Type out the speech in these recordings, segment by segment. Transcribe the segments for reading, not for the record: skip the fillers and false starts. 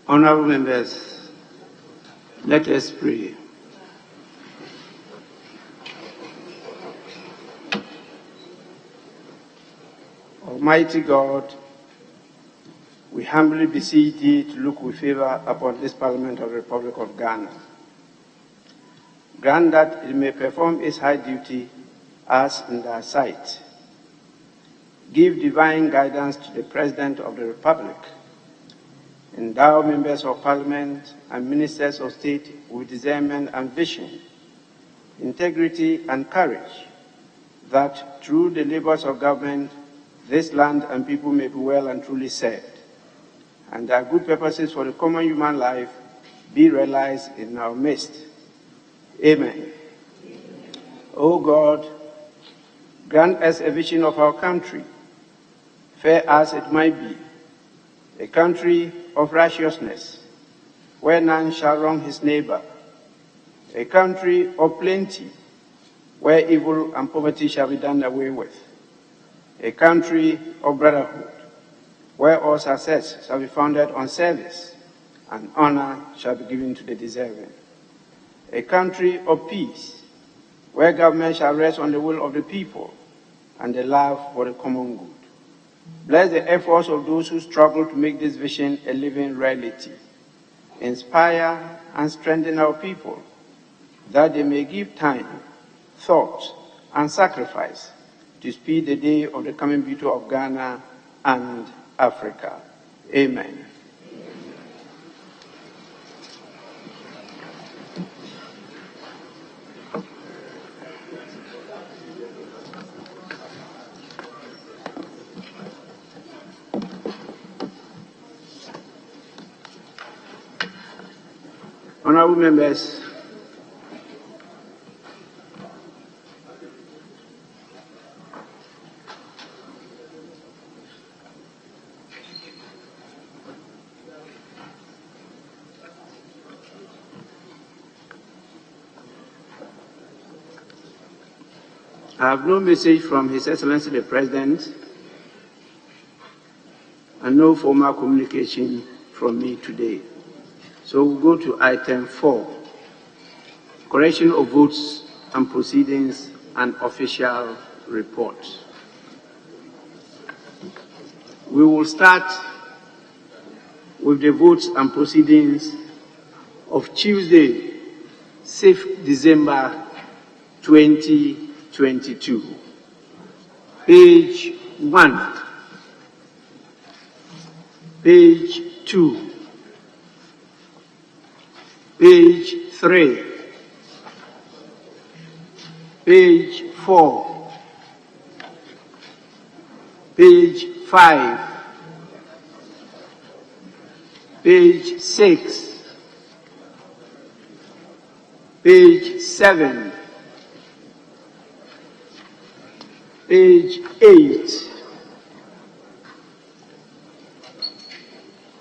Honorable members, let us pray. Almighty God, we humbly beseech thee to look with favor upon this Parliament of the Republic of Ghana. Grant that it may perform its high duty as in thy sight. Give divine guidance to the President of the Republic. Endow members of Parliament and ministers of state with discernment and vision, integrity and courage, that through the labors of government, this land and people may be well and truly served, and our good purposes for the common human life be realized in our midst. Amen. O God, grant us a vision of our country, fair as it might be, a country of righteousness, where none shall wrong his neighbor, a country of plenty, where evil and poverty shall be done away with, a country of brotherhood, where all success shall be founded on service, and honor shall be given to the deserving, a country of peace, where government shall rest on the will of the people and the love for the common good. Bless the efforts of those who struggle to make this vision a living reality. Inspire and strengthen our people, that they may give time, thought, and sacrifice to speed the day of the coming beauty of Ghana and Africa. Amen. Honorable members, I have no message from His Excellency the President and no formal communication from me today. So we'll go to item 4, correction of votes and proceedings and official reports. We will start with the votes and proceedings of Tuesday, 6th December 2022. Page 1, page 2, page 3, page 4, page 5, page 6, page 7, page 8.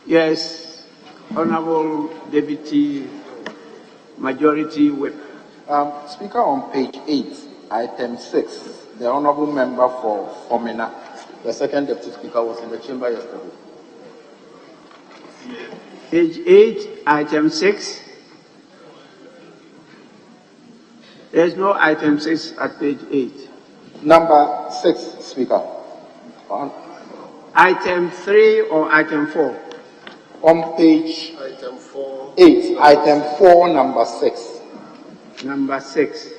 Yes, Honorable Deputy Majority Whip. Speaker, on page 8, item 6, the Honorable Member for Fomena, the second Deputy Speaker, was in the chamber yesterday. Page 8, item 6. There's no item 6 at page 8. Number 6, Speaker. Item 3 or item 4? On page Item 4. 8, item 4, number 6. Number 6.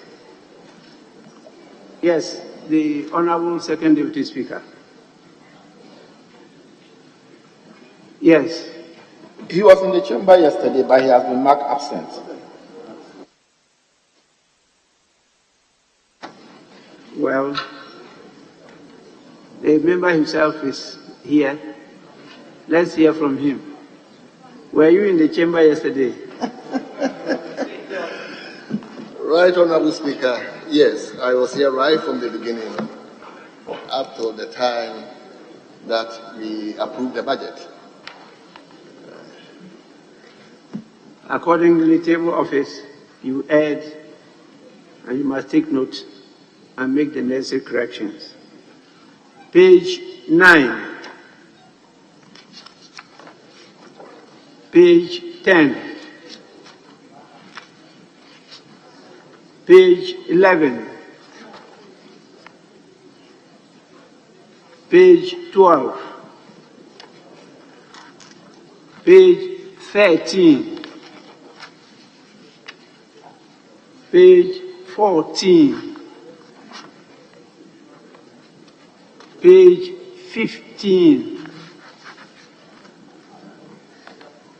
Yes, the Honorable Second Deputy Speaker. Yes. He was in the chamber yesterday, but he has been marked absent. Well, the member himself is here. Let's hear from him. Were you in the chamber yesterday? Right, Honorable Speaker. Yes, I was here right from the beginning up till the time that we approved the budget. According to the table of office, you add, and you must take note and make the necessary corrections. Page 9. page 10, page 11, page 12, page 13, page 14, page 15,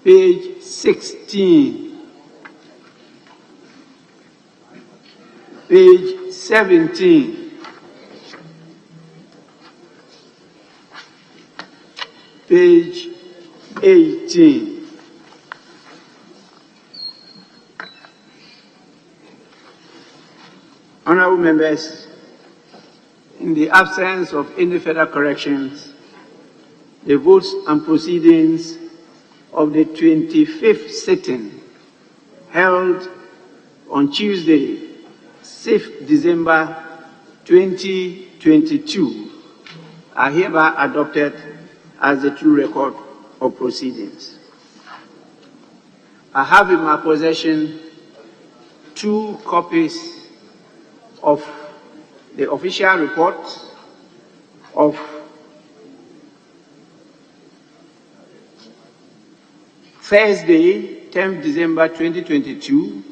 page 16, page 17, page 18. Honorable members, in the absence of any further corrections, the votes and proceedings of the 25th sitting held on Tuesday, 6th December 2022 are hereby adopted as the true record of proceedings. I have in my possession 2 copies of the official report of Thursday, 10th December 2022,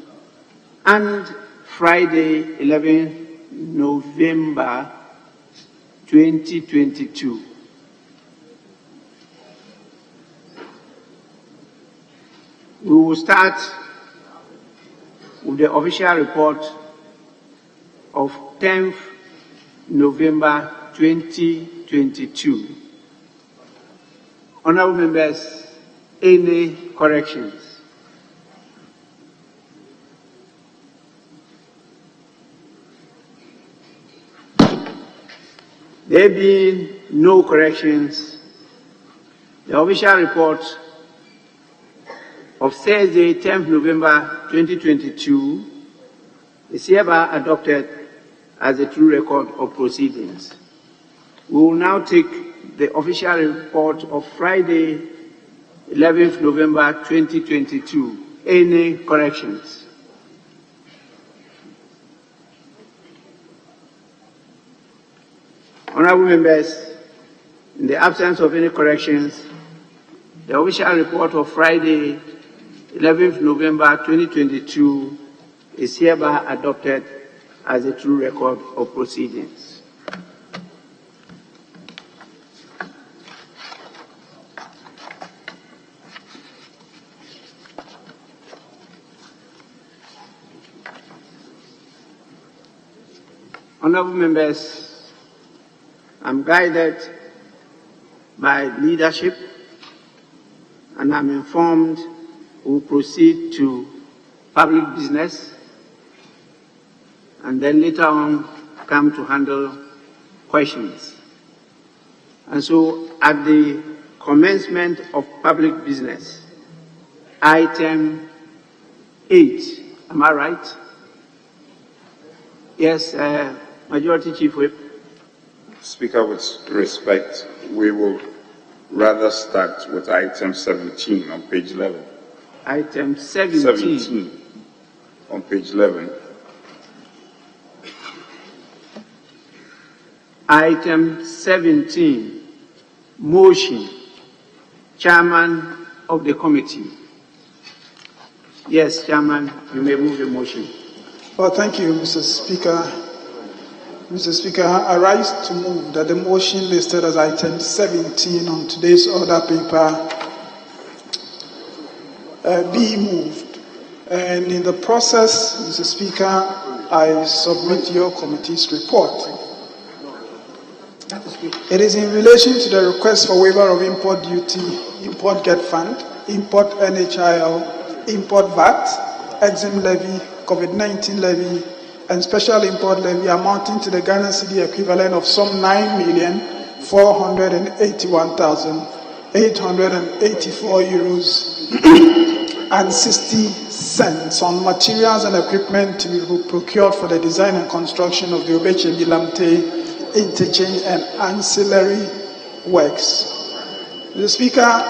and Friday, 11th November 2022. We will start with the official report of 10th November 2022. Honorable members, any corrections? There being no corrections, the official report of Thursday, 10th November 2022 is hereby adopted as a true record of proceedings. We will now take the official report of Friday, 11th November 2022. Any corrections? Honorable members, in the absence of any corrections, the official report of Friday, 11th November 2022 is hereby adopted as a true record of proceedings. Honorable members, I'm guided by leadership and I'm informed we will proceed to public business and then later on come to handle questions. And so at the commencement of public business, item 8, am I right? Yes, Majority Chief Whip. Speaker, with respect, we will rather start with item 17 on page 11. Item 17. 17 on page 11. Item 17, motion, Chairman of the committee. Yes, Chairman, you may move the motion. Well, thank you, Mr. Speaker. Mr. Speaker, I rise to move that the motion listed as item 17 on today's order paper be moved. And in the process, Mr. Speaker, I submit your committee's report. It is in relation to the request for waiver of import duty, import get fund, import NHIL, import VAT, EXIM levy, COVID-19 levy, and special import levy amounting to the Ghana cedi equivalent of some 9,481,884 euros and 60 cents on materials and equipment to be procured for the design and construction of the Obechembi Lamte interchange and ancillary works. Mr. Speaker,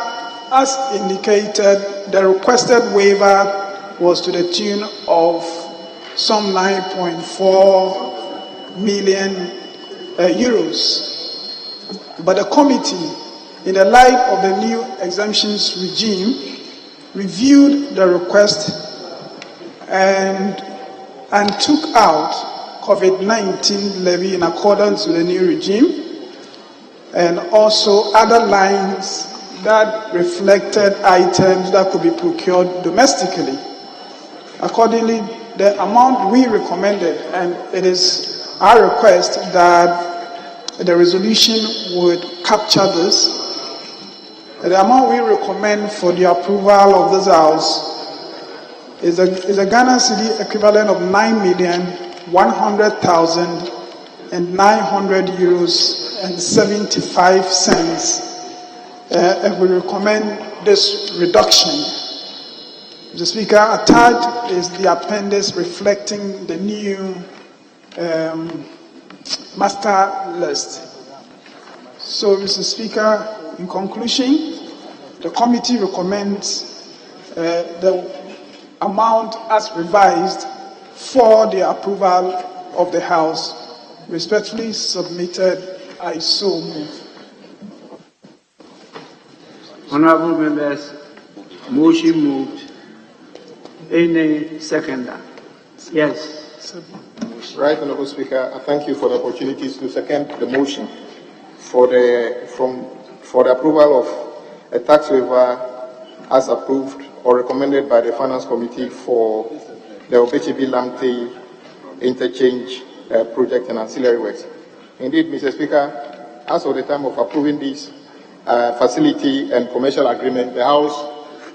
as indicated, the requested waiver was to the tune of some 9.4 million euros. But the committee, in the light of the new exemptions regime, reviewed the request and took out COVID-19 levy in accordance with the new regime, and also other lines that reflected items that could be procured domestically. Accordingly, the amount we recommended, and it is our request that the resolution would capture this, the amount we recommend for the approval of this House is a Ghana cedi equivalent of 9,100,900 euros and 75 cents. And we recommend this reduction. Mr. Speaker, attached is the appendix reflecting the new master list. So, Mr. Speaker, in conclusion, the committee recommends the amount as revised for the approval of the House. Respectfully submitted, I so move. Honorable members, motion moved. Any seconder? Yes. Right, Honorable Speaker, I thank you for the opportunity to second the motion for the approval of a tax waiver as approved or recommended by the Finance Committee for the Obechibi-Lamte interchange project and ancillary works. Indeed, Mr. Speaker, as of the time of approving this facility and commercial agreement, the House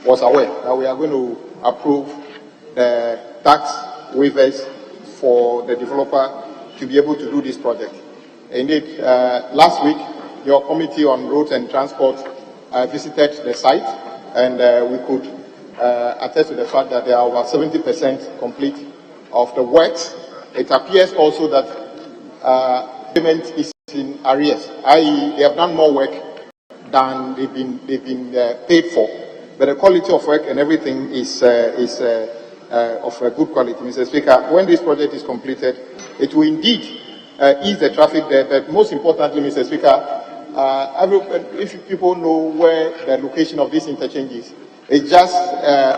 was aware that we are going to approve the tax waivers for the developer to be able to do this project. Indeed, last week, your Committee on Roads and Transport visited the site, and we could attest to the fact that they are over 70% complete of the works. It appears also that payment is in arrears, i.e. they have done more work than they've been paid for. But the quality of work and everything is of a good quality. Mr. Speaker, when this project is completed, it will indeed ease the traffic there, but most importantly, Mr. Speaker, if people know where the location of this interchange is, it's just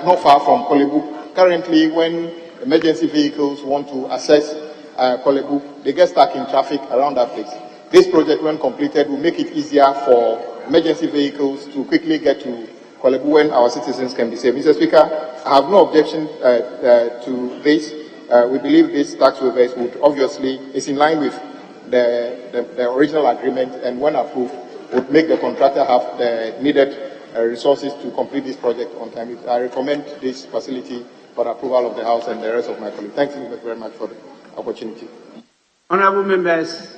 not far from Kolebu. Currently, when emergency vehicles want to access Kolebu, they get stuck in traffic around that place. This project, when completed, will make it easier for emergency vehicles to quickly get to Kolebu when our citizens can be safe. Mr. Speaker, I have no objection to this. We believe this tax waivers would obviously is in line with the original agreement, and when approved, would make the contractor have the needed resources to complete this project on time. I recommend this facility for approval of the House and the rest of my colleagues. Thank you very much for the opportunity. Honorable members,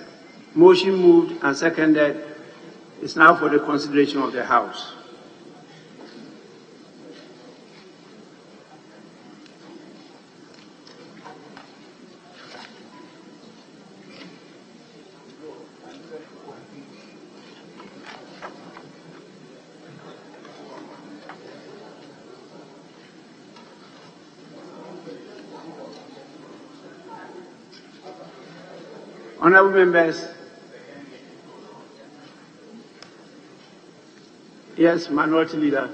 motion moved and seconded is now for the consideration of the House. Honorable members, yes, Minority Leader.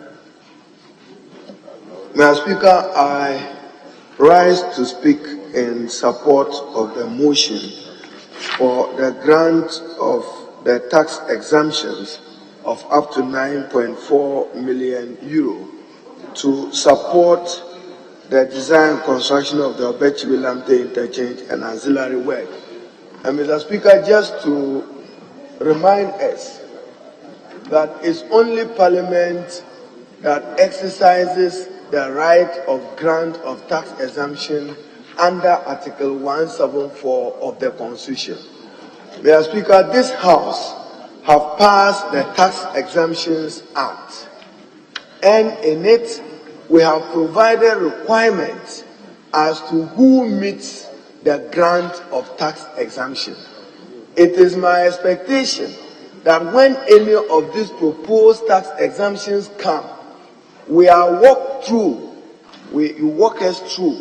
Mr. Speaker, I rise to speak in support of the motion for the grant of the tax exemptions of up to 9.4 million euro to support the design and construction of the Obechibi-Lamte interchange and ancillary work. And Mr. Speaker, just to remind us that it's only Parliament that exercises the right of grant of tax exemption under Article 174 of the Constitution. Mr. Speaker, this House have passed the Tax Exemptions Act, and in it we have provided requirements as to who meets the grant of tax exemption. It is my expectation that when any of these proposed tax exemptions come, we are walk through, you walk us through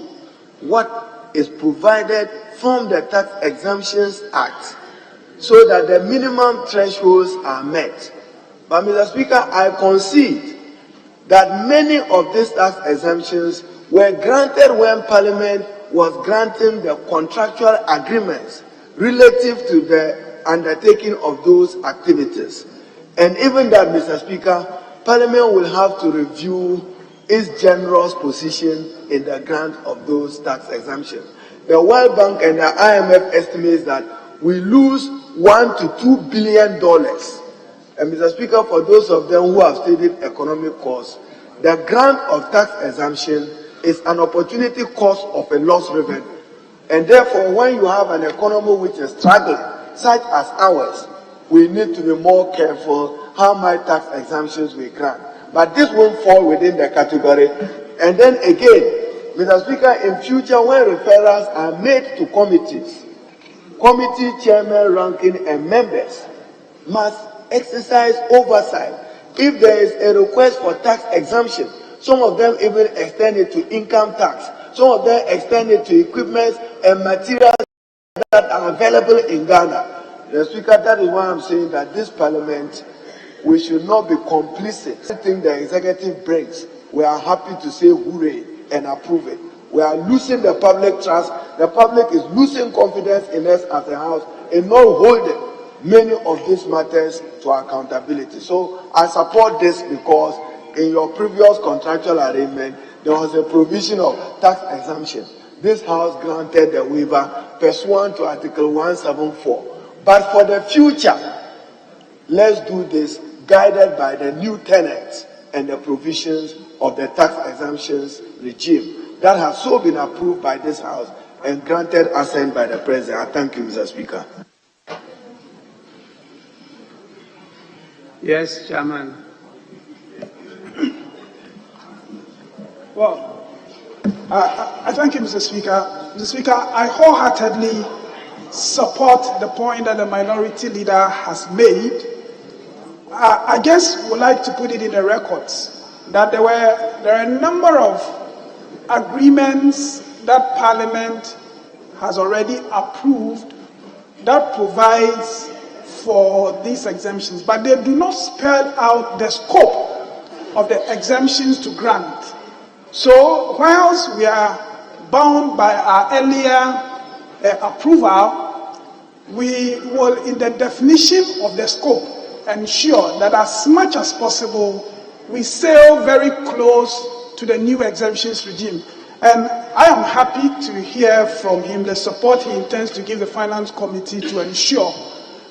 what is provided from the Tax Exemptions Act so that the minimum thresholds are met. But Mr. Speaker, I concede that many of these tax exemptions were granted when Parliament was granting the contractual agreements relative to the undertaking of those activities. And even that, Mr. Speaker, Parliament will have to review its generous position in the grant of those tax exemptions. The World Bank and the IMF estimates that we lose $1 to $2 billion. And Mr. Speaker, for those of them who have studied economic costs, the grant of tax exemption is an opportunity cost of a lost revenue. And therefore, when you have an economy which is struggling, such as ours, we need to be more careful how much tax exemptions we grant. But this won't fall within the category. And then again, Mr. Speaker, in future, when referrals are made to committees, committee chairman, ranking, and members must exercise oversight. If there is a request for tax exemption, some of them even extend it to income tax. Some of them extend it to equipment and materials that are available in Ghana. Mr. Speaker, that is why I'm saying that this Parliament, we should not be complicit. Anything the executive brings, we are happy to say hooray and approve it. We are losing the public trust. The public is losing confidence in us as a house in not holding many of these matters to accountability. So I support this because in your previous contractual arrangement, there was a provision of tax exemption. This House granted the waiver pursuant to Article 174. But for the future, let's do this guided by the new tenets and the provisions of the tax exemptions regime that has so been approved by this House and granted assent by the President. I thank you, Mr. Speaker. Yes, Chairman. Well, I thank you, Mr. Speaker. Mr. Speaker, I wholeheartedly support the point that the minority leader has made. I just would like to put it in the records that there are a number of agreements that Parliament has already approved that provides for these exemptions, but they do not spell out the scope of the exemptions to grant. So whilst we are bound by our earlier approval, we will, in the definition of the scope, ensure that as much as possible, we sail very close to the new exemptions regime. And I am happy to hear from him the support he intends to give the Finance Committee to ensure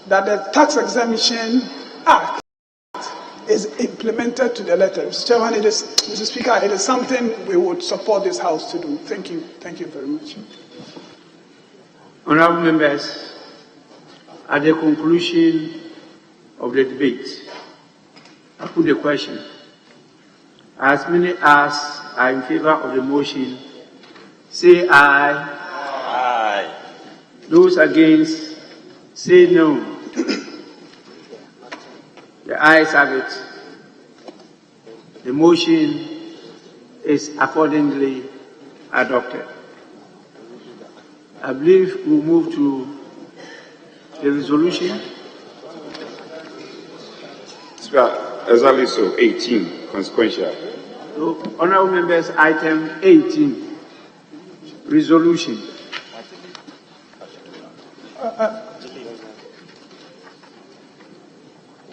that the Tax Exemption Act is implemented to the letter. Mr. Chairman, Mr. Speaker, it is something we would support this House to do. Thank you. Thank you very much. Honourable members, at the conclusion of the debate, I put the question. As many as are in favour of the motion, say aye. Aye. Those against, say no. The ayes have it. The motion is accordingly adopted. I believe we'll move to the resolution. Speaker, exactly so, 18, consequential. So, honourable members, item 18, resolution.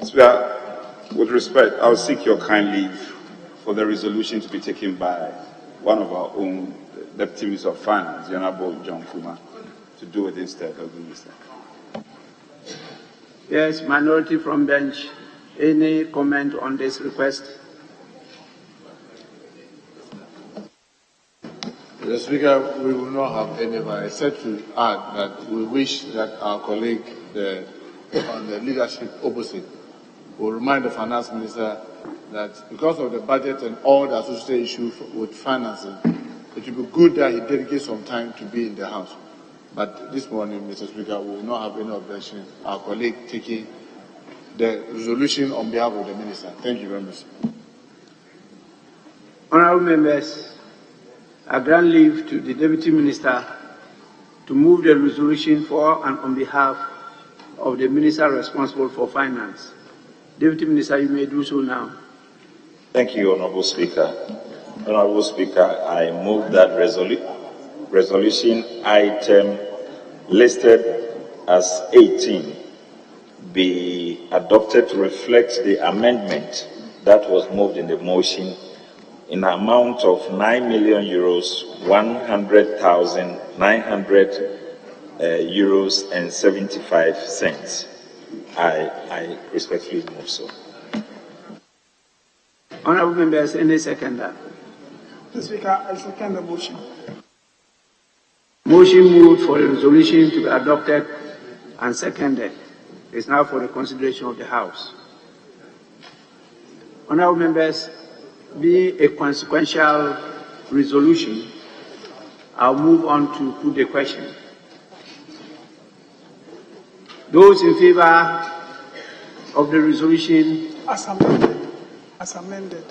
Speaker, with respect, I will seek your kind leave for the resolution to be taken by one of our own Deputy Minister of Finance, the Honourable John Kuma, to do it instead of the Minister. Yes, minority from bench. Any comment on this request? Mr. Speaker, we will not have any, but except to add that we wish that our colleague on the leadership opposite will remind the Finance Minister that because of the budget and all the associated issues with financing, it would be good that he dedicates some time to be in the House. But this morning, Mr. Speaker, we will not have any objection. Our colleague taking the resolution on behalf of the Minister. Thank you very much. Honorable members, I grant leave to the Deputy Minister to move the resolution for and on behalf of the Minister responsible for Finance. Deputy Minister, you may do so now. Thank you, Honorable Speaker. Honorable Speaker, I move that resolution item listed as 18 be adopted to reflect the amendment that was moved in the motion in an amount of 9 million euros, 100,900 euros and 75 cents. I respectfully move so. Honorable members, any seconder? Mr. Speaker, I second the motion. Motion moved for the resolution to be adopted and seconded is now for the consideration of the House. Honorable members, being a consequential resolution, I'll move on to put the question. Those in favor of the resolution As amended. As amended.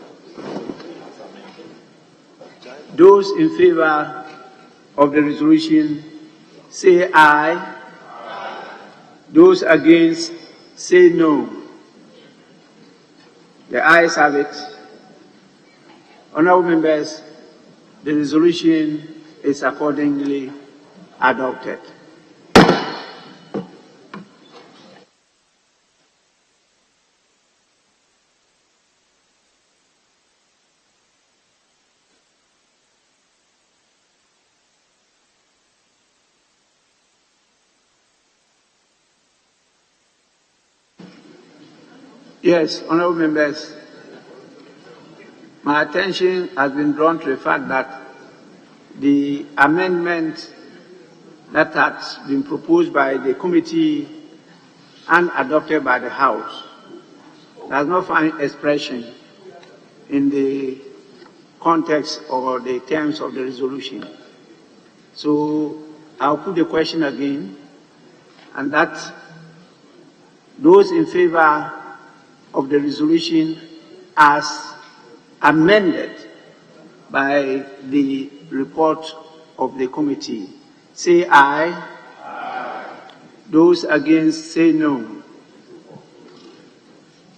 Those in favor of the resolution say aye. Those against say no. The ayes have it. Honorable members, the resolution is accordingly adopted. Yes, honorable members, my attention has been drawn to the fact that the amendment that has been proposed by the committee and adopted by the House does not find expression in the context or the terms of the resolution. So I'll put the question again, and that those in favor of the resolution as amended by the report of the committee say aye. Aye. Those against say no.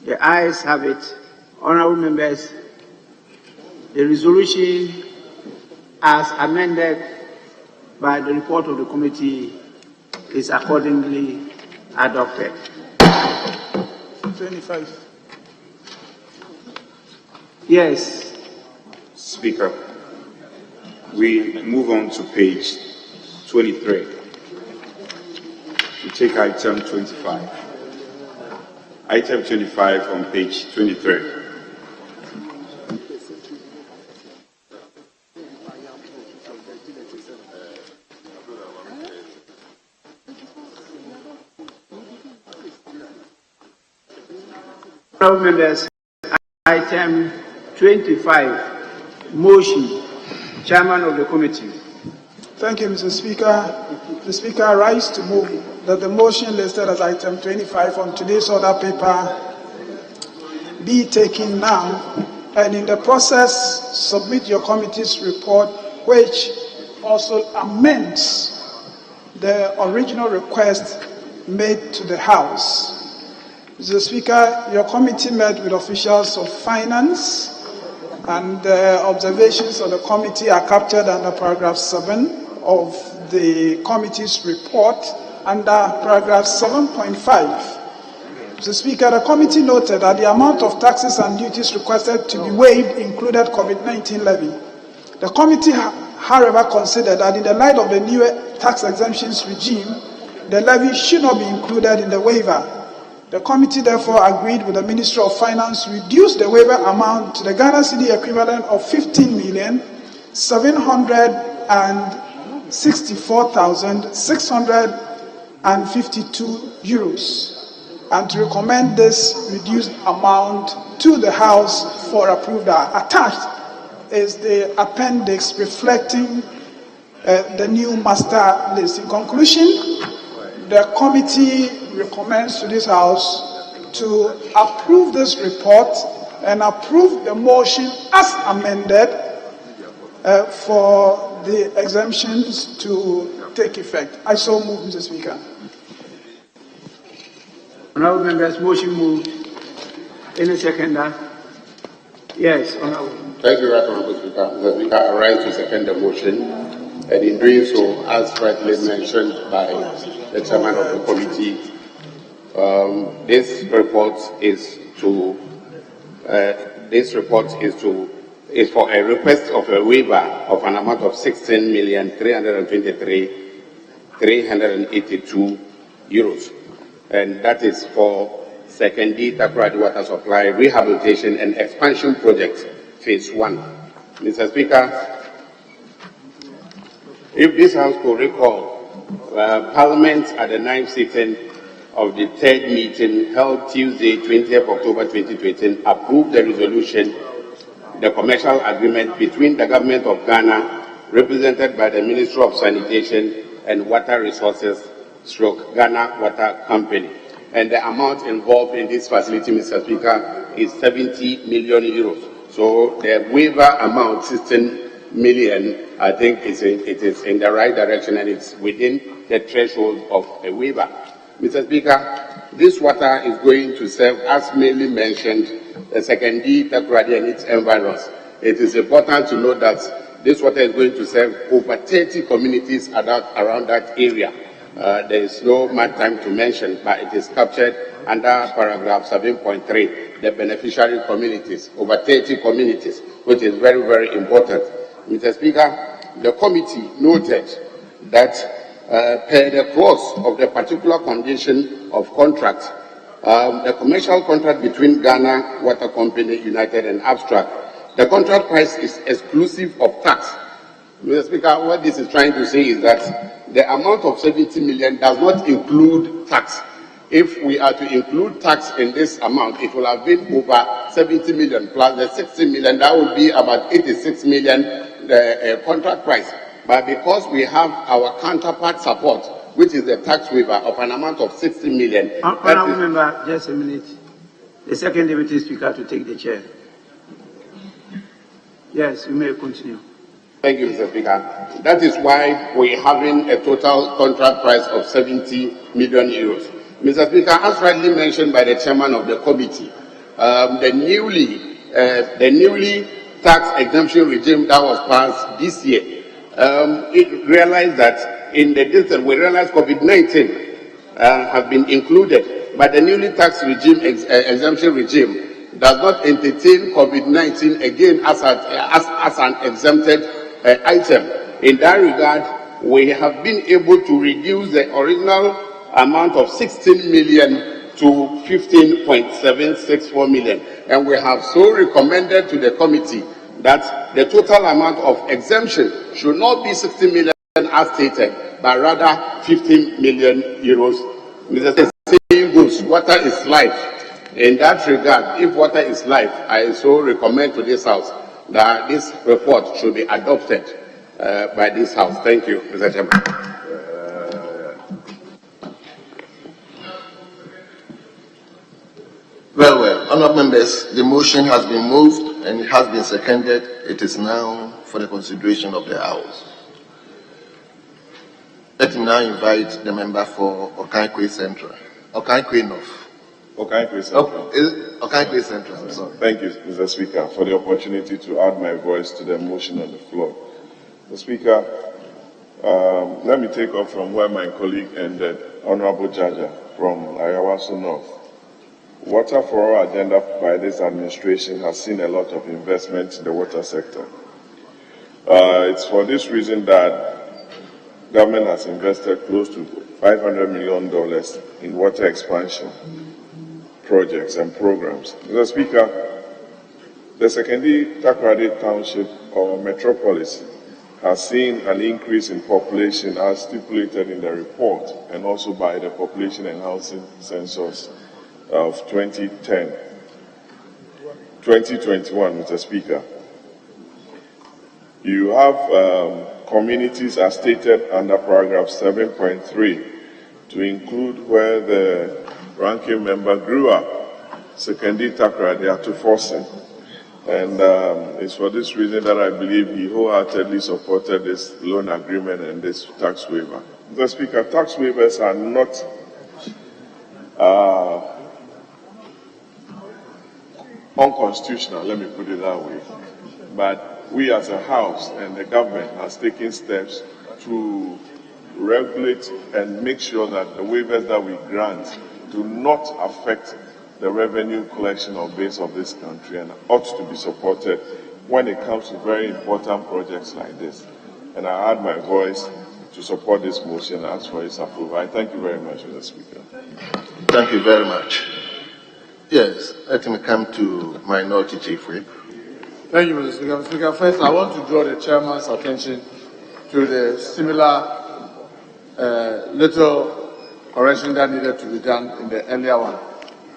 The ayes have it. Honorable members, the resolution as amended by the report of the committee is accordingly adopted. 25. Yes. Speaker, we move on to page 23. We take item 25. Item 25 on page 23. Members, item 25, motion, Chairman of the committee. Thank you, Mr. Speaker. The Speaker, I rise to move that the motion listed as item 25 on today's order paper be taken now, and in the process submit your committee's report, which also amends the original request made to the House. Mr. Speaker, your committee met with officials of finance, and the observations of the committee are captured under paragraph 7 of the committee's report under paragraph 7.5. Mr. Speaker, the committee noted that the amount of taxes and duties requested to be waived included COVID-19 levy. The committee, however, considered that in the light of the new tax exemptions regime, the levy should not be included in the waiver. The committee therefore agreed with the Ministry of Finance to reduce the waiver amount to the Ghana cedi equivalent of 15,764,652 euros, and to recommend this reduced amount to the House for approval. Attached is the appendix reflecting the new master list. In conclusion, the committee recommends to this House to approve this report and approve the motion as amended for the exemptions to take effect. I so move, Mr. Speaker. Honourable members, motion moved. Any seconder? Yes, Honourable. Thank you, Right Honourable Speaker. Mr. Speaker, I rise to second the motion, and in doing so, as rightly mentioned by the chairman of the committee, this report is for a request of a waiver of an amount of 16,323,382 euros, and that is for Second D Takoradi Water Supply Rehabilitation and Expansion Project, Phase 1. Mr. Speaker, if this House could recall, Parliament at the 9th sitting of the 3rd meeting held Tuesday, 20th October 2020, approved the resolution, the commercial agreement between the Government of Ghana, represented by the Ministry of Sanitation and Water Resources, Ghana Water Company. And the amount involved in this facility, Mr. Speaker, is 70 million euros. So the waiver amount, 16 million, I think it is in the right direction and it's within the threshold of a waiver. Mr. Speaker, this water is going to serve, as mainly mentioned, the Second D Takoradi and its environs. It is important to note that this water is going to serve over 30 communities around that area. There is no Maritime to mention, but it is captured under paragraph 7.3, the beneficiary communities, over 30 communities, which is very, very important. Mr. Speaker, the committee noted that per the clause of the particular condition of contract, the commercial contract between Ghana Water Company United and Abstract, the contract price is exclusive of tax. Mr. Speaker, what this is trying to say is that the amount of 70 million does not include tax. If we are to include tax in this amount, it will have been over 70 million plus the 60 million, that would be about 86 million contract price. But because we have our counterpart support, which is the tax waiver of an amount of 60 million. Honourable member, just a minute. The second deputy speaker to take the chair. Yes, you may continue. Thank you, Mr. Speaker. That is why we're having a total contract price of 70 million euros. Mr. Speaker, as rightly mentioned by the chairman of the committee, the newly tax exemption regime that was passed this year, it realized that in the distance, we realized COVID-19 have been included, but the newly tax regime, exemption regime does not entertain COVID-19 again as an exempted item. In that regard, we have been able to reduce the original amount of 16 million to 15.764 million. And we have so recommended to the committee that the total amount of exemption should not be 60 million as stated, but rather 15 million euros. Mr. Saying goes, water is life. In that regard, if water is life, I so recommend to this House that this report should be adopted by this House. Thank you, Mr. Chairman. Very well. Honourable members, the motion has been moved and it has been seconded. It is now for the consideration of the House. Let me now invite the member for Okankwe Central. Okankwe North. Okankwe Central. Okankwe Central. Thank you, Mr. Speaker, for the opportunity to add my voice to the motion on the floor. Mr. Speaker, let me take off from where my colleague ended, Honorable Jaja from Ayawaso North. Water for All agenda by this administration has seen a lot of investment in the water sector. It's for this reason that government has invested close to $500 million in water expansion projects and programs. Mr. Speaker, the Sekendi Takoradi Township or Metropolis has seen an increase in population as stipulated in the report and also by the Population and Housing Census of 2021, Mr. Speaker. You have communities as stated under paragraph 7.3 to include where the ranking member grew up. Sekendi Takra, they are to forcing. And it's for this reason that I believe he wholeheartedly supported this loan agreement and this tax waiver. Mr. Speaker, tax waivers are not unconstitutional, let me put it that way. But we as a House and the government has taken steps to regulate and make sure that the waivers that we grant do not affect the revenue collection or base of this country and ought to be supported when it comes to very important projects like this. And I add my voice to support this motion and ask for its approval. I thank you very much, Mr. Speaker. Thank you very much. Yes, let me come to Minority Chief Whip. Thank you, Mr. Speaker. Mr. Speaker, first I want to draw the chairman's attention to the similar little correction that needed to be done in the earlier one.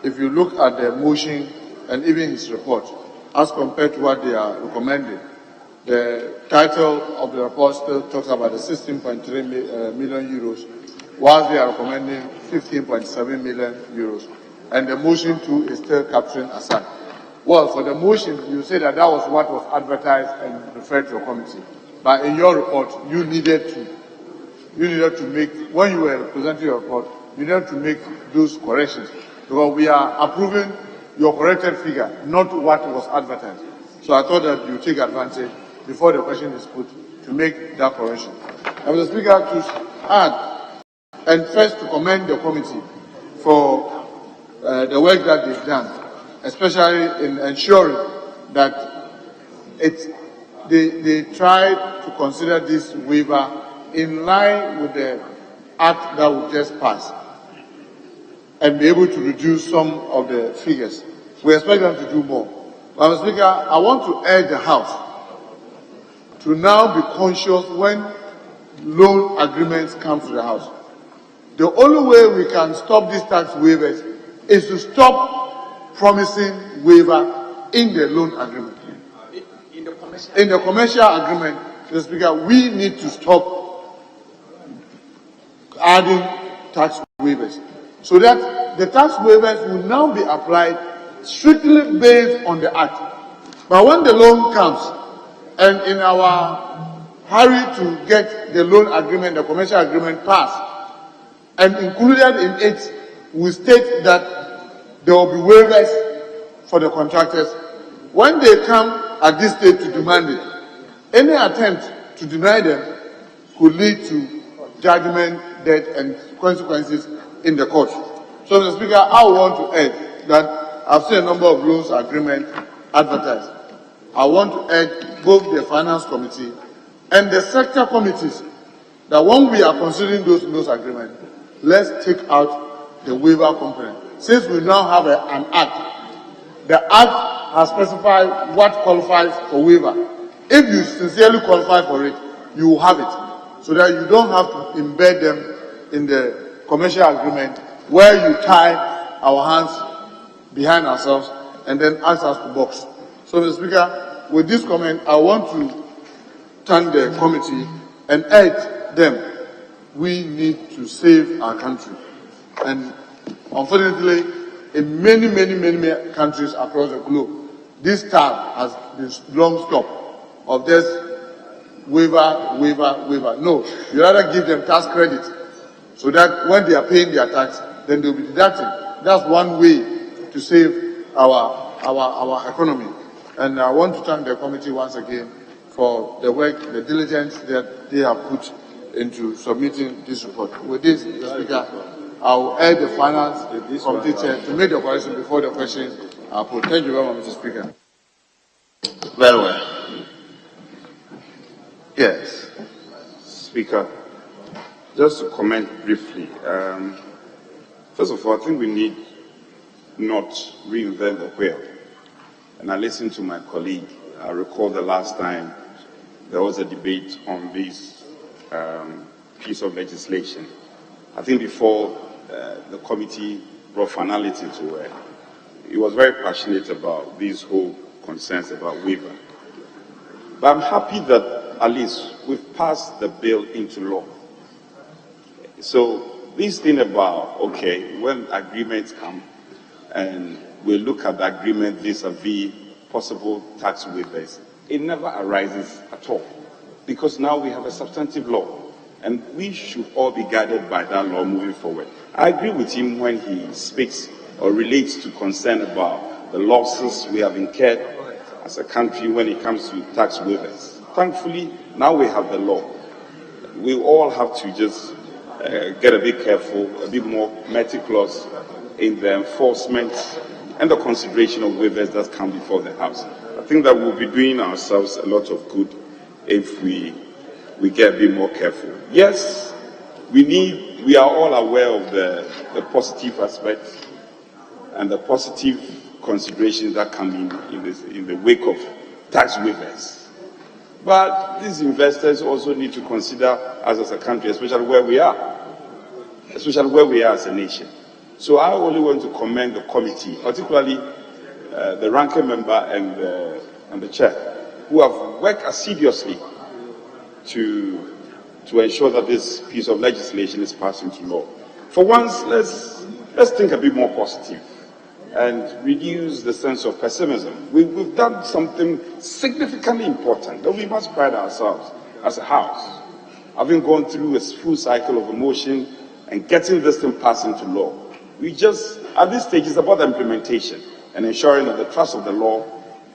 If you look at the motion and even his report, as compared to what they are recommending, the title of the report still talks about the 16.3 million euros, whilst they are recommending 15.7 million euros. And the motion too is still capturing aside. Well, for the motion, you say that that was what was advertised and referred to your committee. But in your report, you needed to make, when you were presenting your report, you needed to make those corrections. Because we are approving your corrected figure, not what was advertised. So I thought that you take advantage before the question is put to make that correction. And Mr. Speaker, to add, and first to commend the committee for the work that they've done, especially in ensuring that they tried to consider this waiver in line with the act that we just passed and be able to reduce some of the figures. We expect them to do more. But Mr. Speaker, I want to urge the House to now be conscious when loan agreements come to the House. The only way we can stop these tax waivers is to stop promising waiver in the loan agreement. In the commercial agreement, Mr. Speaker, we need to stop adding tax waivers so that the tax waivers will now be applied strictly based on the act. But when the loan comes, and in our hurry to get the loan agreement, the commercial agreement passed, and included in it, we state that there will be waivers for the contractors. When they come at this stage to demand it, any attempt to deny them could lead to judgment, death, and consequences in the court. So, Mr. Speaker, I want to urge that I've seen a number of loans agreements advertised. I want to urge both the Finance Committee and the sector committees that when we are considering those loans agreements, let's take out the waiver component. Since we now have an act, the act has specified what qualifies for waiver. If you sincerely qualify for it, you will have it, so that you don't have to embed them in the commercial agreement where you tie our hands behind ourselves and then ask us to box. So, Mr. Speaker, with this comment, I want to thank the committee and urge them. We need to save our country. And unfortunately, in many countries across the globe, this term has been long stop of this waiver. No, you rather give them tax credit so that when they are paying their tax, then they'll be deducting. That's one way to save our economy. And I want to thank the committee once again for the work, the diligence that they have put into submitting this report. With this, Mr. Speaker, I will urge the Finance Committee Chair to make the correction before the questions are put. Thank you very much, Mr. Speaker. Very well. Yes. Speaker, just to comment briefly. First of all, I think we need not reinvent the wheel. And I listened to my colleague. I recall the last time there was a debate on this piece of legislation. I think before the committee brought finality to it, he was very passionate about these whole concerns about waiver. But I'm happy that at least we've passed the bill into law. So this thing about, okay, when agreements come and we look at the agreement vis-a-vis possible tax waivers, it never arises at all, because now we have a substantive law, and we should all be guided by that law moving forward. I agree with him when he speaks or relates to concern about the losses we have incurred as a country when it comes to tax waivers. Thankfully, now we have the law. We all have to just get a bit careful, a bit more meticulous in the enforcement and the consideration of waivers that come before the House. I think that we'll be doing ourselves a lot of good if we get a bit more careful. Yes, we are all aware of the positive aspects and the positive considerations that come in the wake of tax waivers. But these investors also need to consider us as a country, especially where we are as a nation. So I only want to commend the committee, particularly the ranking member and the chair, who have worked assiduously to ensure that this piece of legislation is passed into law. For once, let's think a bit more positive and reduce the sense of pessimism. We've done something significantly important that we must pride ourselves as a House, having gone through a full cycle of emotion and getting this thing passed into law. We just, at this stage, it's about the implementation and ensuring that the trust of the law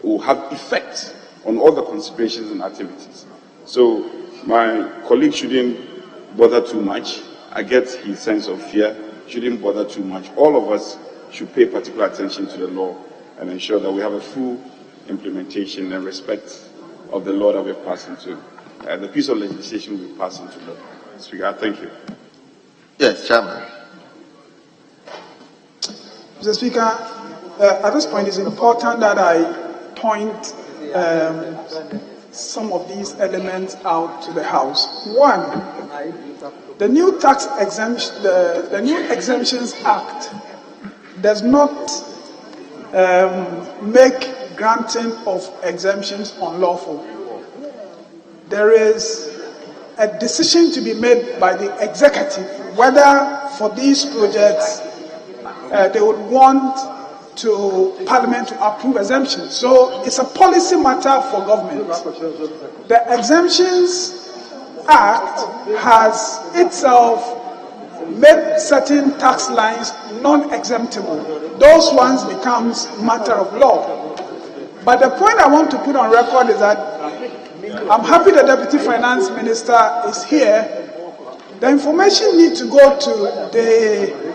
will have effect on all the considerations and activities. So my colleague shouldn't bother too much. I get his sense of fear, shouldn't bother too much. All of us should pay particular attention to the law and ensure that we have a full implementation and respect of the law that we've passed into. The piece of legislation we passed into law. Speaker, thank you. Yes, Chairman. Mr. Speaker, at this point, it's important that I point some of these elements out to the House. One, the new tax exemption, the new Exemptions Act does not make granting of exemptions unlawful. There is a decision to be made by the executive whether for these projects they would want Parliament to approve exemptions. So it's a policy matter for government. The Exemptions Act has itself made certain tax lines non-exemptable. Those ones becomes matter of law. But the point I want to put on record is that I'm happy the Deputy Finance Minister is here. The information needs to go to the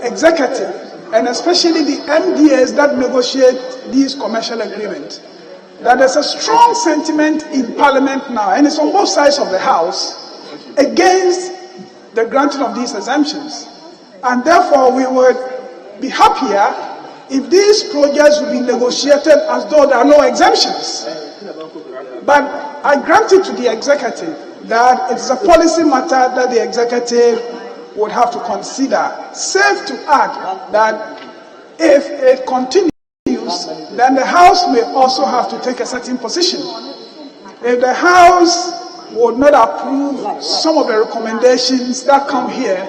executive, and especially the MDAs that negotiate these commercial agreements, that there's a strong sentiment in Parliament now, and it's on both sides of the House, against the granting of these exemptions. And therefore, we would be happier if these projects would be negotiated as though there are no exemptions. But I grant it to the executive that it's a policy matter that the executive would have to consider. Safe to add that if it continues, then the House may also have to take a certain position. If the House would not approve some of the recommendations that come here,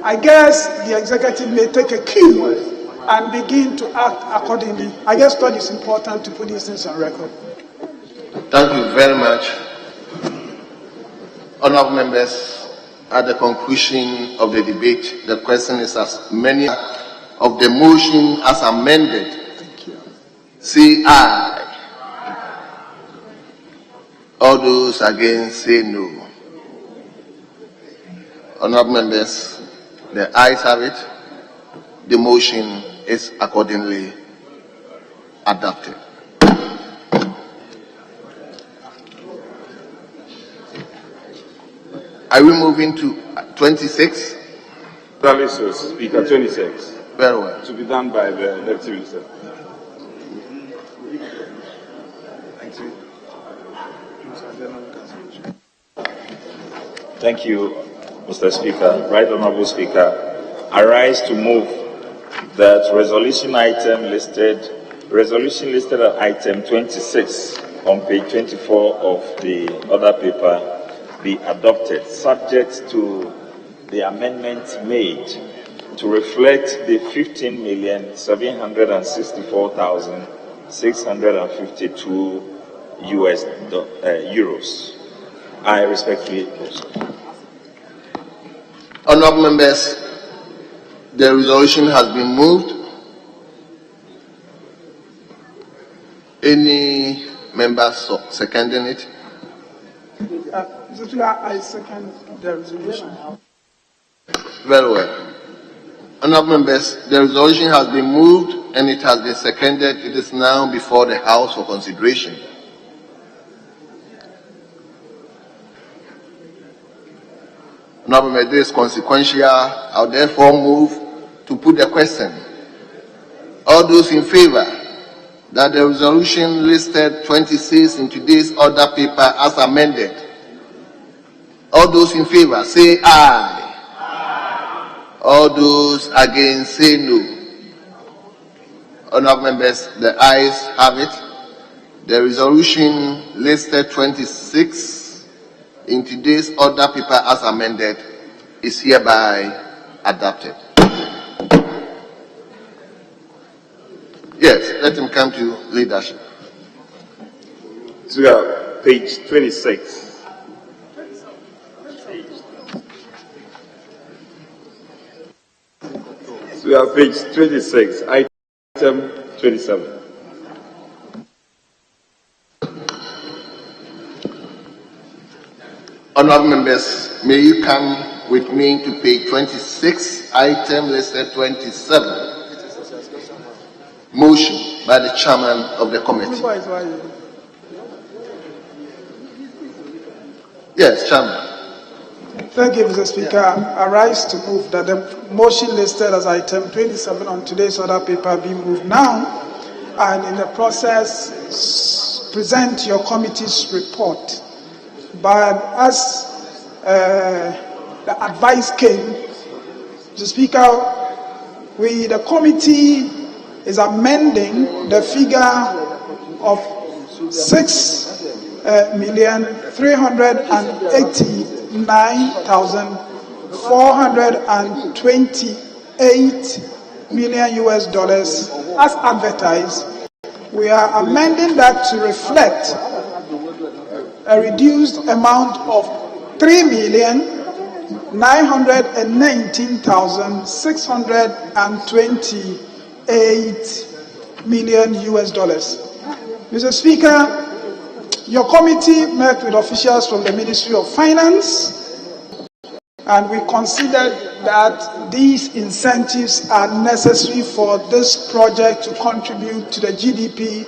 I guess the executive may take a cue and begin to act accordingly. I just thought it's important to put these things on record. Thank you very much. Honourable members, at the conclusion of the debate, the question is as many of the motion as amended. Say aye. All those against say no. Honourable members, the ayes have it. The motion is accordingly adopted. Are we moving to 26? Speaker, 26. Very well. To be done by the Deputy Minister. Thank you, Mr. Speaker. Right Honourable Speaker, I rise to move that resolution listed at item 26 on page 24 of the other paper be adopted, subject to the amendments made to reflect the 15,764,652 euros. I respectfully oppose. Honorable members, the resolution has been moved. Any members seconding it? Mr. Speaker, I second the resolution. Very well. Honorable members, the resolution has been moved and it has been seconded. It is now before the House for consideration. Honorable members, this is consequential. I'll therefore move to put the question. All those in favor that the resolution listed 26 in today's order paper as amended. All those in favor say aye. All those against say no. Honorable members, the ayes have it. The resolution listed 26 in today's order paper as amended is hereby adopted. Yes, let him come to leadership. So, page 26. So, we have page 26, item 27. Honorable members, may you come with me to page 26, item listed 27. Motion by the chairman of the committee. Yes, chairman. Thank you, Mr. Speaker. I rise to move that the motion listed as item 27 on today's order paper be moved now, and in the process present your committee's report. But as the advice came, Mr. Speaker, the committee is amending the figure of 6,389,428 million US dollars as advertised. We are amending that to reflect a reduced amount of 3,919,628 million US dollars. Mr. Speaker, your committee met with officials from the Ministry of Finance, and we considered that these incentives are necessary for this project to contribute to the GDP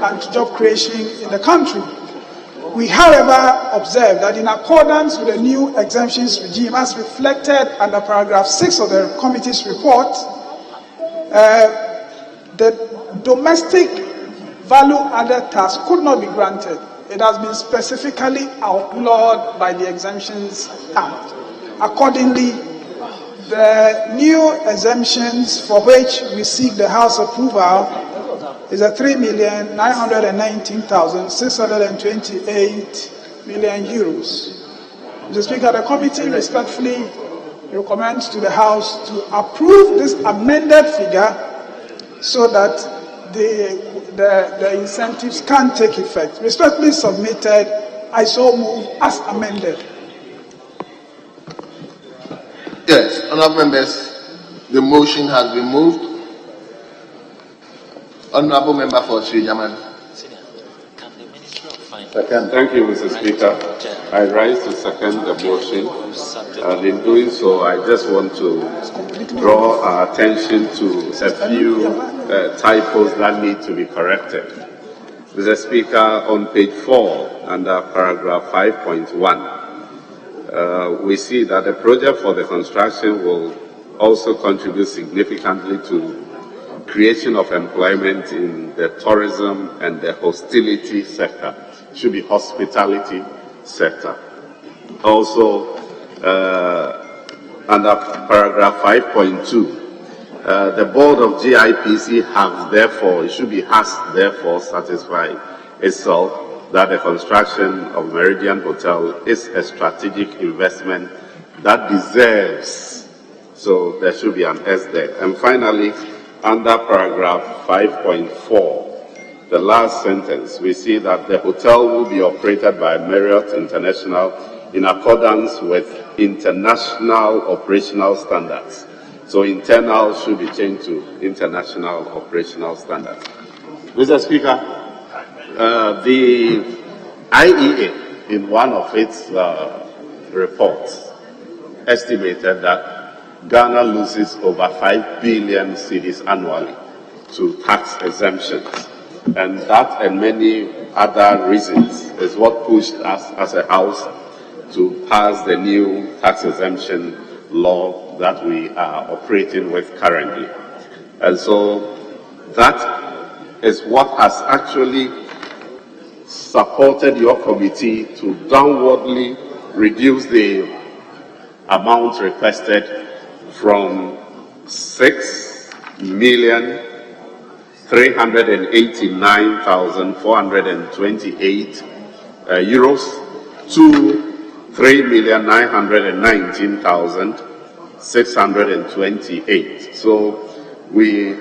and to job creation in the country. We, however, observe that in accordance with the new exemptions regime as reflected under paragraph 6 of the committee's report, the domestic value-added tax could not be granted. It has been specifically outlawed by the Exemptions Act. Accordingly, the new exemptions for which we seek the House approval is a 3,919,628 million euros. Mr. Speaker, the committee respectfully recommends to the House to approve this amended figure so that the incentives can take effect. Respectfully submitted, I so move as amended. Yes, honorable members, the motion has been moved. Honorable member for Srijaman. Second. Thank you, Mr. Speaker. I rise to second the motion, and in doing so, I just want to draw our attention to a few typos that need to be corrected. Mr. Speaker, on page 4, under paragraph 5.1, we see that the project for the construction will also contribute significantly to creation of employment in the tourism and the hostility sector. It should be hospitality sector. Also, under paragraph 5.2, the board of GIPC has therefore satisfied itself that the construction of Meridian Hotel is a strategic investment that deserves So there should be an S there. And finally, under paragraph 5.4, the last sentence, we see that the hotel will be operated by Marriott International in accordance with international operational standards. So internal should be changed to international operational standards. Mr. Speaker, the IEA, in one of its reports, estimated that Ghana loses over 5 billion cedis annually to tax exemptions. And that and many other reasons is what pushed us as a House to pass the new tax exemption law that we are operating with currently. And so that is what has actually supported your committee to downwardly reduce the amount requested from 6,389,428 euros to 3,919,628. So we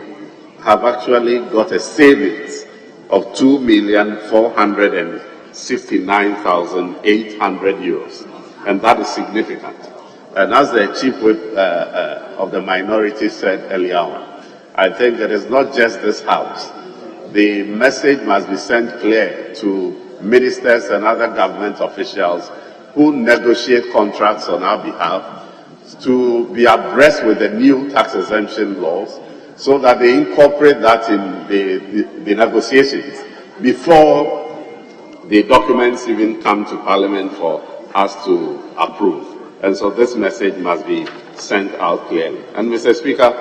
have actually got a savings of 2,469,800 euros, and that is significant. And as the Chief Whip of the minority said earlier on, I think it is not just this House. The message must be sent clear to ministers and other government officials who negotiate contracts on our behalf to be abreast with the new tax exemption laws so that they incorporate that in the negotiations before the documents even come to Parliament for us to approve. And so this message must be sent out clearly. And Mr. Speaker,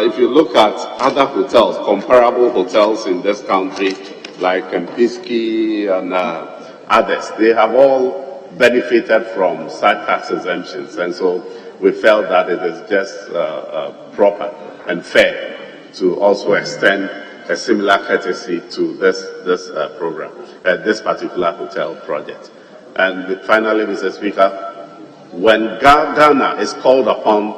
if you look at other hotels, comparable hotels in this country, like Kumasi and others, they have all benefited from such tax exemptions. And so we felt that it is just proper and fair to also extend a similar courtesy to this program, this particular hotel project. And finally, Mr. Speaker, when Ghana is called upon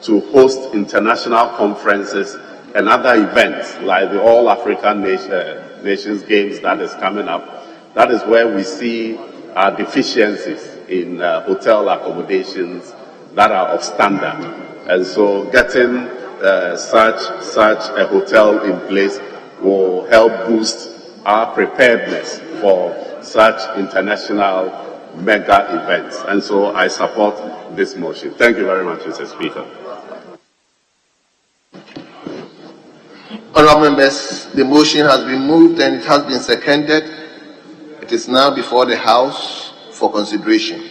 to host international conferences and other events like the All African Nations Games that is coming up, that is where we see deficiencies in hotel accommodations that are of standard. And so getting such a hotel in place will help boost our preparedness for such international mega events. And so I support this motion. Thank you very much, Mr. Speaker. Honourable members, the motion has been moved and it has been seconded. It is now before the House for consideration.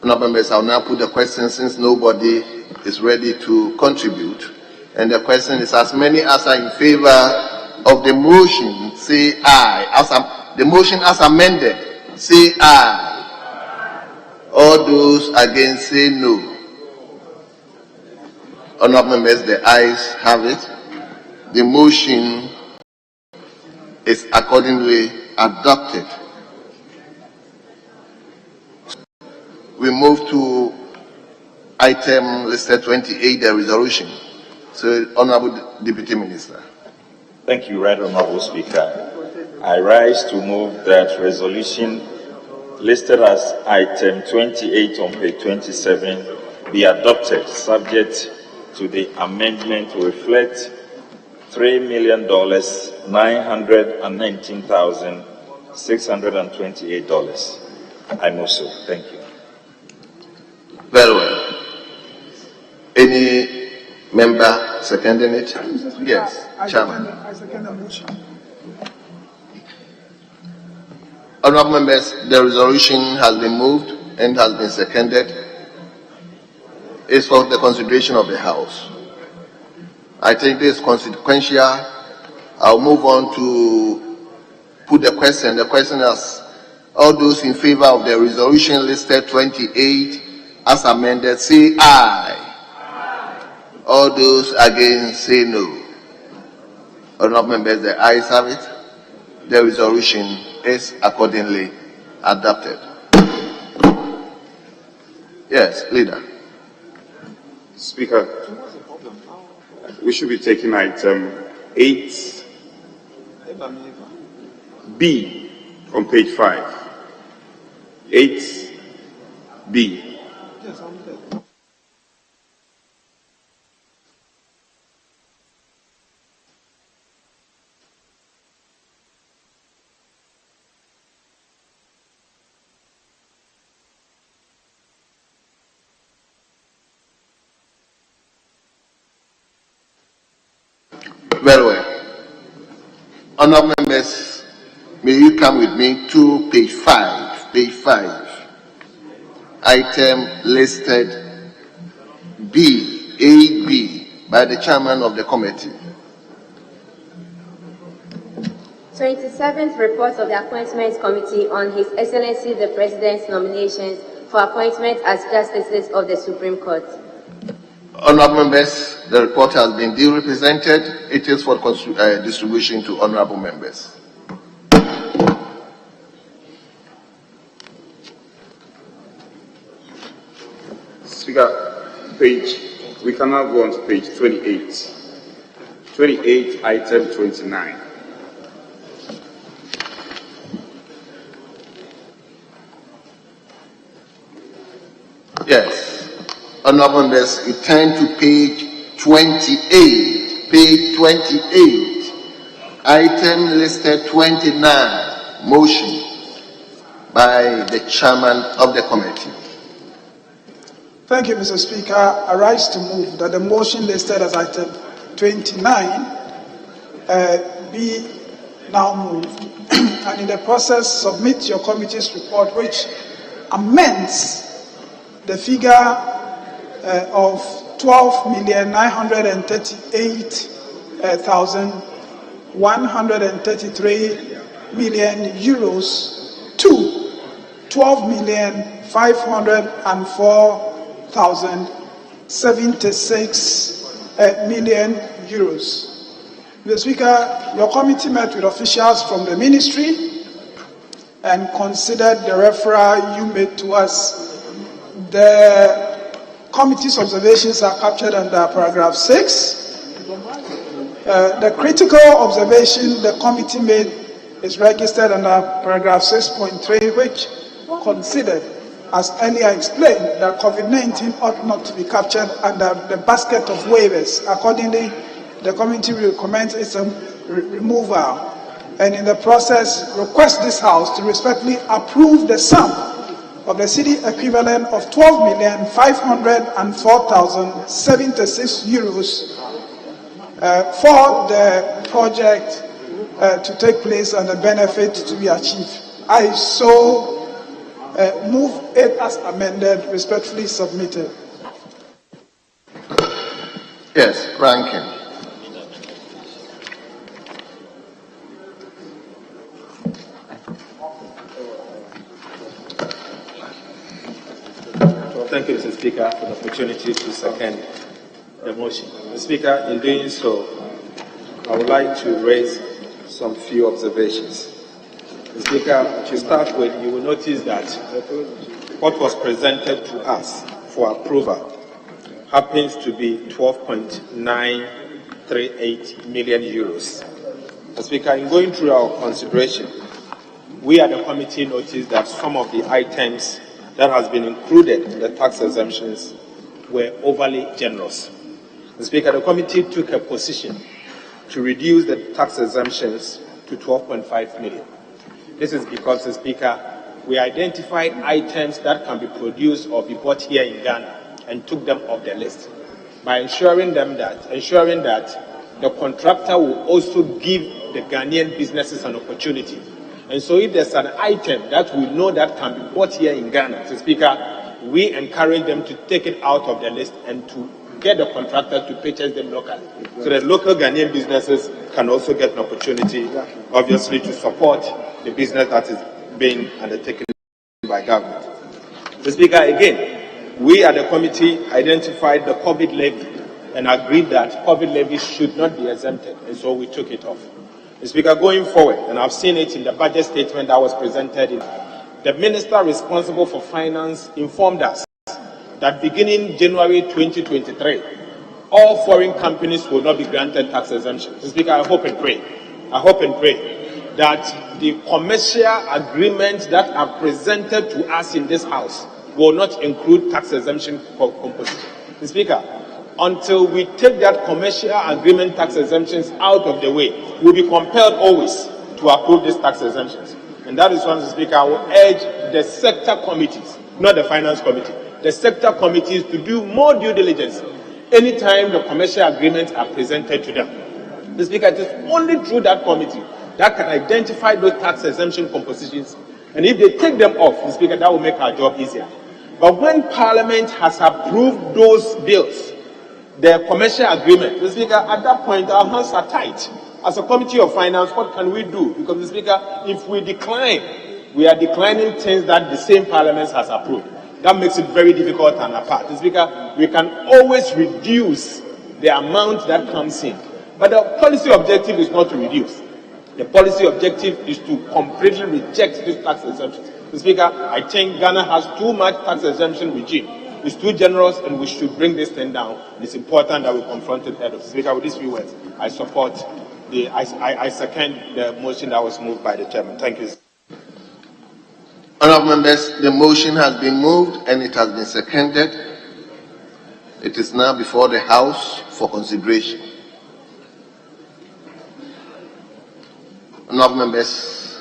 Honourable members, I will now put the question since nobody is ready to contribute. And the question is, as many as are in favour of the motion, say aye. The motion as amended, say aye. All those against, say no. Honourable members, the ayes have it. The motion is accordingly adopted. We move to item listed 28, the resolution. So, Honourable Deputy Minister. Thank you, Right Honourable Speaker. I rise to move that resolution listed as item 28 on page 27 be adopted, subject to the amendment to reflect $3,919,628. I move so. Thank you. Very well. Any member seconding it? Yes, Chairman. I second the motion. Honourable members, the resolution has been moved and has been seconded. It's for the consideration of the House. I think this is consequential. I'll move on to put the question. The question is, all those in favour of the resolution listed 28 as amended, say aye. All those against, say no. Honourable members, the ayes have it. The resolution is accordingly adopted. Yes, leader. Speaker, we should be taking item 8B on page 5. 8B. Very well. Honourable members, may you come with me to page 5. Page 5. Item listed B, 8B, by the chairman of the committee. 27th report of the Appointments Committee on His Excellency the President's nominations for appointment as Justices of the Supreme Court. Honourable members, the report has been duly presented. It is for distribution to honourable members. Speaker, we can now go on to page 28. 28, item 29. Yes. Honourable members, we turn to page 28. Page 28. Item listed 29. Motion by the chairman of the committee. Thank you, Mr. Speaker. I rise to move that the motion listed as item 29 be now moved, and in the process submit your committee's report, which amends the figure of 12,938,133 million euros to 12,504,076 million euros. Mr. Speaker, your committee met with officials from the ministry and considered the referral you made to us. The committee's observations are captured under paragraph 6. The critical observation the committee made is registered under paragraph 6.3, which considered, as earlier explained, that COVID-19 ought not to be captured under the basket of waivers. Accordingly, the committee recommends its removal, and in the process request this House to respectfully approve the sum of the city equivalent of 12,504,076 euros for the project to take place and the benefit to be achieved. I so move it as amended, respectfully submitted. Yes, Rankin. Thank you, Mr. Speaker, for the opportunity to second the motion. Mr. Speaker, in doing so, I would like to raise some few observations. Mr. Speaker, to start with, you will notice that what was presented to us for approval happens to be 12.938 million euros. Mr. Speaker, in going through our consideration, we at the committee noticed that some of the items that has been included in the tax exemptions were overly generous. Mr. Speaker, the committee took a position to reduce the tax exemptions to 12.5 million. This is because, Mr. Speaker, we identified items that can be produced or be bought here in Ghana and took them off the list by ensuring that the contractor will also give the Ghanaian businesses an opportunity. And so if there's an item that we know that can be bought here in Ghana, Mr. Speaker, we encourage them to take it out of the list and to get the contractor to purchase them locally, so that local Ghanaian businesses can also get an opportunity, obviously, to support the business that is being undertaken by government. Mr. Speaker, again, we at the committee identified the COVID levy and agreed that COVID levy should not be exempted, and so we took it off. Mr. Speaker, going forward, and I've seen it in the budget statement that was presented, the minister responsible for finance informed us that beginning January 2023, all foreign companies will not be granted tax exemption. Mr. Speaker, I hope and pray that the commercial agreements that are presented to us in this House will not include tax exemption composition. Mr. Speaker, until we take that commercial agreement tax exemptions out of the way, we'll be compelled always to approve these tax exemptions. And that is why, Mr. Speaker, I will urge the sector committees, not the finance committee, the sector committees to do more due diligence anytime the commercial agreements are presented to them. Mr. Speaker, it is only through that committee that can identify those tax exemption compositions, and if they take them off, Mr. Speaker, that will make our job easier. But when Parliament has approved those bills, the commercial agreement, Mr. Speaker, at that point our hands are tied. As a Committee of Finance, what can we do? Because, Mr. Speaker, if we decline, we are declining things that the same Parliament has approved. That makes it very difficult and apart. Mr. Speaker, we can always reduce the amount that comes in. But the policy objective is not to reduce. The policy objective is to completely reject this tax exemption. Mr. Speaker, I think Ghana has too much tax exemption regime. It's too generous, and we should bring this thing down. It's important that we confront it head on. Speaker, with these few words, I support I second the motion that was moved by the chairman. Thank you. Honourable members, the motion has been moved and it has been seconded. It is now before the House for consideration. Honourable members,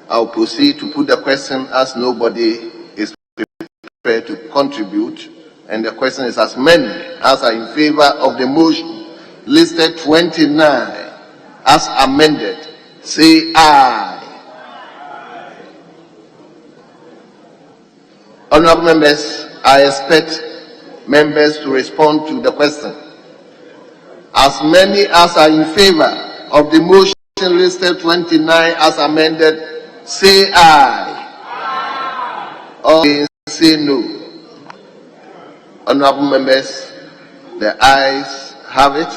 I will proceed to put the question as nobody is prepared to contribute, and the question is as many as are in favour of the motion listed 29 as amended, say aye. Honourable members, I expect members to respond to the question. As many as are in favour of the motion listed 29 as amended, say aye. Or say no. Honourable members, the ayes have it.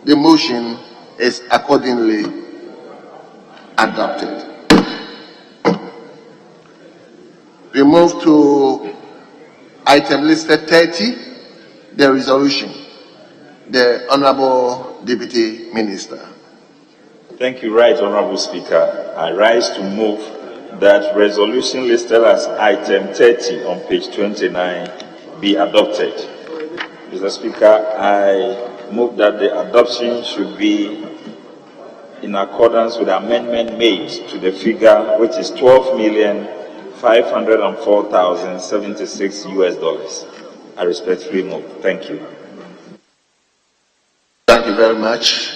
The motion is accordingly adopted. We move to item listed 30, the resolution. The Honourable Deputy Minister. Thank you, Right Honourable Speaker. I rise to move that resolution listed as item 30 on page 29 be adopted. Mr. Speaker, I move that the adoption should be in accordance with the amendment made to the figure, which is $12,504,076 US. I respectfully move. Thank you. Thank you very much.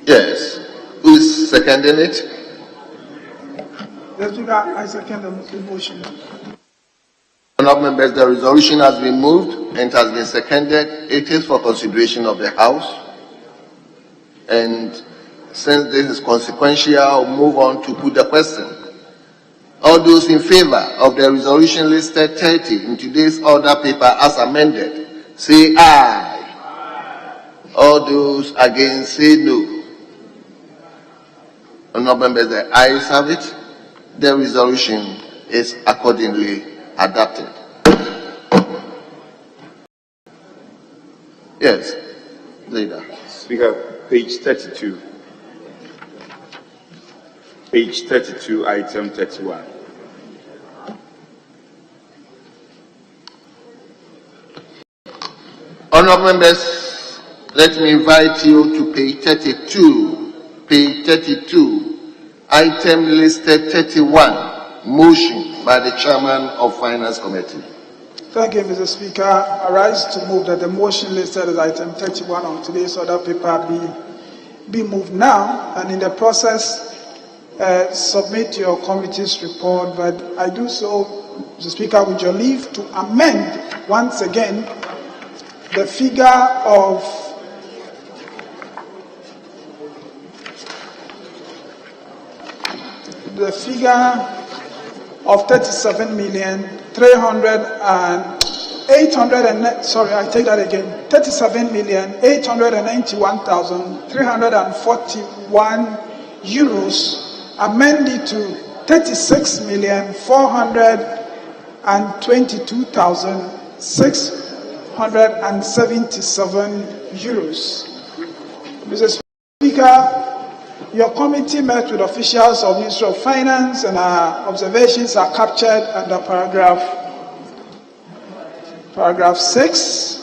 Yes. Who is seconding it? Mr. Speaker, I second the motion. Honourable members, the resolution has been moved and has been seconded. It is for consideration of the House. And since this is consequential, I'll move on to put the question. All those in favour of the resolution listed 30 in today's order paper as amended, say aye. All those against, say no. Honourable members, the ayes have it. The resolution is accordingly adopted. Yes, Leader. Speaker, page 32. Page 32, item 31. Honourable members, let me invite you to page 32. Page 32, item listed 31, motion by the Chairman of Finance Committee. Thank you, Mr. Speaker. I rise to move that the motion listed as item 31 on today's order paper be moved now, and in the process submit your committee's report. But I do so, Mr. Speaker, with your leave, to amend once again the figure of the figure of 37,891,341 euros, amended to 36,400,000 22,677 euros. Mr. Speaker, your committee met with officials of Ministry of Finance, and our observations are captured under paragraph 6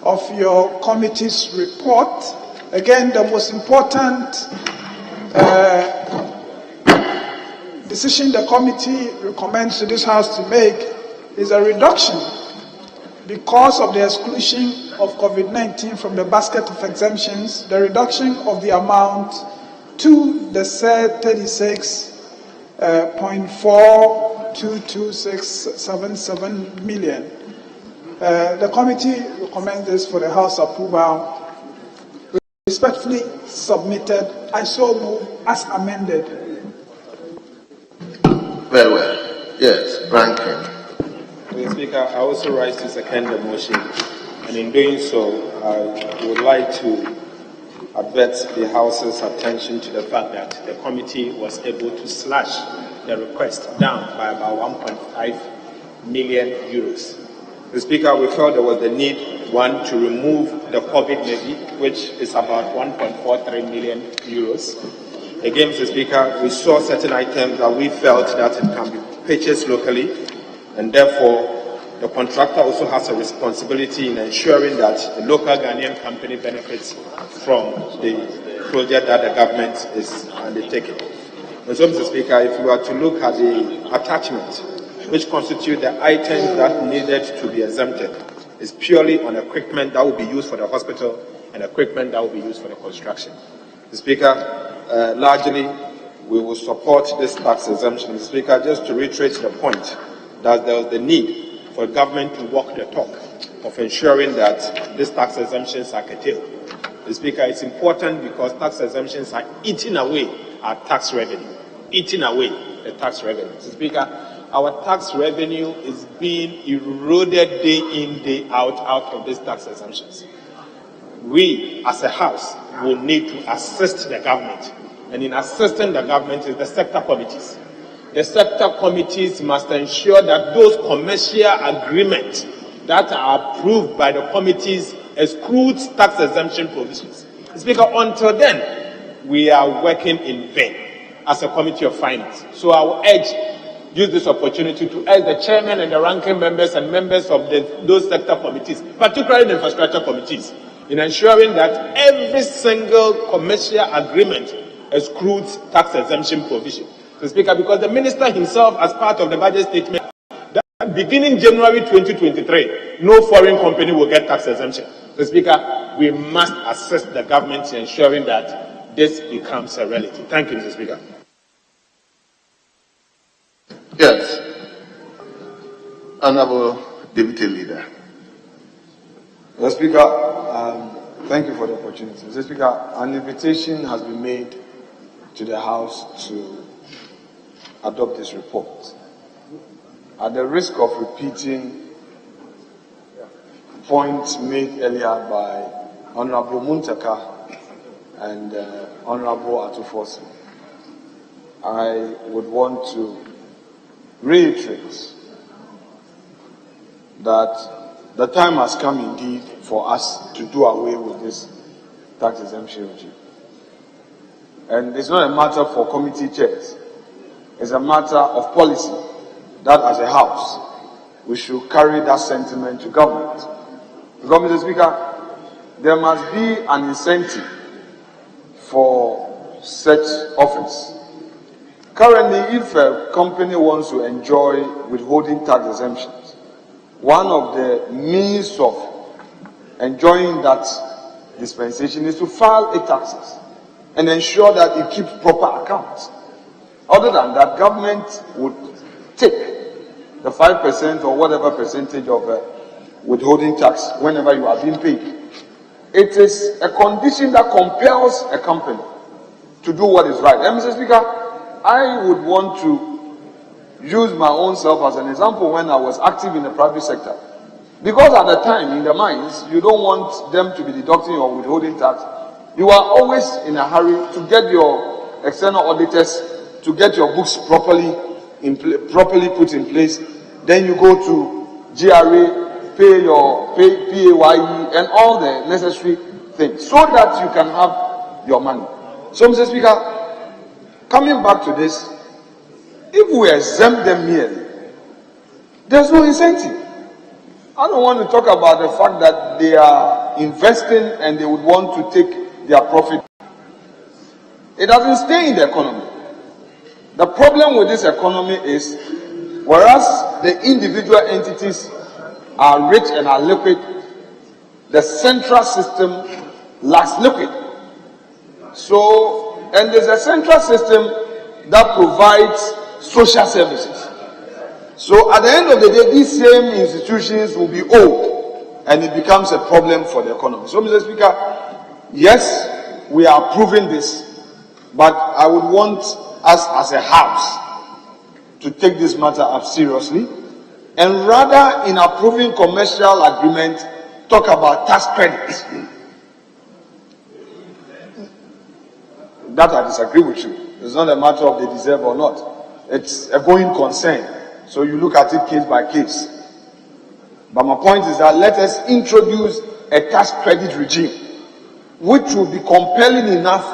of your committee's report. Again, the most important decision the committee recommends to this House to make is a reduction, because of the exclusion of COVID-19 from the basket of exemptions, the reduction of the amount to the said 36.422677 million. The committee recommends this for the House approval. Respectfully submitted, I so move as amended. Very well. Yes, Rankin. Mr. Speaker, I also rise to second the motion, and in doing so, I would like to advert the House's attention to the fact that the committee was able to slash the request down by about 1.5 million euros. Mr. Speaker, we felt there was the need, one, to remove the COVID levy, which is about 1.43 million euros. Again, Mr. Speaker, we saw certain items that we felt that it can be purchased locally, and therefore the contractor also has a responsibility in ensuring that the local Ghanaian company benefits from the project that the government is undertaking. And so, Mr. Speaker, if you were to look at the attachment, which constitute the items that needed to be exempted, is purely on equipment that will be used for the hospital and equipment that will be used for the construction. Mr. Speaker, largely we will support this tax exemption. Mr. Speaker, just to reiterate the point that there was the need for government to walk the talk of ensuring that these tax exemptions are curtailed. Mr. Speaker, it's important because tax exemptions are eating away our tax revenue, eating away the tax revenue. Mr. Speaker, our tax revenue is being eroded day in, day out of these tax exemptions. We, as a House, will need to assist the government, and in assisting the government is the sector committees. The sector committees must ensure that those commercial agreements that are approved by the committees excludes tax exemption provisions. Speaker, until then, we are working in vain as a committee of finance. So I will use this opportunity to urge the chairman and the ranking members and members of those sector committees, particularly the infrastructure committees, in ensuring that every single commercial agreement excludes tax exemption provision. Mr. Speaker, because the minister himself, as part of the budget statement, that beginning January 2023, no foreign company will get tax exemption. Mr. Speaker, we must assist the government in ensuring that this becomes a reality. Thank you, Mr. Speaker. Yes. Honorable Deputy Leader. Mr. Speaker, thank you for the opportunity. Mr. Speaker, an invitation has been made to the House to adopt this report. At the risk of repeating points made earlier by Honorable Muntaka and Honorable Atufosi, I would want to reiterate that the time has come indeed for us to do away with this tax exemption regime. And it's not a matter for committee chairs. It's a matter of policy that as a House, we should carry that sentiment to government. Because, Mr. Speaker, there must be an incentive for such office. Currently, if a company wants to enjoy withholding tax exemptions, one of the means of enjoying that dispensation is to file its taxes and ensure that it keeps proper accounts. Other than that, government would take the 5% or whatever percentage of withholding tax whenever you are being paid. It is a condition that compels a company to do what is right. And Mr. Speaker, I would want to use my own self as an example when I was active in the private sector. Because at the time, in the mines, you don't want them to be deducting or withholding tax. You are always in a hurry to get your external auditors to get your books properly put in place then you go to GRA, pay your PAYE and all the necessary things so that you can have your money. So, Mr. Speaker, coming back to this, if we exempt them merely, there's no incentive. I don't want to talk about the fact that they are investing and they would want to take their profit. It doesn't stay in the economy. The problem with this economy is, whereas the individual entities are rich and are liquid, the central system lacks liquid. So, and there's a central system that provides social services. So at the end of the day, these same institutions will be old and it becomes a problem for the economy. So, Mr. Speaker, yes, we are approving this, but I would want us as a house to take this matter up seriously and rather in approving commercial agreement, talk about tax credits. That I disagree with you. It's not a matter of they deserve or not. It's a going concern. So you look at it case by case. But my point is that let us introduce a tax credit regime which will be compelling enough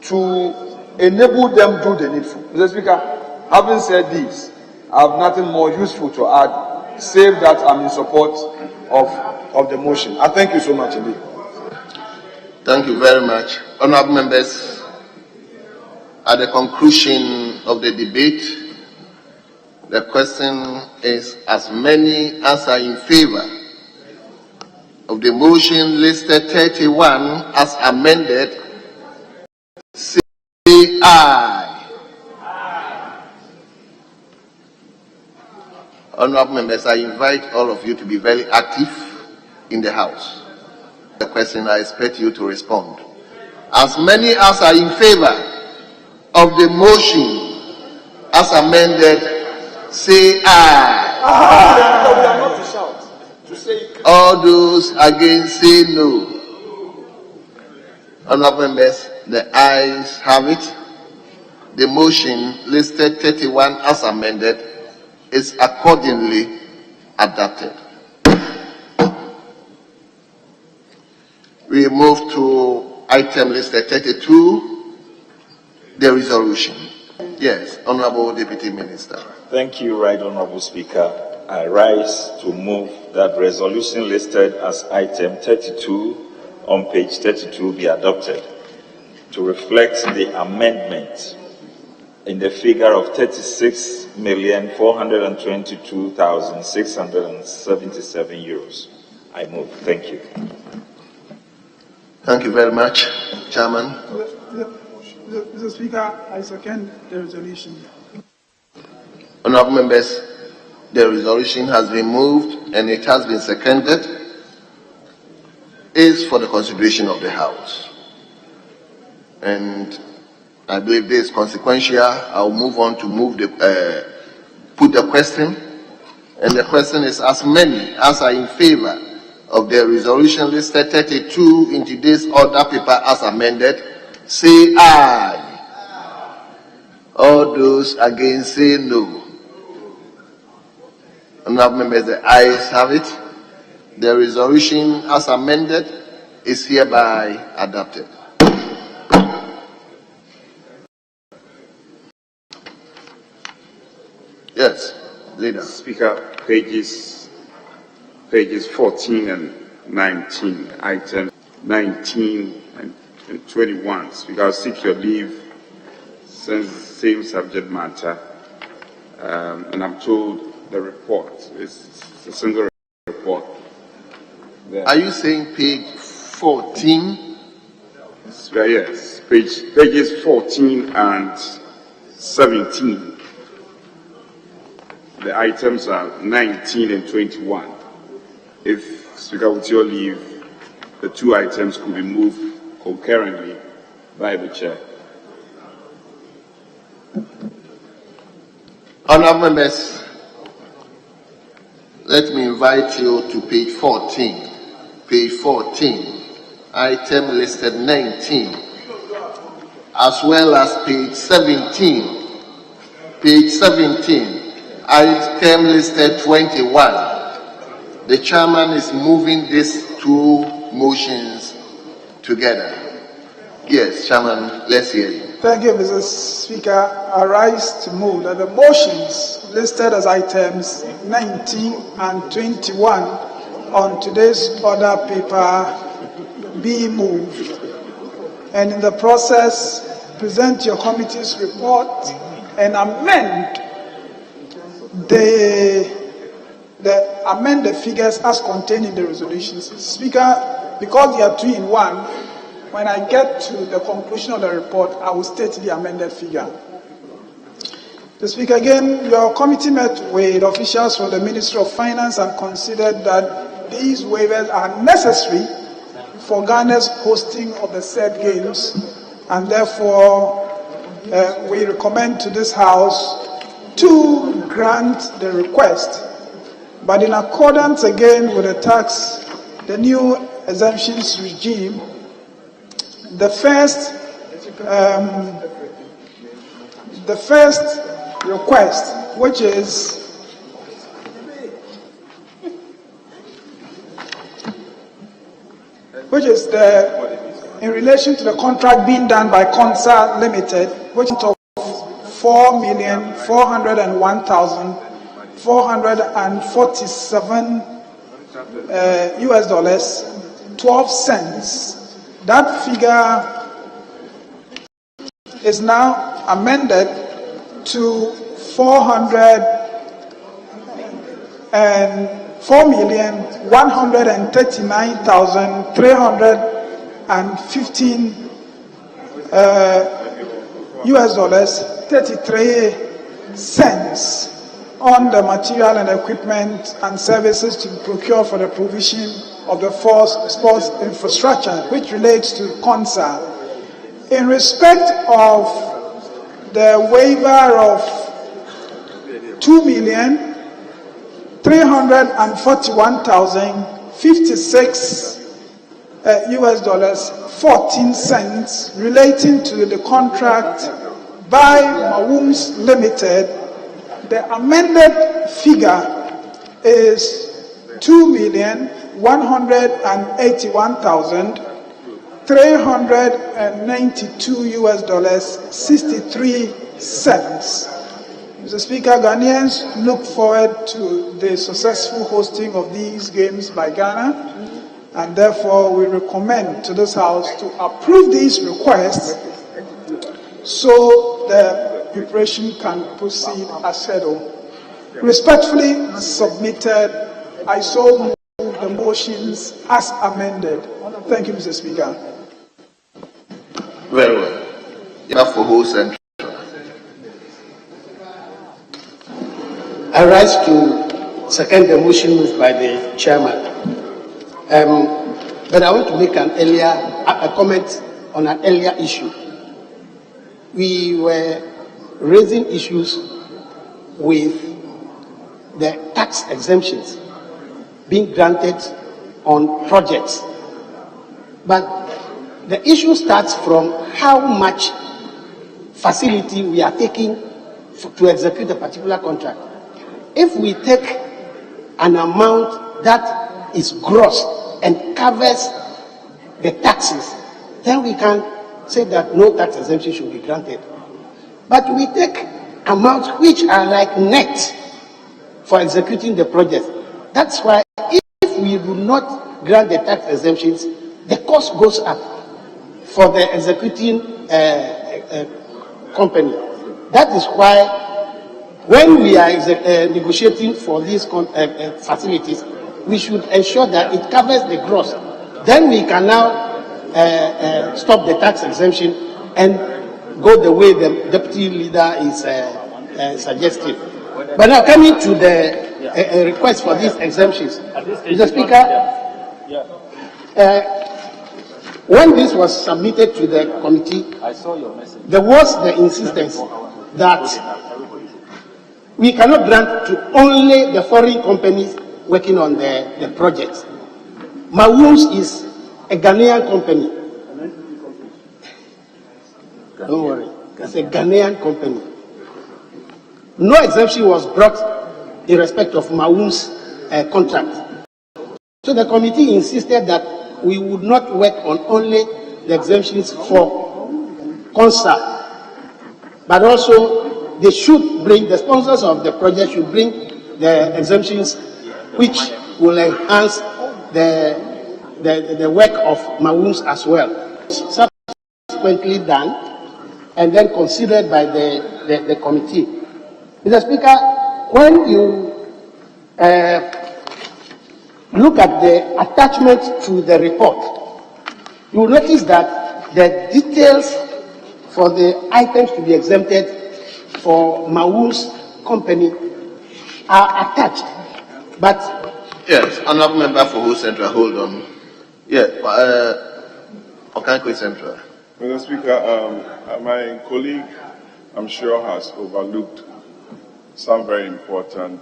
to enable them to do the needful. Mr. Speaker, having said this, I have nothing more useful to add, save that I'm in support of the motion. I thank you so much indeed. Thank you very much. Honourable members, at the conclusion of the debate, the question is, as many as are in favor of the motion listed 31 as amended, say aye. Honourable members, I invite all of you to be very active in the House. The question, I expect you to respond. As many as are in favor of the motion as amended, say aye. All those against, say no. Honourable members, the ayes have it. The motion listed 31 as amended is accordingly adopted. We move to item listed 32, the resolution. Yes, Honourable Deputy Minister. Thank you, Right Honourable Speaker. I rise to move that resolution listed as item 32 on page 32 be adopted to reflect the amendment in the figure of 36,422,677 euros. I move. Thank you. Thank you very much, Chairman. Mr. Speaker, I second the resolution. Honourable members, the resolution has been moved and it has been seconded. Is for the consideration of the House. And I believe this is consequential. I'll move on to put the question. And the question is, as many as are in favor of the resolution listed 32 in today's order paper as amended, say aye. All those against, say no. Honourable members, the ayes have it. The resolution as amended is hereby adopted. Yes, Leader. Speaker, pages 14 and 19, item 19 and 21. Speaker, I'll seek your leave since same subject matter, and I'm told the report is a single report. Are you saying page 14? Yes, pages 14 and 17. The items are 19 and 21. If, Speaker, with your leave, the two items could be moved concurrently by the Chair. Honourable members, let me invite you to page 14. Page 14, item listed 19, as well as page 17. Page 17, item listed 21. The chairman is moving these two motions together. Yes, Chairman, let's hear you. Thank you, Mr. Speaker. I rise to move that the motions listed as items 19 and 21 on today's order paper be moved, and in the process present your committee's report and amend the figures as contained in the resolutions. Speaker, because they are 2 in 1, when I get to the conclusion of the report, I will state the amended figure. The Speaker, again, your committee met with officials from the Ministry of Finance and considered that these waivers are necessary for Ghana's hosting of the said games, and therefore we recommend to this House to grant the request. But in accordance again with the new exemptions regime, the first request, which is in relation to the contract being done by Consa Limited, which is of $4,401,447 US, 12 cents. That figure is now amended to $4,139,315 US, 33 cents on the material and equipment and services to procure for the provision of the sports infrastructure, which relates to CONSA. In respect of the waiver of $2,341,056 US, 14 cents relating to the contract by Mawums Limited, the amended figure is $2,181,392 US, 63 cents. Mr. Speaker, Ghanaians look forward to the successful hosting of these games by Ghana, and therefore we recommend to this House to approve these requests so the preparation can proceed as scheduled. Respectfully submitted, I so move the motions as amended. Thank you, Mr. Speaker. Very well. Enough for whole central. I rise to second the motion moved by the chairman. But I want to make a comment on an earlier issue. We were raising issues with the tax exemptions being granted on projects. But the issue starts from how much facility we are taking to execute a particular contract. If we take an amount that is gross and covers the taxes, then we can say that no tax exemption should be granted. But we take amounts which are like net for executing the project. That's why if we do not grant the tax exemptions, the cost goes up for the executing company. That is why when we are negotiating for these facilities, we should ensure that it covers the gross. Then we can now stop the tax exemption and go the way the deputy leader is suggesting. But now coming to the request for these exemptions, Mr. Speaker, when this was submitted to the committee, there was the insistence that we cannot grant to only the foreign companies working on the project. Mawums is a Ghanaian company. Don't worry, it's a Ghanaian company. No exemption was brought in respect of Maum's contract. So the committee insisted that we would not work on only the exemptions for CONSA, but also they should bring, the sponsors of the project should bring the exemptions which will enhance the work of Maum's as well. Subsequently done and then considered by the committee. Mr. Speaker, when you look at the attachment to the report, you will notice that the details for the items to be exempted for Maum's company are attached. But yes, honorable member for Who Central, hold on. Yeah, Okanko Central. Mr. Speaker, my colleague, I'm sure, has overlooked some very important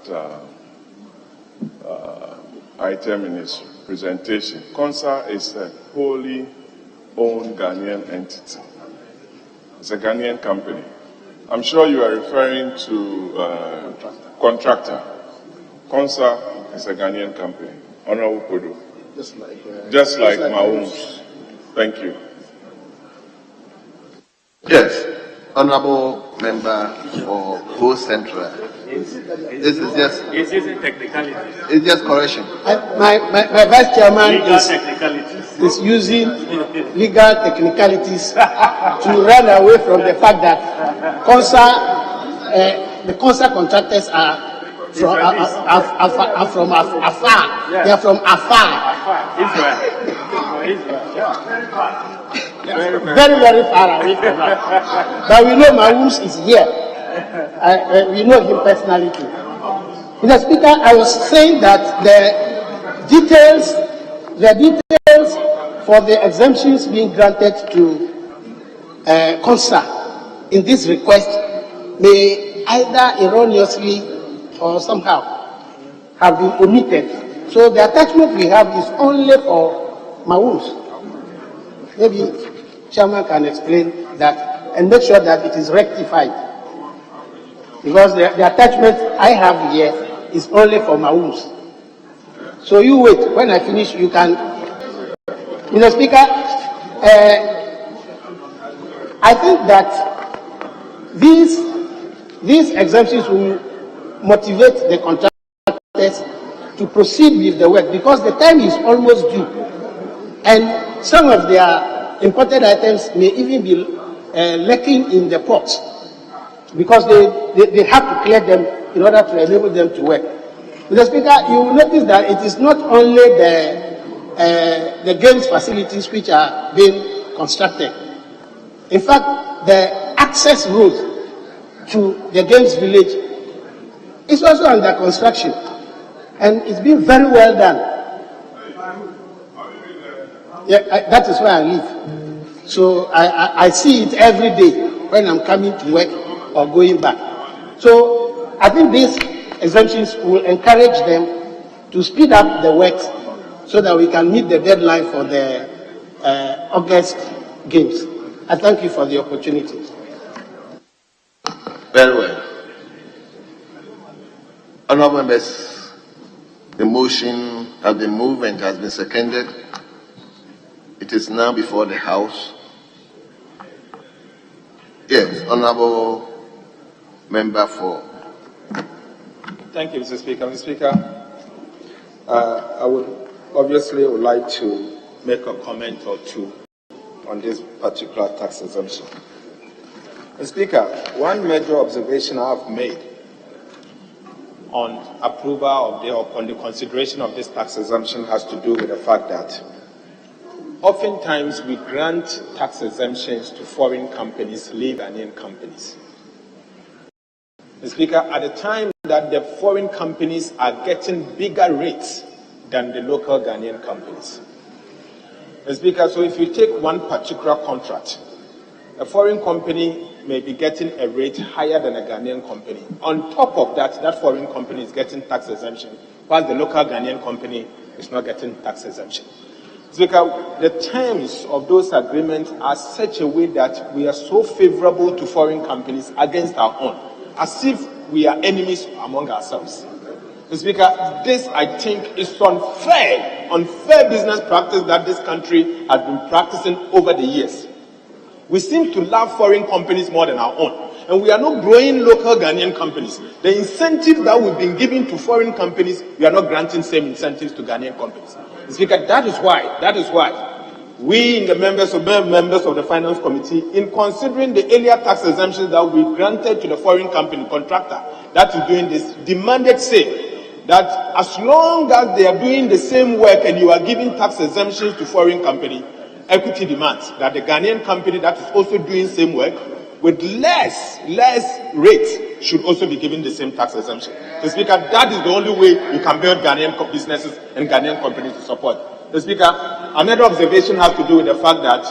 item in his presentation. CONSA is a wholly owned Ghanaian entity. It's a Ghanaian company. I'm sure you are referring to contractor. CONSA is a Ghanaian company. Honorable Kodo. Just like Maum's. Thank you. Yes, honorable member for Who Central. This is just. It's using technicalities. It's just correction. My vice chairman is using legal technicalities to run away from the fact that the CONSA contractors are from afar. They are from afar. Very, very far away from us. But we know Maum's is here. We know him personally too. Mr. Speaker, I was saying that the details for the exemptions being granted to CONSA in this request may either erroneously or somehow have been omitted. So the attachment we have is only for Maum's. Maybe Chairman can explain that and make sure that it is rectified. Because the attachment I have here is only for Maum's. So you wait. When I finish, you can. Mr. Speaker, I think that these exemptions will motivate the contractors to proceed with the work because the time is almost due. And some of their imported items may even be lacking in the ports because they have to clear them in order to enable them to work. Mr. Speaker, you will notice that it is not only the games facilities which are being constructed. In fact, the access road to the games village is also under construction, and it's been very well done. Yeah, that is where I live. So I see it every day when I'm coming to work or going back. So I think these exemptions will encourage them to speed up the works so that we can meet the deadline for the August games. I thank you for the opportunity. Very well. Honourable members, the motion has been moved and has been seconded. It is now before the House. Yes, honourable member for. Thank you, Mr. Speaker. Mr. Speaker, I would like to make a comment or two on this particular tax exemption. Mr. Speaker, one major observation I have made on approval of on the consideration of this tax exemption has to do with the fact that oftentimes we grant tax exemptions to foreign companies, Ghanaian companies. Mr. Speaker, at the time that the foreign companies are getting bigger rates than the local Ghanaian companies. Mr. Speaker, so if you take one particular contract, a foreign company may be getting a rate higher than a Ghanaian company. On top of that, that foreign company is getting tax exemption, while the local Ghanaian company is not getting tax exemption. Speaker, the terms of those agreements are such a way that we are so favorable to foreign companies against our own, as if we are enemies among ourselves. Mr. Speaker, this, I think, is unfair business practice that this country has been practicing over the years. We seem to love foreign companies more than our own. And we are not growing local Ghanaian companies. The incentives that we've been giving to foreign companies, we are not granting same incentives to Ghanaian companies. Mr. Speaker, that is why we, the members of the Finance Committee, in considering the earlier tax exemptions that we granted to the foreign company contractor that is doing this, demanded that as long as they are doing the same work and you are giving tax exemptions to foreign company, equity demands that the Ghanaian company that is also doing same work with less rates should also be given the same tax exemption. Mr. Speaker, that is the only way you can build Ghanaian businesses and Ghanaian companies to support. Mr. Speaker, another observation has to do with the fact that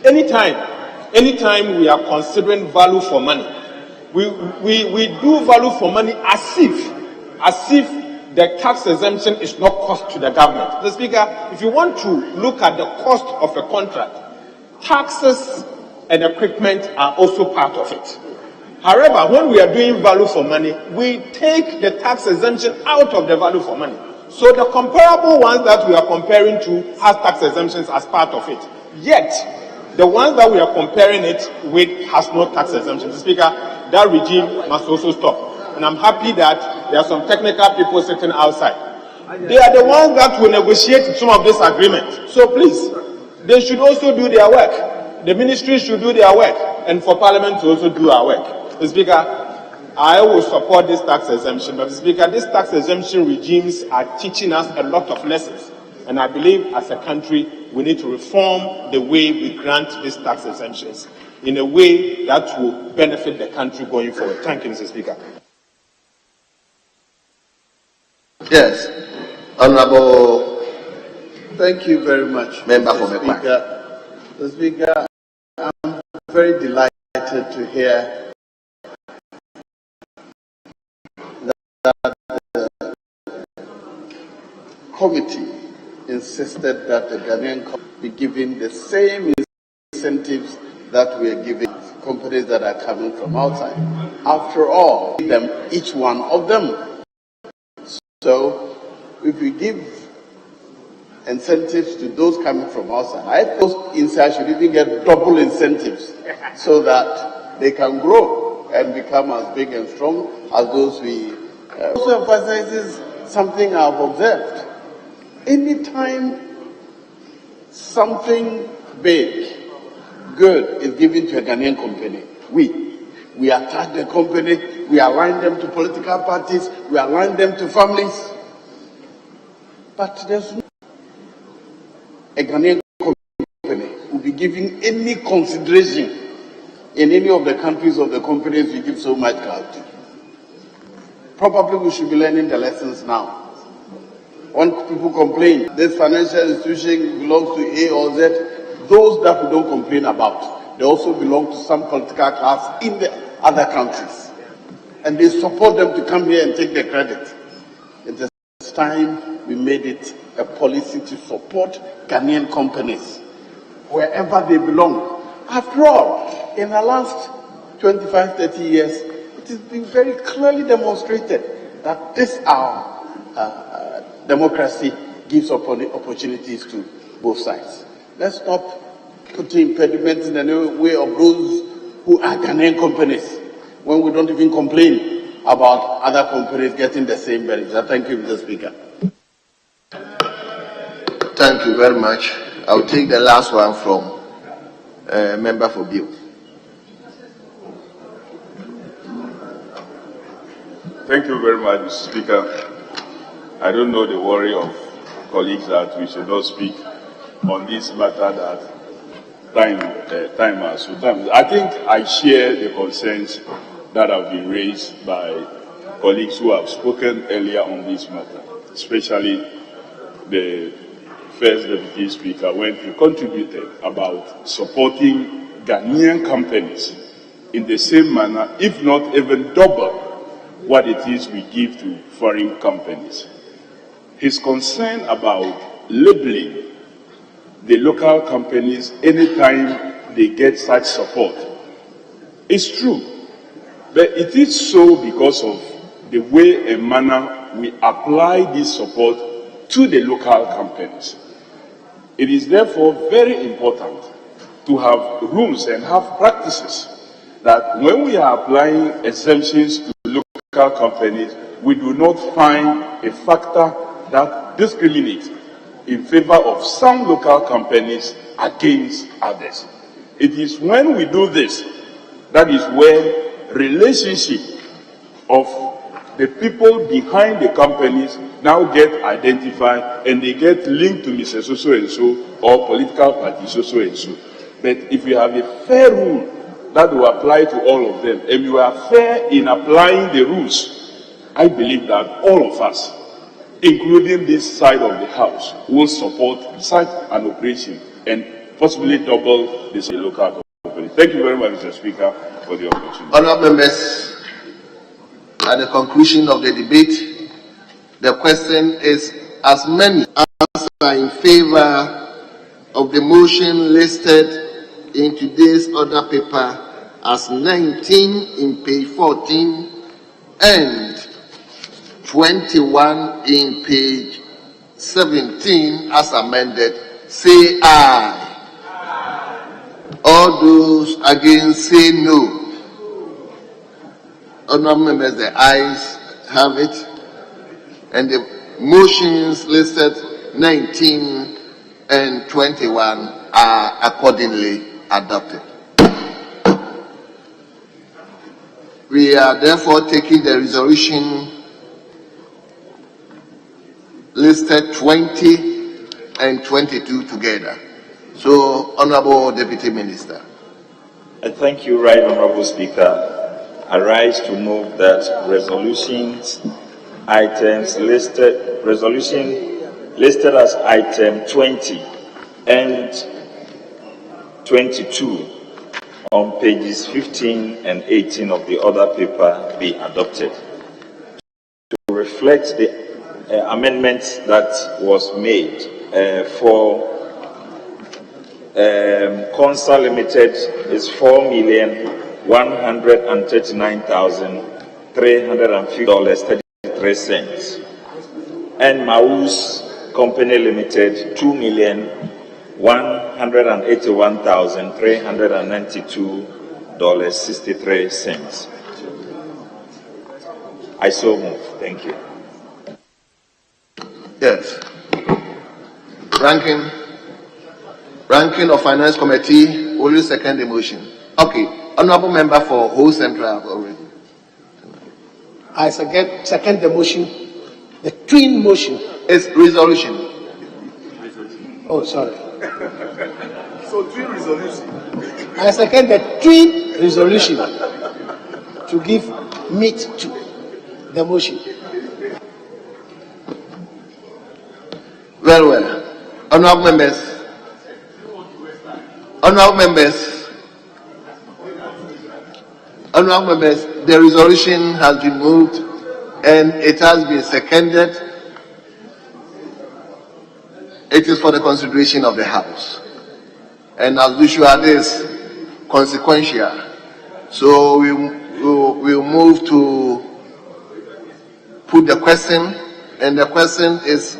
anytime we are considering value for money, we do value for money as if the tax exemption is not cost to the government. Mr. Speaker, if you want to look at the cost of a contract, taxes and equipment are also part of it. However, when we are doing value for money, we take the tax exemption out of the value for money. So the comparable ones that we are comparing to has tax exemptions as part of it. Yet, the ones that we are comparing it with has no tax exemption. Mr. Speaker, that regime must also stop. And I'm happy that there are some technical people sitting outside. They are the ones that will negotiate some of this agreement. So please, they should also do their work. The ministry should do their work, and for Parliament to also do our work. Mr. Speaker, I will support this tax exemption, but Mr. Speaker, these tax exemption regimes are teaching us a lot of lessons, and I believe as a country we need to reform the way we grant these tax exemptions in a way that will benefit the country going forward. Thank you, Mr. Speaker. Yes, Honourable. Thank you very much, Member Mr. Speaker. Mr. Speaker, I'm very delighted to hear that the committee insisted that the Ghanaian company be given the same incentives that we are giving companies that are coming from outside. After all, each one of them. So, if we give incentives to those coming from outside, I think those inside should even get double incentives so that they can grow and become as big and strong as those we also emphasizes something I've observed. Anytime something big, good is given to a Ghanaian company, we attack the company, we align them to political parties, we align them to families. But there's no a Ghanaian company will be giving any consideration in any of the countries of the companies we give so much clout to. Probably we should be learning the lessons now. When people complain, this financial institution belongs to A or Z, those that we don't complain about, they also belong to some political class in the other countries. And they support them to come here and take the credit. It is time we made it a policy to support Ghanaian companies wherever they belong. After all, in the last 25, 30 years, it has been very clearly demonstrated that this our democracy gives opportunities to both sides. Let's stop putting impediments in the way of those who are Ghanaian companies when we don't even complain about other companies getting the same benefits. Thank you, Mr. Speaker. Thank you very much. I'll take the last one from Member for Bill. Thank you very much, Mr. Speaker. I don't know the worry of colleagues that we should not speak on this matter that time has. I think I share the concerns that have been raised by colleagues who have spoken earlier on this matter, especially the First Deputy Speaker when he contributed about supporting Ghanaian companies in the same manner, if not even double what it is we give to foreign companies. His concern about labeling the local companies anytime they get such support is true, but it is so because of the way and manner we apply this support to the local companies. It is therefore very important to have rules and have practices that when we are applying exemptions to local companies, we do not find a factor that discriminates in favor of some local companies against others. It is when we do this that is where relationship of the people behind the companies now get identified and they get linked to Mr. So and so or political party so and so. But if we have a fair rule that will apply to all of them, and we are fair in applying the rules, I believe that all of us, including this side of the house, will support such an operation and possibly double the local company. Thank you very much, Mr. Speaker, for the opportunity. Honourable members, at the conclusion of the debate, the question is, as many as are in favour of the motion listed in today's order paper as 19 in page 14 and 21 in page 17 as amended, say aye. All those against say no. Honourable members, the ayes have it, and the motions listed 19 and 21 are accordingly adopted. We are therefore taking the resolution listed 20 and 22 together. So, Honourable Deputy Minister. Thank you, Right Honourable Speaker. I rise to move that resolution listed as item 20 and 22 on pages 15 and 18 of the order paper be adopted. To reflect the amendment that was made for Consa Limited is $4,139,350.33, and Maus Company Limited $2,181,392.63. I so move. Thank you. Yes. Ranking of Finance Committee, will you second the motion? Okay. Honourable member for Whole Central already. I second the motion. The twin motion. It's resolution. Oh, sorry. So twin resolution. I second the twin resolution to give meat to the motion. Very well. Honourable members. Honourable members, the resolution has been moved and it has been seconded. It is for the consideration of the House. And as usual, this is consequential. So we'll move to put the question, and the question is,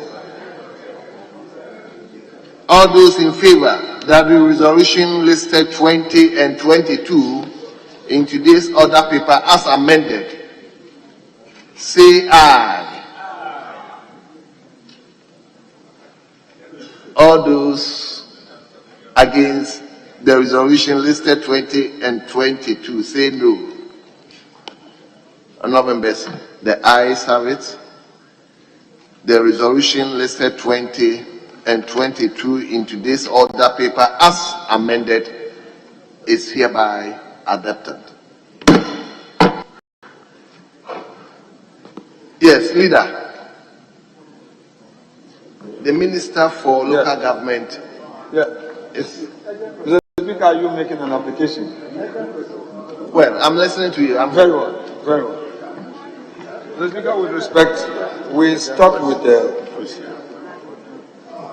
all those in favor that the resolution listed 20 and 22 in today's order paper as amended, say aye. All those against the resolution listed 20 and 22, say no. Honourable members, the ayes have it. The resolution listed 20 and 22 in today's order paper as amended is hereby adopted. Yes, leader. The Minister for Local Government. Yeah. Mr. Speaker, are you making an application? Well, I'm listening to you. I'm very well. Very well. Mr. Speaker, with respect, we start with the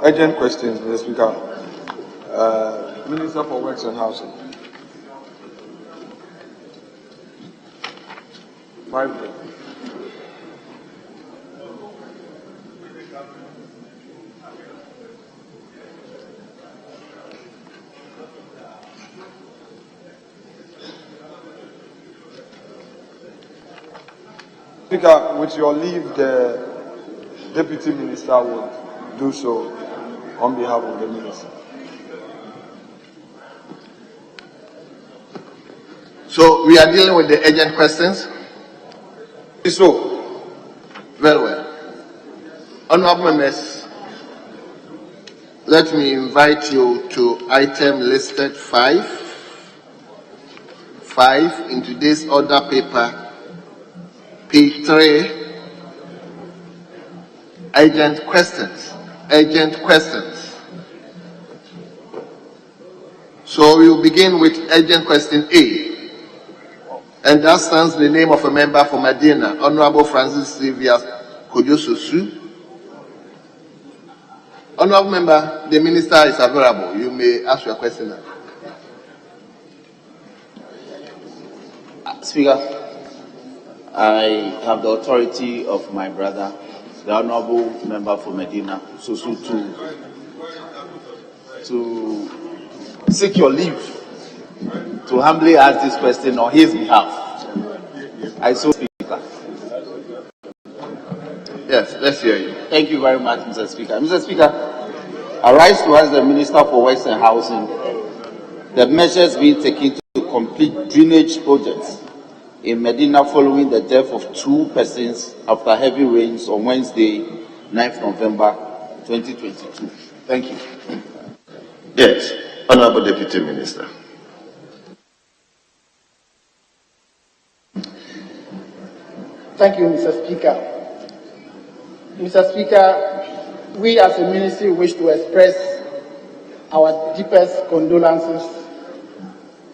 urgent questions, Mr. Speaker. Minister for Works and Housing. 5 minutes. Speaker, with your leave, the Deputy Minister would do so on behalf of the Minister. So we are dealing with the urgent questions? So, very well. Honorable members, let me invite you to item listed 5 in today's order paper, page 3, urgent questions. So we will begin with urgent question A. And that stands the name of a member for Medina, Honorable Francis Sylvia Kojososu. Honorable member, the minister is available. You may ask your question now. Speaker, I have the authority of my brother, the honorable member for Medina, Sosu, to seek your leave to humbly ask this question on his behalf. I so speak. Yes, let's hear you. Thank you very much, Mr. Speaker. Mr. Speaker, I rise to ask the Minister for Works and Housing the measures being taken to complete drainage projects in Medina following the death of 2 persons after heavy rains on Wednesday, 9th November 2022. Thank you. Yes, Honorable Deputy Minister. Thank you, Mr. Speaker. Mr. Speaker, we as a ministry wish to express our deepest condolences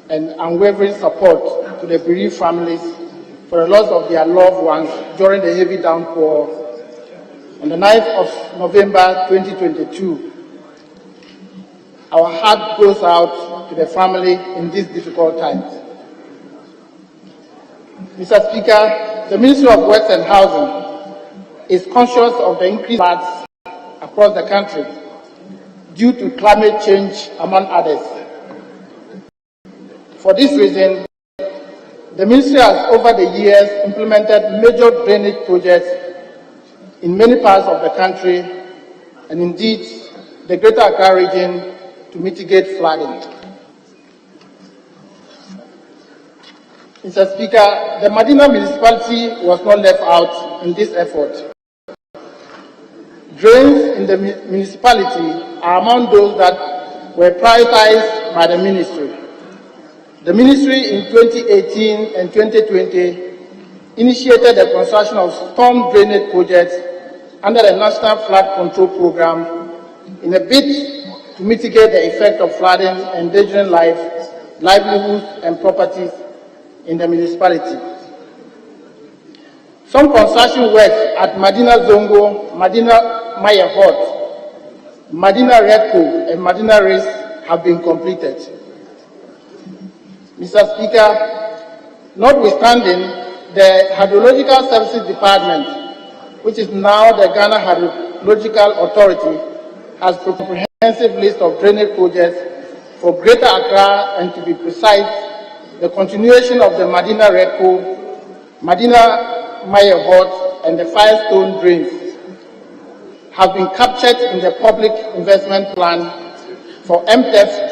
and unwavering support to the bereaved families for the loss of their loved ones during the heavy downpour on the 9th of November 2022. Our heart goes out to the family in these difficult times. Mr. Speaker, the Ministry of Works and Housing is conscious of the increased floods across the country due to climate change, among others. For this reason, the Ministry has over the years implemented major drainage projects in many parts of the country and indeed the Greater Accra region to mitigate flooding. Mr. Speaker, the Medina municipality was not left out in this effort. Drains in the municipality are among those that were prioritized by the ministry. The ministry in 2018 and 2020 initiated the construction of storm drainage projects under the National Flood Control Program in a bid to mitigate the effect of flooding endangering livelihoods and properties in the municipality. Some construction works at Medina Zongo, Medina Mayahot, Medina Redco, and Medina Race have been completed. Mr. Speaker, notwithstanding the Hydrological Services Department, which is now the Ghana Hydrological Authority, has a comprehensive list of drainage projects for Greater Accra and, to be precise, the continuation of the Medina Redco, Medina Mayahot, and the Firestone drains have been captured in the Public Investment Plan for MTEF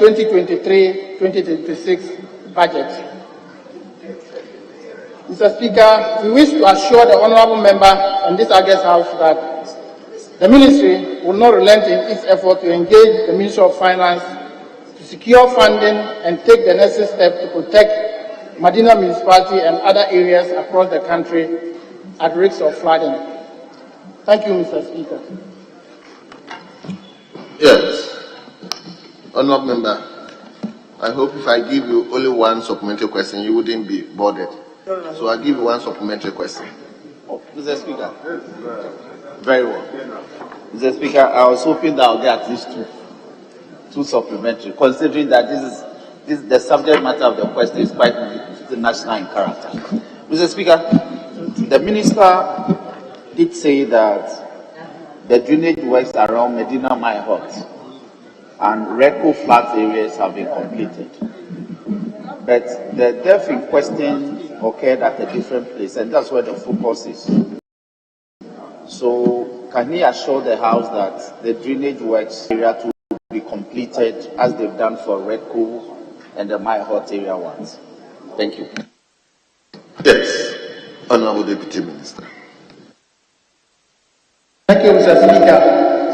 2023-2026 budget. Mr. Speaker, we wish to assure the honourable member and this August House that the ministry will not relent in its effort to engage the Ministry of Finance to secure funding and take the necessary steps to protect Medina municipality and other areas across the country at risk of flooding. Thank you, Mr. Speaker. Yes. Honourable member, I hope if I give you only one supplementary question, you wouldn't be bothered. So I'll give you one supplementary question. Oh, Mr. Speaker. Very well. Mr. Speaker, I was hoping that I'll get at least two supplementary, considering that the subject matter of the question is quite national in character. Mr. Speaker, the minister did say that the drainage works around Medina My Hot and Reco flats areas have been completed. But the depth in question occurred at a different place, and that's where the focus is. So, can he assure the House that the drainage works area to be completed as they've done for Reco and the My Hot area ones? Thank you. Yes, Honorable Deputy Minister. Thank you, Mr. Speaker.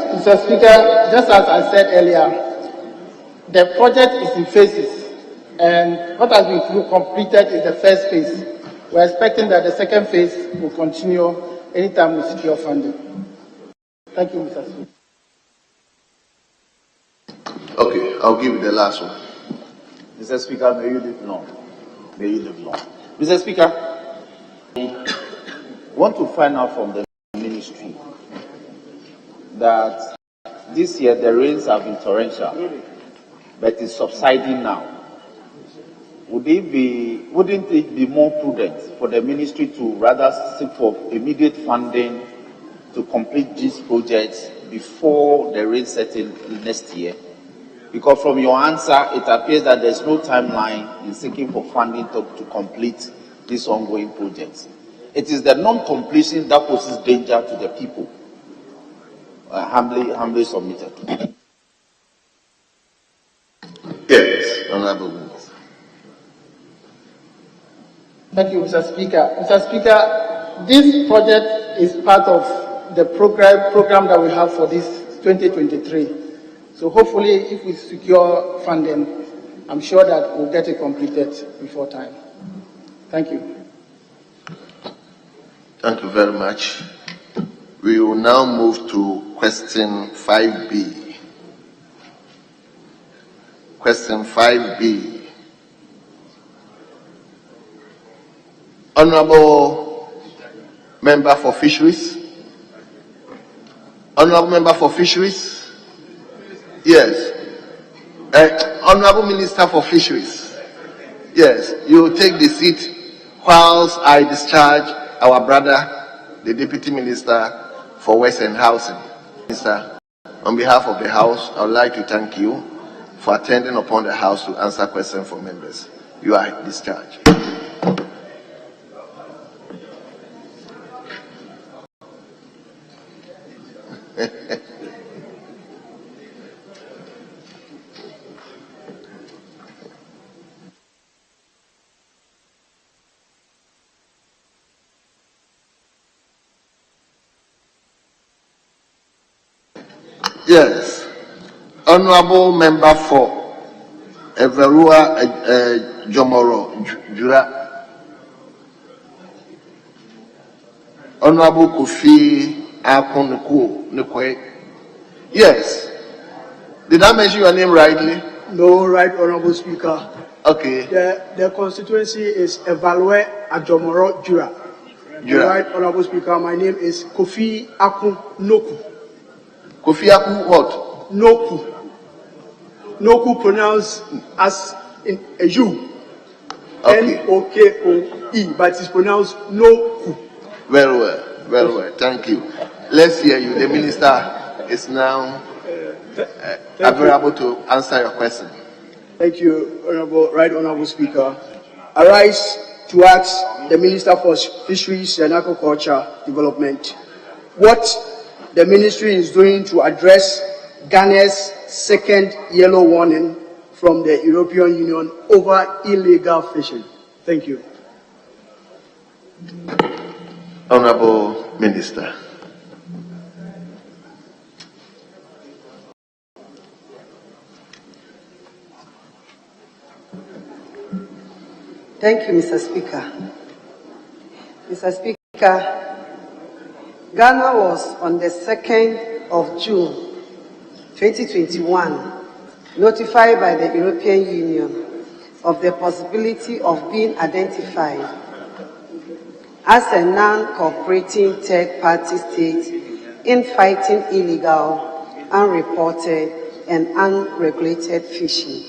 Mr. Speaker, just as I said earlier, the project is in phases, and what has been completed is the first phase. We're expecting that the second phase will continue anytime we secure funding. Thank you, Mr. Speaker. Okay, I'll give you the last one. Mr. Speaker, may you live long. May you live long. Mr. Speaker, I want to find out from the ministry that this year the rains have been torrential, but it's subsiding now. Wouldn't it be more prudent for the ministry to rather seek for immediate funding to complete these projects before the rain sets in next year? Because from your answer, it appears that there's no timeline in seeking for funding to complete these ongoing projects. It is the non-completion that poses danger to the people. Humbly submitted. Yes, Honorable Minister. Thank you, Mr. Speaker. Mr. Speaker, this project is part of the program that we have for this 2023. So hopefully, if we secure funding, I'm sure that we'll get it completed before time. Thank you. Thank you very much. We will now move to question 5B. Question 5B. Honorable Member for Fisheries. Honorable Member for Fisheries. Yes. Honorable Minister for Fisheries. Yes, you will take the seat whilst I discharge our brother, the Deputy Minister for Works and Housing. Minister, on behalf of the House, I would like to thank you for attending upon the House to answer questions from members. You are discharged. Yes, Honorable Member for Everua Jomoro Jura, Honorable Kofi Akonku Nkwe. Yes, did I mention your name rightly? No, right, Honorable Speaker. Okay. The constituency is Evalue Ajomoro Jura. Right, Honorable Speaker, my name is Kofi Akun Noku. Kofi Akun what? Noku. Noku pronounced as in a U. Okay. N-O-K-O-E, but it's pronounced Noku. Very well, very well. Thank you. Let's hear you. The minister is now available to answer your question. Thank you, Honorable Speaker. I rise to ask the Minister for Fisheries and Aquaculture Development what the ministry is doing to address Ghana's second yellow warning from the European Union over illegal fishing. Thank you. Honorable Minister. Thank you, Mr. Speaker. Mr. Speaker, Ghana was on the 2nd of June 2021 notified by the European Union of the possibility of being identified as a non-cooperating third-party state in fighting illegal, unreported, and unregulated fishing.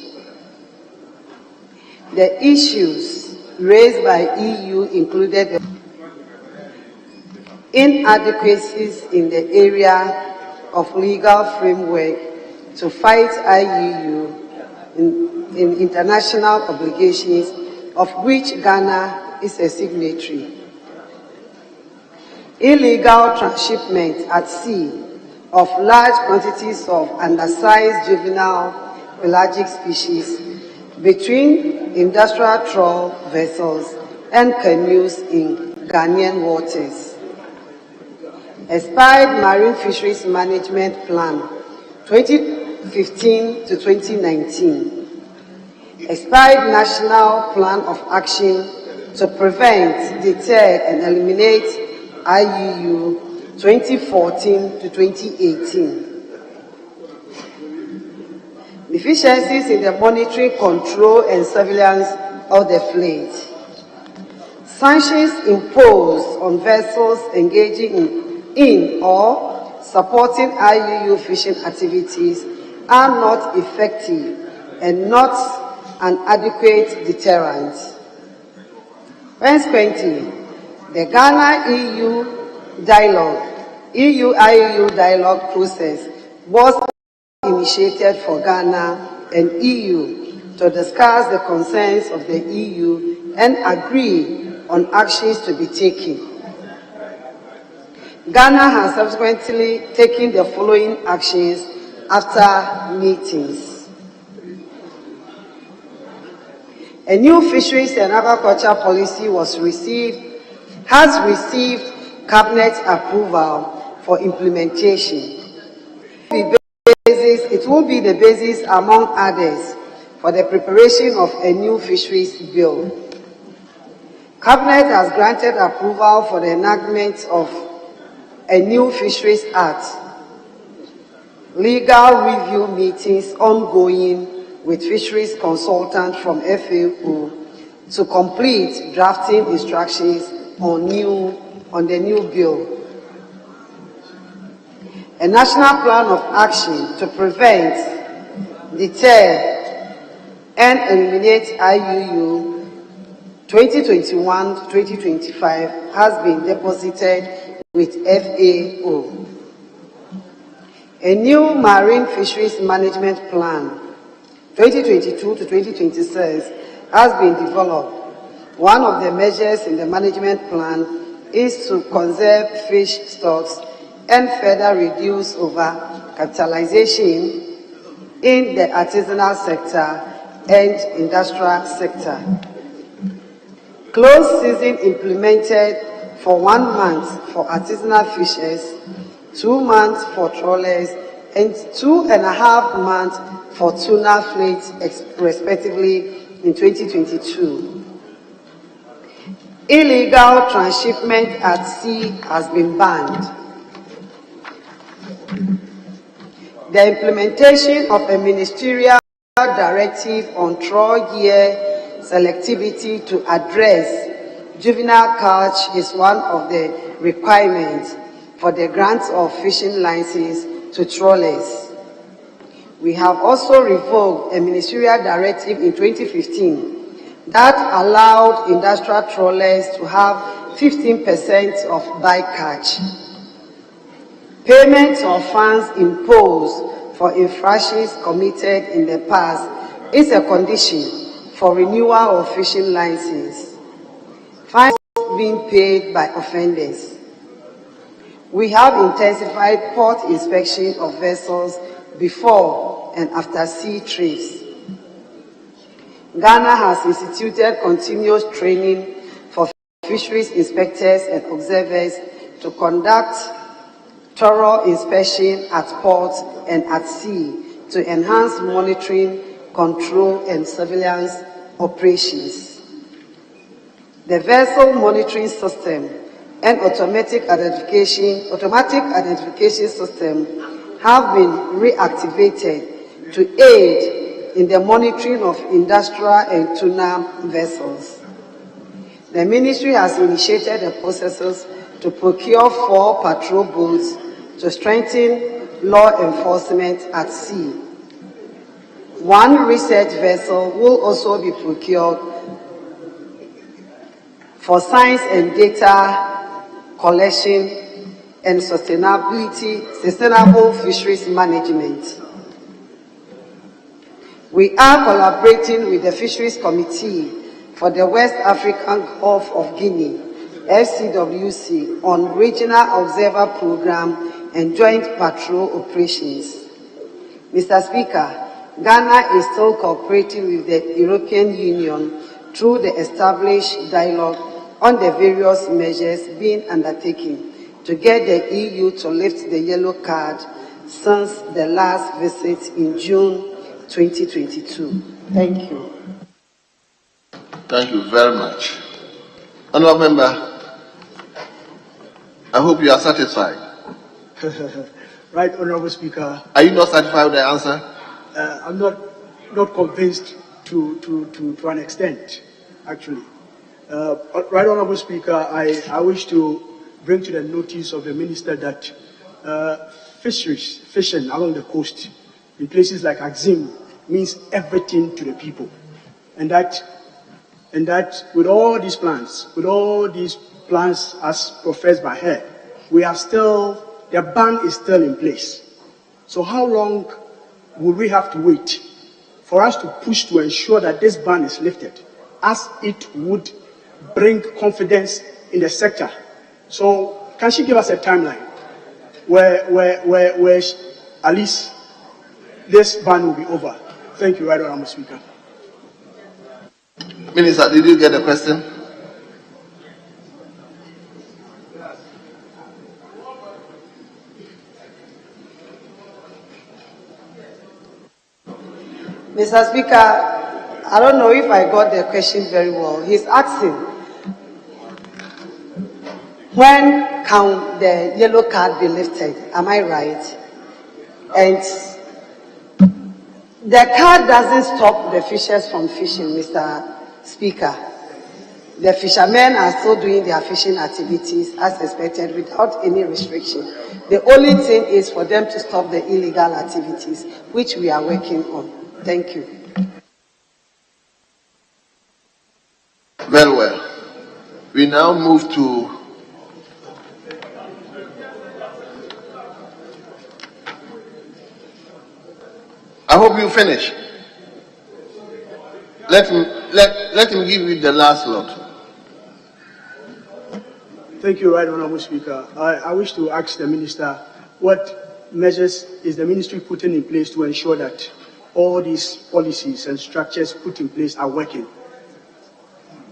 The issues raised by EU included inadequacies in the area of legal framework to fight IUU in international obligations of which Ghana is a signatory. Illegal transshipment at sea of large quantities of undersized juvenile pelagic species between industrial trawl vessels and canoes in Ghanaian waters. Expired Marine Fisheries Management Plan 2015 to 2019. Expired National Plan of Action to prevent, deter, and eliminate IUU 2014 to 2018. Deficiencies in the monitoring, control, and surveillance of the fleet. Sanctions imposed on vessels engaging in or supporting IUU fishing activities are not effective and not an adequate deterrent. Consequently, the Ghana-EU dialogue, EU-IUU dialogue process was initiated for Ghana and EU to discuss the concerns of the EU and agree on actions to be taken. Ghana has subsequently taken the following actions after meetings. A new fisheries and agriculture policy has received Cabinet approval for implementation. It will be the basis, among others, for the preparation of a new fisheries bill. Cabinet has granted approval for the enactment of a new Fisheries Act. Legal review meetings ongoing with fisheries consultants from FAO to complete drafting instructions on the new bill. A national plan of action to prevent, deter, and eliminate IUU 2021-2025 has been deposited with FAO. A new Marine Fisheries Management Plan 2022-2026 has been developed. One of the measures in the management plan is to conserve fish stocks and further reduce over-capitalization in the artisanal sector and industrial sector. Closed season implemented for 1 month for artisanal fishers, 2 months for trawlers, and 2.5 months for tuna fleets, respectively, in 2022. Illegal transshipment at sea has been banned. The implementation of a ministerial directive on trawl gear selectivity to address juvenile catch is one of the requirements for the grant of fishing licenses to trawlers. We have also revoked a ministerial directive in 2015 that allowed industrial trawlers to have 15% of bycatch. Payments of fines imposed for infractions committed in the past is a condition for renewal of fishing license. Fines being paid by offenders. We have intensified port inspection of vessels before and after sea trips. Ghana has instituted continuous training for fisheries inspectors and observers to conduct thorough inspection at ports and at sea to enhance monitoring, control, and surveillance operations. The vessel monitoring system and automatic identification system have been reactivated to aid in the monitoring of industrial and tuna vessels. The ministry has initiated the processes to procure 4 patrol boats to strengthen law enforcement at sea. 1 research vessel will also be procured for science and data collection and sustainable fisheries management. We are collaborating with the Fisheries Committee for the West African Gulf of Guinea, FCWC, on Regional Observer Program and Joint Patrol Operations. Mr. Speaker, Ghana is still cooperating with the European Union through the established dialogue on the various measures being undertaken to get the EU to lift the yellow card since the last visit in June 2022. Thank you. Thank you very much. Honourable Member, I hope you are satisfied. Right, Honourable Speaker. Are you not satisfied with the answer? I'm not convinced to an extent, actually. Right, Honourable Speaker, I wish to bring to the notice of the Minister that fishing along the coast in places like Axim means everything to the people. And that with all these plans as professed by her, the ban is still in place. So how long will we have to wait for us to push to ensure that this ban is lifted, as it would bring confidence in the sector? So can she give us a timeline where at least this ban will be over? Thank you, Right Honourable Speaker. Minister, did you get the question? Mr. Speaker, I don't know if I got the question very well. He's asking, when can the yellow card be lifted? Am I right? And the card doesn't stop the fishers from fishing, Mr. Speaker. The fishermen are still doing their fishing activities as expected without any restriction. The only thing is for them to stop the illegal activities, which we are working on. Thank you. Very well. We now move to I hope you finish. Let him give you the last lot. Thank you, Right Honourable Speaker. I wish to ask the Minister, what measures is the Ministry putting in place to ensure that all these policies and structures put in place are working?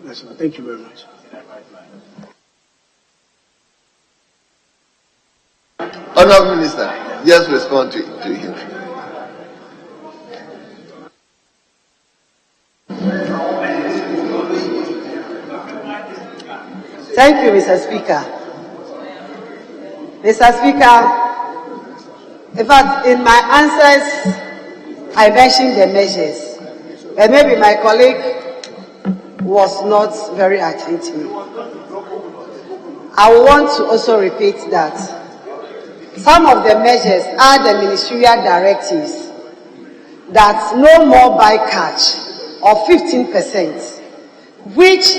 Yes, sir. Thank you very much. Honourable Minister, just respond to him. Thank you, Mr. Speaker. Mr. Speaker, in fact, in my answers, I mentioned the measures, and maybe my colleague was not very attentive. I want to also repeat that some of the measures are the ministerial directives that no more bycatch of 15%, which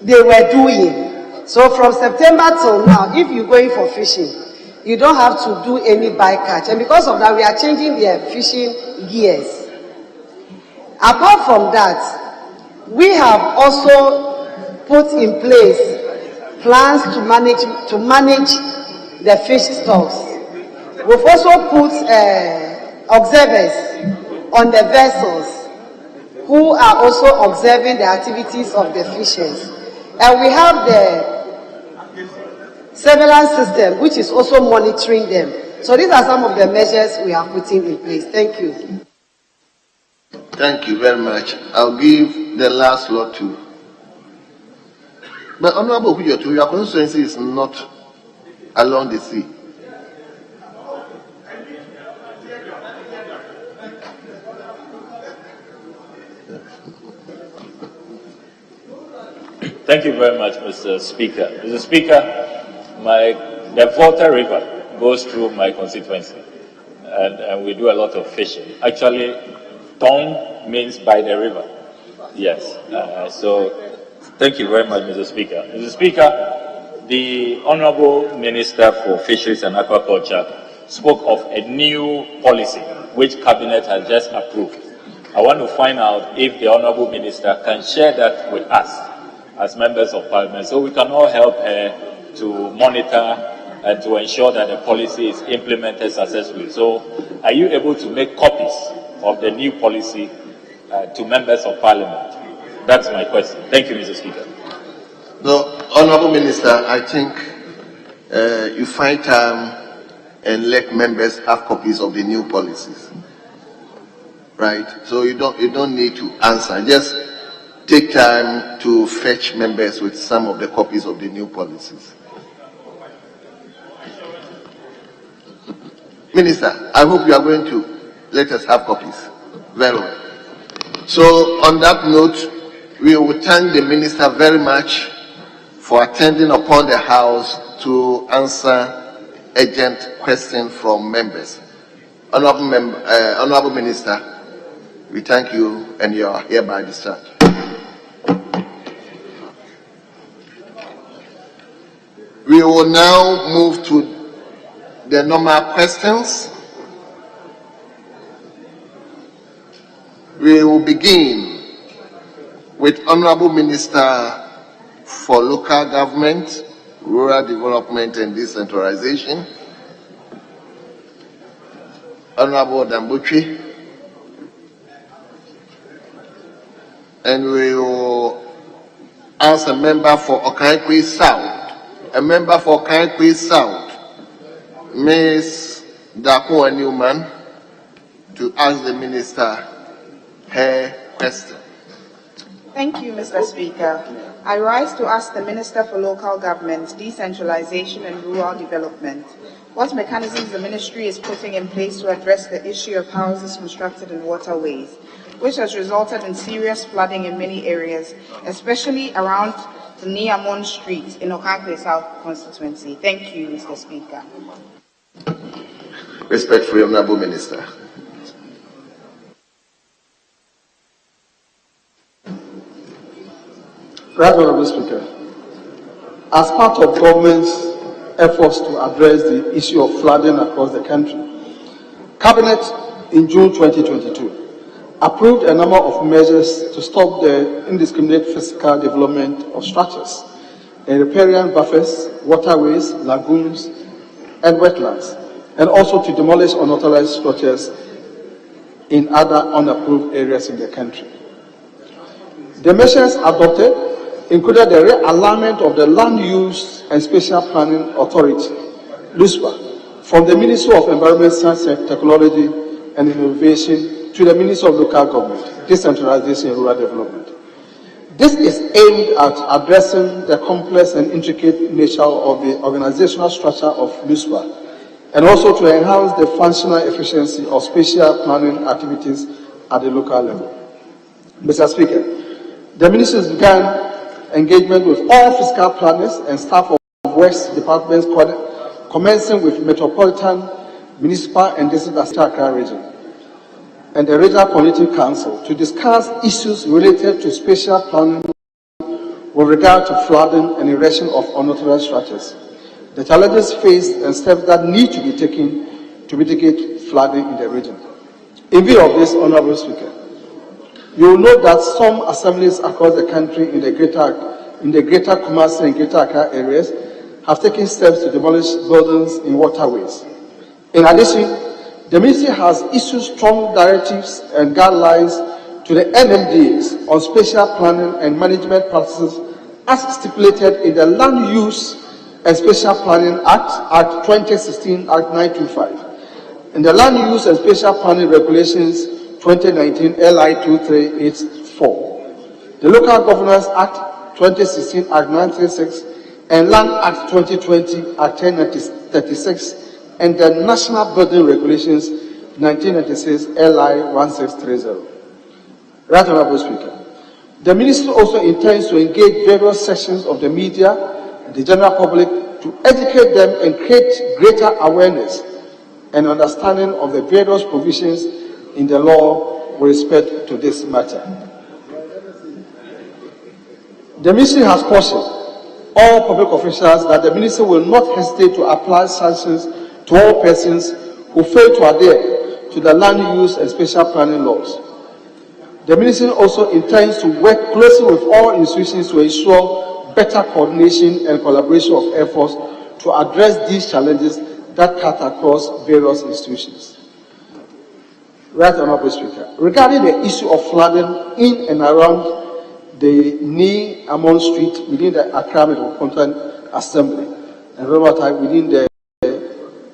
they were doing. So from September till now, if you're going for fishing, you don't have to do any bycatch. And because of that, we are changing their fishing gears. Apart from that, we have also put in place plans to manage the fish stocks. We've also put observers on the vessels who are also observing the activities of the fishers. And we have the surveillance system, which is also monitoring them. So these are some of the measures we are putting in place. Thank you. Thank you very much. I'll give the last lot to. But Honourable Hujotu, your constituency is not along the sea. Thank you very much, Mr. Speaker. Mr. Speaker, the Volta River goes through my constituency, and we do a lot of fishing. Actually, Tong means by the river. Yes. So, thank you very much, Mr. Speaker. Mr. Speaker, the Honorable Minister for Fisheries and Aquaculture spoke of a new policy which Cabinet has just approved. I want to find out if the Honorable Minister can share that with us as members of Parliament, so we can all help her to monitor and to ensure that the policy is implemented successfully. So, are you able to make copies of the new policy to members of Parliament? That's my question. Thank you, Mr. Speaker. No, Honorable Minister, I think you find time and let members have copies of the new policies, right? So you don't need to answer. Just take time to fetch members with some of the copies of the new policies. Minister, I hope you are going to let us have copies. Very well. So on that note, we will thank the Minister very much for attending upon the House to answer urgent questions from members. Honorable Minister, we thank you and you are hereby discharged. We will now move to the normal questions. We will begin with Honorable Minister for Local Government, Rural Development and Decentralization, Honorable Dambuchi, and we will ask a member for Okaikwe South. A member for Okaikwe South, Ms. Dakwa Newman, to ask the Minister her question. Thank you, Mr. Speaker. I rise to ask the Minister for Local Government, Decentralization and Rural Development what mechanisms the Ministry is putting in place to address the issue of houses constructed in waterways, which has resulted in serious flooding in many areas, especially around the Niamon Street in Okaikwe South constituency. Thank you, Mr. Speaker. Respectfully, Honorable Minister. Right, Honorable Speaker. As part of government's efforts to address the issue of flooding across the country, Cabinet in June 2022 approved a number of measures to stop the indiscriminate physical development of structures in riparian buffers, waterways, lagoons, and wetlands, and also to demolish unauthorized structures in other unapproved areas in the country. The measures adopted included the realignment of the Land Use and Spatial Planning Authority, LUSPA, from the Ministry of Environment, Science and Technology and Innovation to the Ministry of Local Government, Decentralization and Rural Development. This is aimed at addressing the complex and intricate nature of the organizational structure of LUSPA, and also to enhance the functional efficiency of spatial planning activities at the local level. Mr. Speaker, the Ministry has begun engagement with all fiscal planners and staff of West departments, commencing with Metropolitan, Municipal and District Accra region, and the Regional Community Council to discuss issues related to spatial planning with regard to flooding and erection of unauthorized structures, the challenges faced and steps that need to be taken to mitigate flooding in the region. In view of this, Honorable Speaker, you will note that some assemblies across the country in the greater Kumasi and Greater Accra areas have taken steps to demolish buildings in waterways. In addition, the Ministry has issued strong directives and guidelines to the NMDAs on spatial planning and management practices as stipulated in the Land Use and Spatial Planning Act 2016, Act 925, and the Land Use and Spatial Planning Regulations 2019, LI 2384, the Local Governance Act 2016, Act 936, and Land Act 2020, Act 1036, and the National Building Regulations 1996, LI 1630. Right, Honorable Speaker, the Ministry also intends to engage various sections of the media and the general public to educate them and create greater awareness and understanding of the various provisions in the law with respect to this matter. The Ministry has cautioned all public officials that the ministry will not hesitate to apply sanctions to all persons who fail to adhere to the land use and spatial planning laws. The ministry also intends to work closely with all institutions to ensure better coordination and collaboration of efforts to address these challenges that cut across various institutions. Right Honourable Speaker, regarding the issue of flooding in and around the Ni Amon Street within the Accra Metropolitan Assembly and within the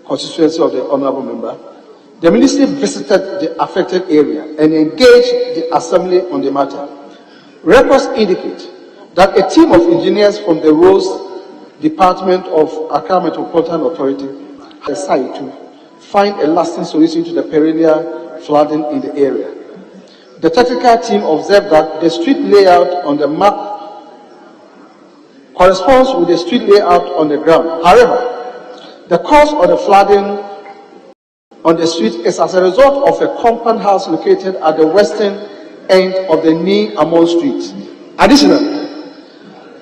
constituency of the Honourable Member, the ministry visited the affected area and engaged the Assembly on the matter. Records indicate that a team of engineers from the Roads Department of Accra Metropolitan Authority has decided to find a lasting solution to the perennial flooding in the area. The technical team observed that the street layout on the map corresponds with the street layout on the ground. However, the cause of the flooding on the street is as a result of a compound house located at the western end of the Ni Amon Street. Additionally,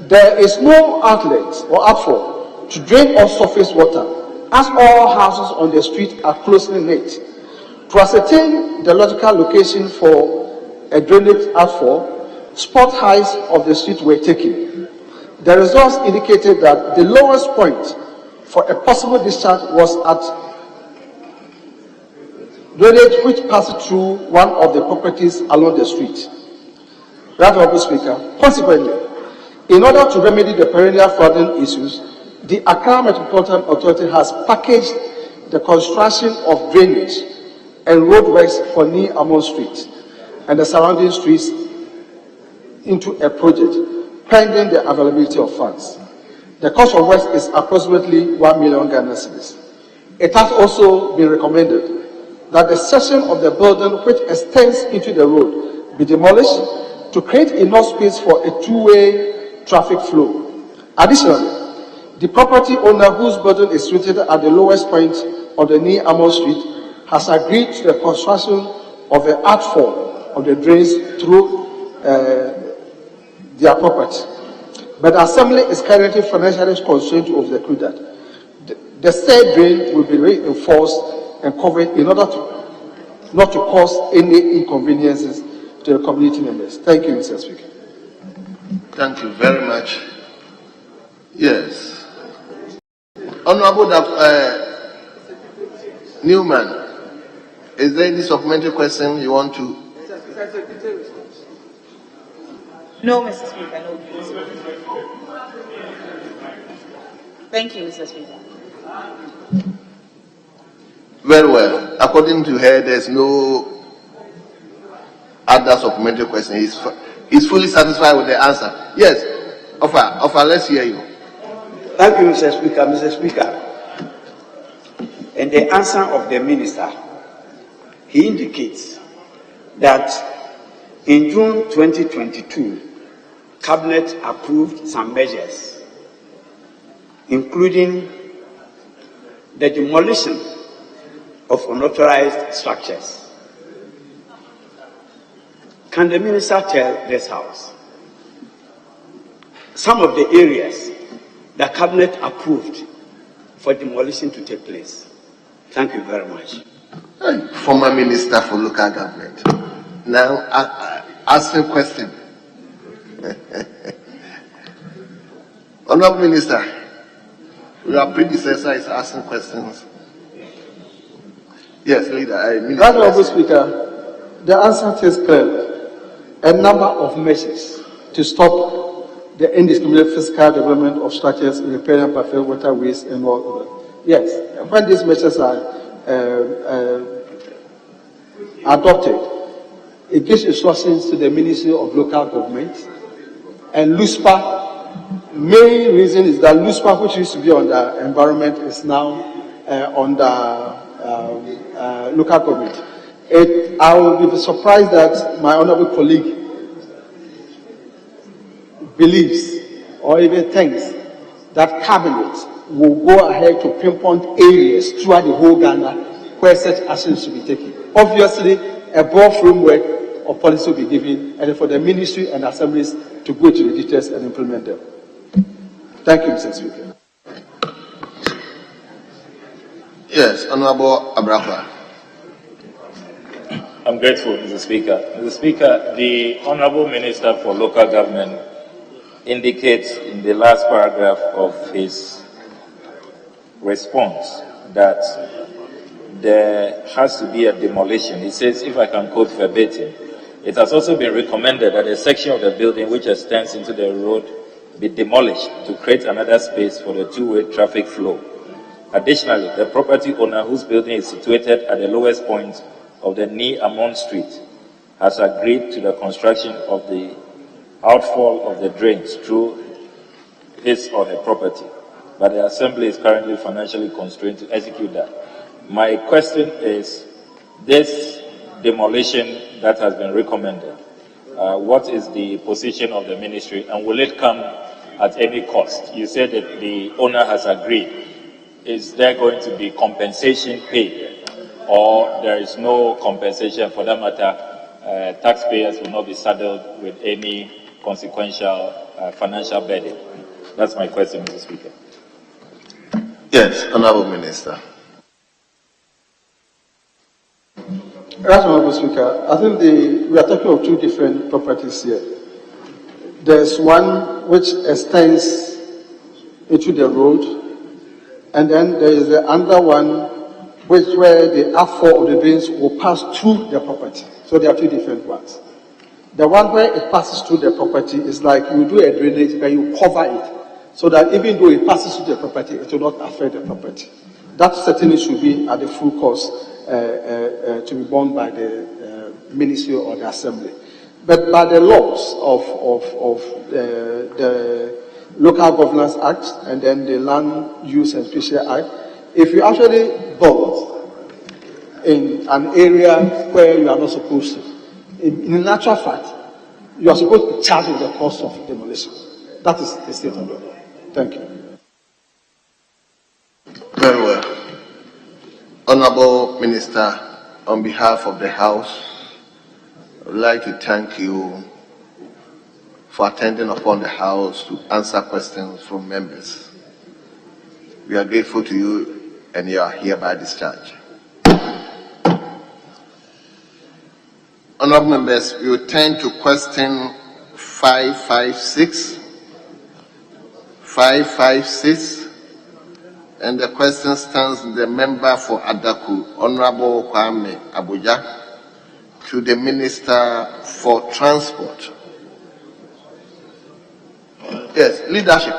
there is no outlet or outfall to drain off surface water, as all houses on the street are closely knit. To ascertain the logical location for a drainage outfall, spot heights of the street were taken. The results indicated that the lowest point for a possible discharge was at drainage which passed through one of the properties along the street. Right Honourable Speaker, consequently, in order to remedy the perennial flooding issues, the Accra Metropolitan Authority has packaged the construction of drainage and roadworks for Ni Amon Street and the surrounding streets into a project pending the availability of funds. The cost of work is approximately 1 million Ghana cedis. It has also been recommended that the section of the building which extends into the road be demolished to create enough space for a two-way traffic flow. Additionally, the property owner whose building is situated at the lowest point of the Ni Amon Street has agreed to the construction of the outfall of the drains through their property. But the Assembly is currently financially constrained to execute that. The said drain will be reinforced and covered in order to not to cause any inconveniences to the community members. Thank you, Mr. Speaker. Thank you very much. Yes. Honorable Newman, is there any supplementary question you want to? No, Mr. Speaker, no. Thank you, Mr. Speaker. Very well. According to her, there's no other supplementary question. He's fully satisfied with the answer. Yes. Offer, let's hear you. Thank you, Mr. Speaker. Mr. Speaker, in the answer of the minister, he indicates that in June 2022, Cabinet approved some measures, including the demolition of unauthorized structures. Can the minister tell this House some of the areas the Cabinet approved for demolition to take place? Thank you very much. Former Minister for Local Government. Now, ask a question. Honourable Minister, your predecessor is asking questions. Yes, Leader. Honourable Speaker, the answer is clear. A number of measures to stop the indiscriminate fiscal development of structures in riparian buffer waterways and all. Yes, when these measures are adopted, it gives instructions to the Ministry of Local Government and LUSPA. Main reason is that LUSPA, which used to be on the environment, is now on the local government. I will be surprised that my honourable colleague believes or even thinks that Cabinet will go ahead to pinpoint areas throughout the whole Ghana where such action should be taken. Obviously, a broad framework of policy will be given, and for the ministry and assemblies to go to the details and implement them. Thank you, Mr. Speaker. Yes, Honorable Abraham. I'm grateful, Mr. Speaker. Mr. Speaker, the Honorable Minister for Local Government indicates in the last paragraph of his response that there has to be a demolition. He says, if I can quote verbatim, it has also been recommended that a section of the building which extends into the road be demolished to create another space for the two-way traffic flow. Additionally, the property owner whose building is situated at the lowest point of the Ni Amon Street has agreed to the construction of the outfall of the drains through his or her property, but the Assembly is currently financially constrained to execute that. My question is, this demolition that has been recommended, what is the position of the ministry, and will it come at any cost? You said that the owner has agreed. Is there going to be compensation paid, or there is no compensation? For that matter, taxpayers will not be saddled with any consequential financial burden? That's my question, Mr. Speaker. Yes, Honorable Minister. Right, Honorable Speaker. I think we are talking of two different properties here. There's one which extends into the road, and then there is the other one where the outfall of the drains will pass through the property. So there are two different ones. The one where it passes through the property is like you do a drainage where you cover it, so that even though it passes through the property, it will not affect the property. That certainly should be at the full cost to be borne by the Ministry or the Assembly. But by the laws of the Local Governance Act and then the Land Use and Fisheries Act, if you actually build in an area where you are not supposed to, in actual fact, you are supposed to be charged with the cost of demolition. That is the state of the law. Thank you. Very well. Honorable Minister, on behalf of the House, I would like to thank you for attending upon the House to answer questions from members. We are grateful to you, and you are hereby discharged. Honorable members, we will turn to question 556. 556, and the question stands the member for Adaku, Honorable Kwame Abuja, to the Minister for Transport. Yes, leadership,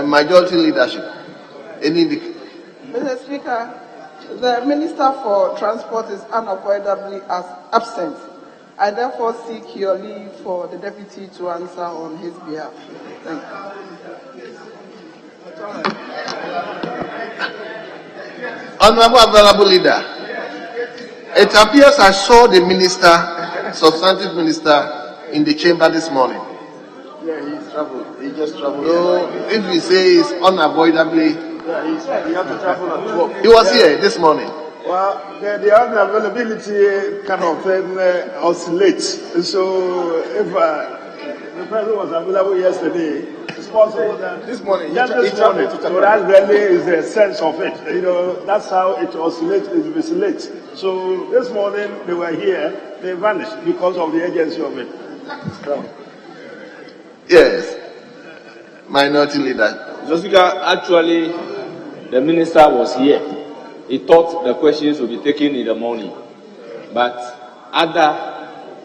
majority leadership. Mr. Speaker, the Minister for Transport is unavoidably absent. I therefore seek your leave for the Deputy to answer on his behalf. Thank you. Honorable Available Leader, it appears I saw the Minister, substantive Minister, in the chamber this morning. Yeah, he's traveled. He just traveled. So, if we say it's unavoidably... Yeah, he had to travel at 12. He was here this morning. Well, the unavailability kind of thing oscillates. So, if the president was available yesterday, it's possible that this morning, so that really is the sense of it. You know, that's how it oscillates, it vacillates. So this morning they were here, they vanished because of the urgency of it. Yes, minority leader. Mr. Speaker, actually, the minister was here. He thought the questions would be taken in the morning, but other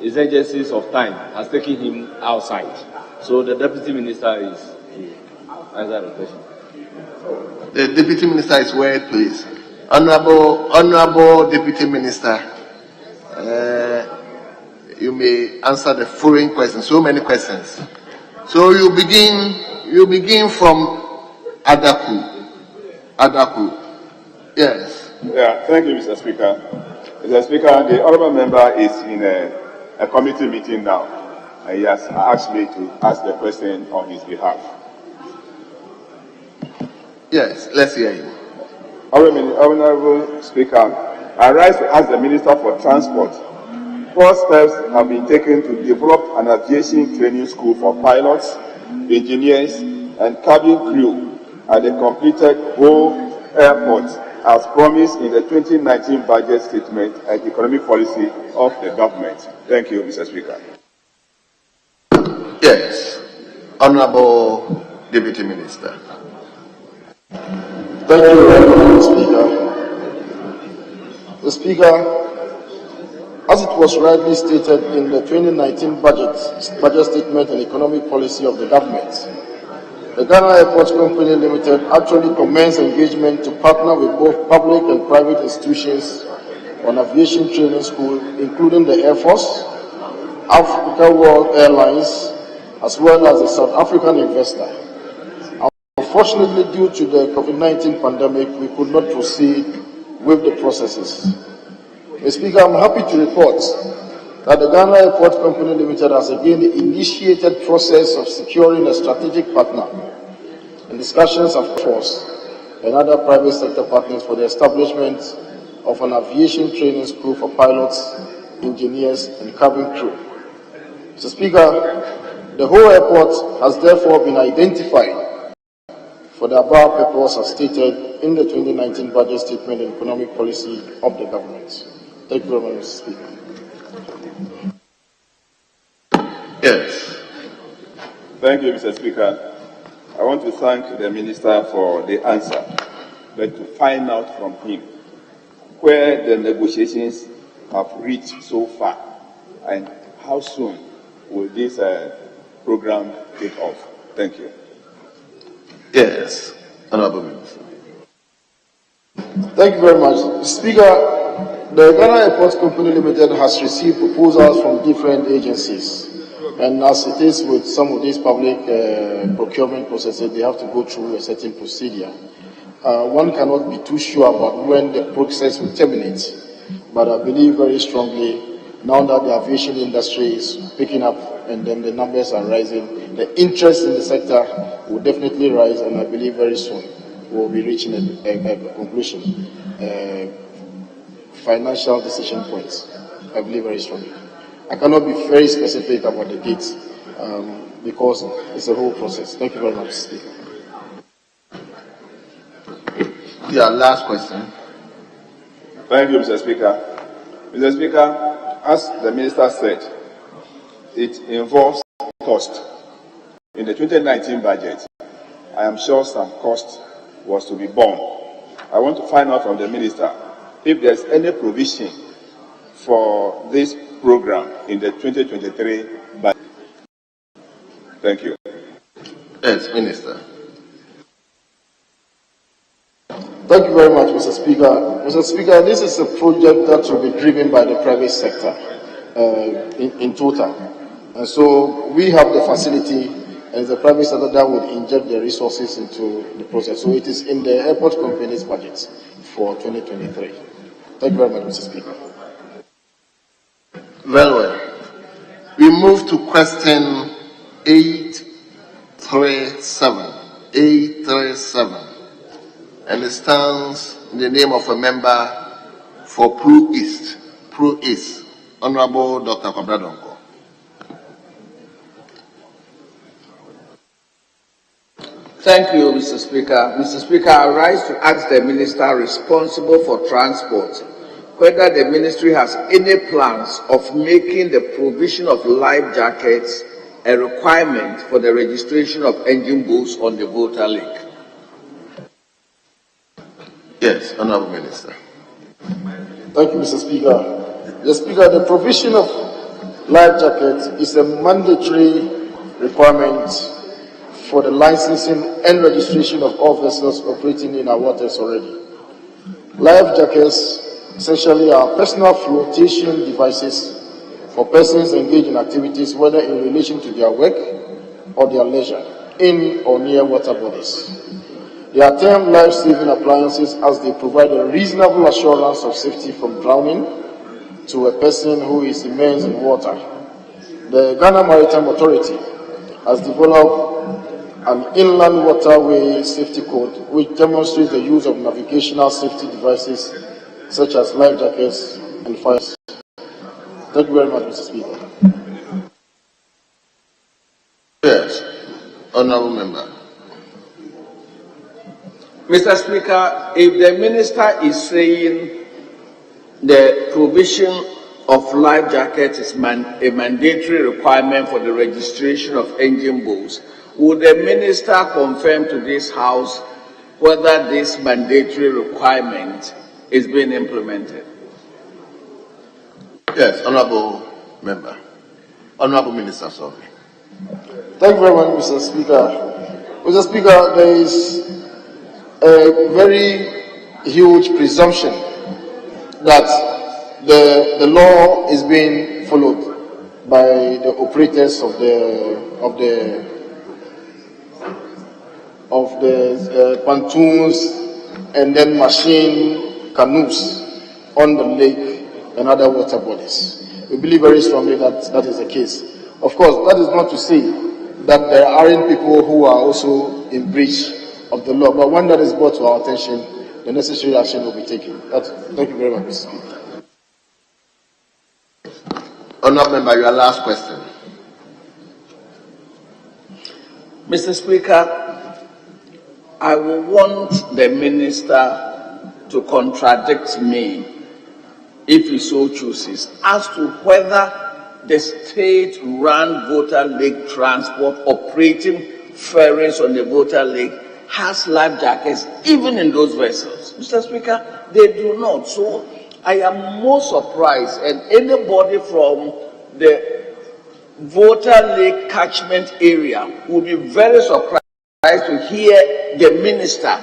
exigencies of time has taken him outside. So the deputy minister is here. Answer the question. The deputy minister is where, please? Honorable deputy minister, you may answer the following questions. So many questions. So you begin from Adaku. Adaku. Yes. Yeah, thank you, Mr. Speaker. Mr. Speaker, the honorable member is in a committee meeting now. And he has asked me to ask the question on his behalf. Yes, let's hear you. Honorable Speaker, I rise to ask the Minister for Transport. 4 steps have been taken to develop an aviation training school for pilots, engineers, and and cabin crew at the completed whole airport as promised in the 2019 budget statement and economic policy of the government? Thank you, Mr. Speaker. Yes. Honorable Deputy Minister. Thank you, Mr. Speaker. The Speaker, as it was rightly stated in the 2019 budget statement and economic policy of the government, the Ghana Airport Company Limited actually commenced engagement to partner with both public and private institutions on aviation training school, including the Air Force, Africa World Airlines, as well as a South African investor. Unfortunately, due to the COVID-19 pandemic, we could not proceed with the processes. Mr. Speaker, I'm happy to report that the Ghana Airport Company Limited has again initiated process of securing a strategic partner in discussions of force and other private sector partners for the establishment of an aviation training school for pilots, engineers, and cabin crew. Mr. Speaker, the whole airport has therefore been identified for the above purpose as stated in the 2019 budget statement and economic policy of the government. Thank you very much, Mr. Speaker. Yes. Thank you, Mr. Speaker. I want to thank the Minister for the answer, but to find out from him where the negotiations have reached so far and how soon will this program take off. Thank you. Yes. Honorable Minister. Thank you very much. Mr. Speaker, the Ghana Airport Company Limited has received proposals from different agencies. And as it is with some of these public procurement processes, they have to go through a certain procedure. One cannot be too sure about when the process will terminate. But I believe very strongly, now that the aviation industry is picking up and then the numbers are rising, the interest in the sector will definitely rise, and I believe very soon we'll be reaching a conclusion. Financial decision points, I believe very strongly. I cannot be very specific about the dates because it's a whole process. Thank you very much, Speaker. Yeah, last question. Thank you, Mr. Speaker. Mr. Speaker, as the Minister said, it involves cost. In the 2019 budget, I am sure some cost was to be borne. I want to find out from the Minister if there's any provision for this program in the 2023 budget. Thank you. Yes, Minister. Thank you very much, Mr. Speaker. Mr. Speaker, this is a project that will be driven by the private sector in total. And so we have the facility, and it's the private sector that will inject the resources into the process. So it is in the airport company's budget for 2023. Thank you very much, Mr. Speaker. Well. We move to question 837. 837. And it stands in the name of a member for Pro East. Pro East. Honorable Dr. Kwabradonko. Thank you, Mr. Speaker. Mr. Speaker, I rise to ask the Minister responsible for transport whether the Ministry has any plans of making the provision of life jackets a requirement for the registration of engine bulls on the voter link. Yes, Honorable Minister. Thank you, Mr. Speaker. Mr. Speaker, the provision of life jackets is a mandatory requirement for the licensing and registration of all vessels operating in our waters already. Life jackets essentially are personal flotation devices for persons engaged in activities whether in relation to their work or their leisure in or near water bodies. They are termed life-saving appliances as they provide a reasonable assurance of safety from drowning to a person who is immersed in water. The Ghana Maritime Authority has developed an inland waterway safety code which demonstrates the use of navigational safety devices such as life jackets and fires. Thank you very much, Mr. Speaker. Yes, Honorable Member. Mr. Speaker, if the minister is saying the provision of life jackets is a mandatory requirement for the registration of engine boats, would the minister confirm to this House whether this mandatory requirement is being implemented? Yes, Honorable Member. Honorable Minister, sorry. Thank you very much, Mr. Speaker. Mr. Speaker, there is a very huge presumption that the law is being followed by the operators of the pontoons and then machine canoes on the lake and other water bodies. We believe very strongly that that is the case. Of course, that is not to say that there aren't people who are also in breach of the law, but when that is brought to our attention, the necessary action will be taken. Thank you very much, Mr. Speaker. Honorable Member, your last question. Mr. Speaker, I will want the minister to contradict me, if he so chooses, as to whether the state-run Voter Lake transport operating ferries on the Voter Lake has life jackets even in those vessels. Mr. Speaker, they do not. So I am more surprised, and anybody from the Voter Lake catchment area will be very surprised to hear the minister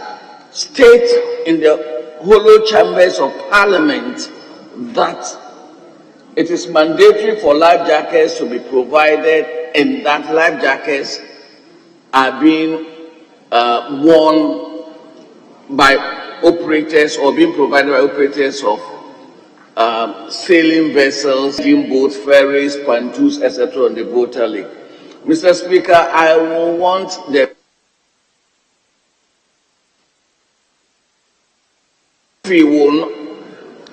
state in the hollow chambers of Parliament that it is mandatory for life jackets to be provided, and that life jackets are being worn by operators or being provided by operators of sailing vessels, boats, ferries, pontoons, etc. on the Voter Lake. Mr. Speaker, I will want the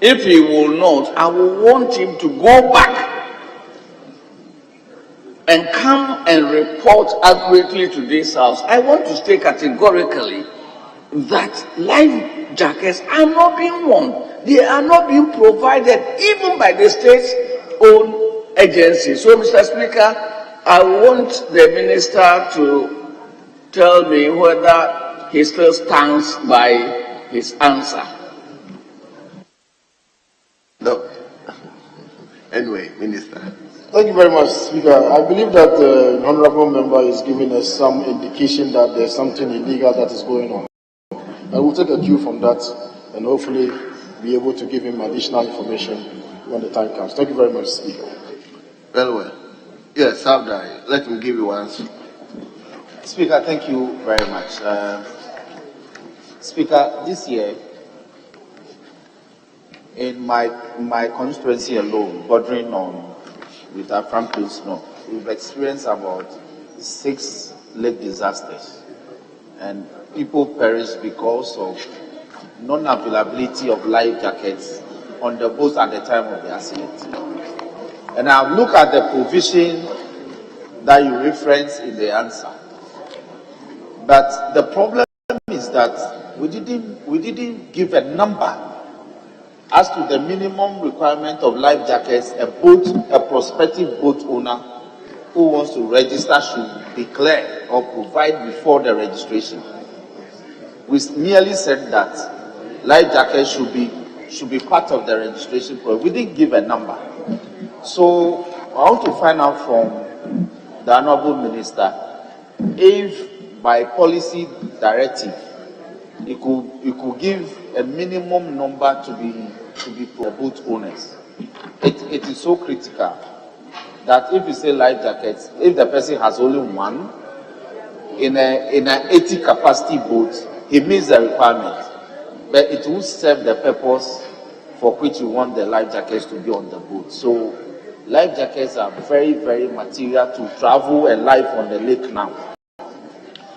if he will not, I will want him to go back and come and report accurately to this House. I want to state categorically that life jackets are not being worn. They are not being provided even by the state's own agency. So, Mr. Speaker, I want the minister to tell me whether he still stands by his answer. No. Anyway, Minister. Thank you very much, Speaker. I believe that the honorable member is giving us some indication that there's something illegal that is going on. And we'll take a cue from that and hopefully be able to give him additional information when the time comes. Thank you very much, Speaker. Very well. Yes, Sabdai, let me give you one answer. Speaker, thank you very much. Speaker, this year, in my constituency alone, bordering on with our Franklin Snow, we've experienced about 6 lake disasters, and people perish because of non-availability of life jackets on the boats at the time of the accident. And I've looked at the provision that you reference in the answer, but the problem is that we didn't give a number as to the minimum requirement of life jackets a prospective boat owner who wants to register should declare or provide before the registration. We merely said that life jackets should be part of the registration process. We didn't give a number. So I want to find out from the Honorable Minister if by policy directive it could give a minimum number to be for boat owners. It is so critical that if you say life jackets, if the person has only one in an 80 capacity boat, he meets the requirement, but it will serve the purpose for which you want the life jackets to be on the boat. So life jackets are very, very material to travel and life on the lake now.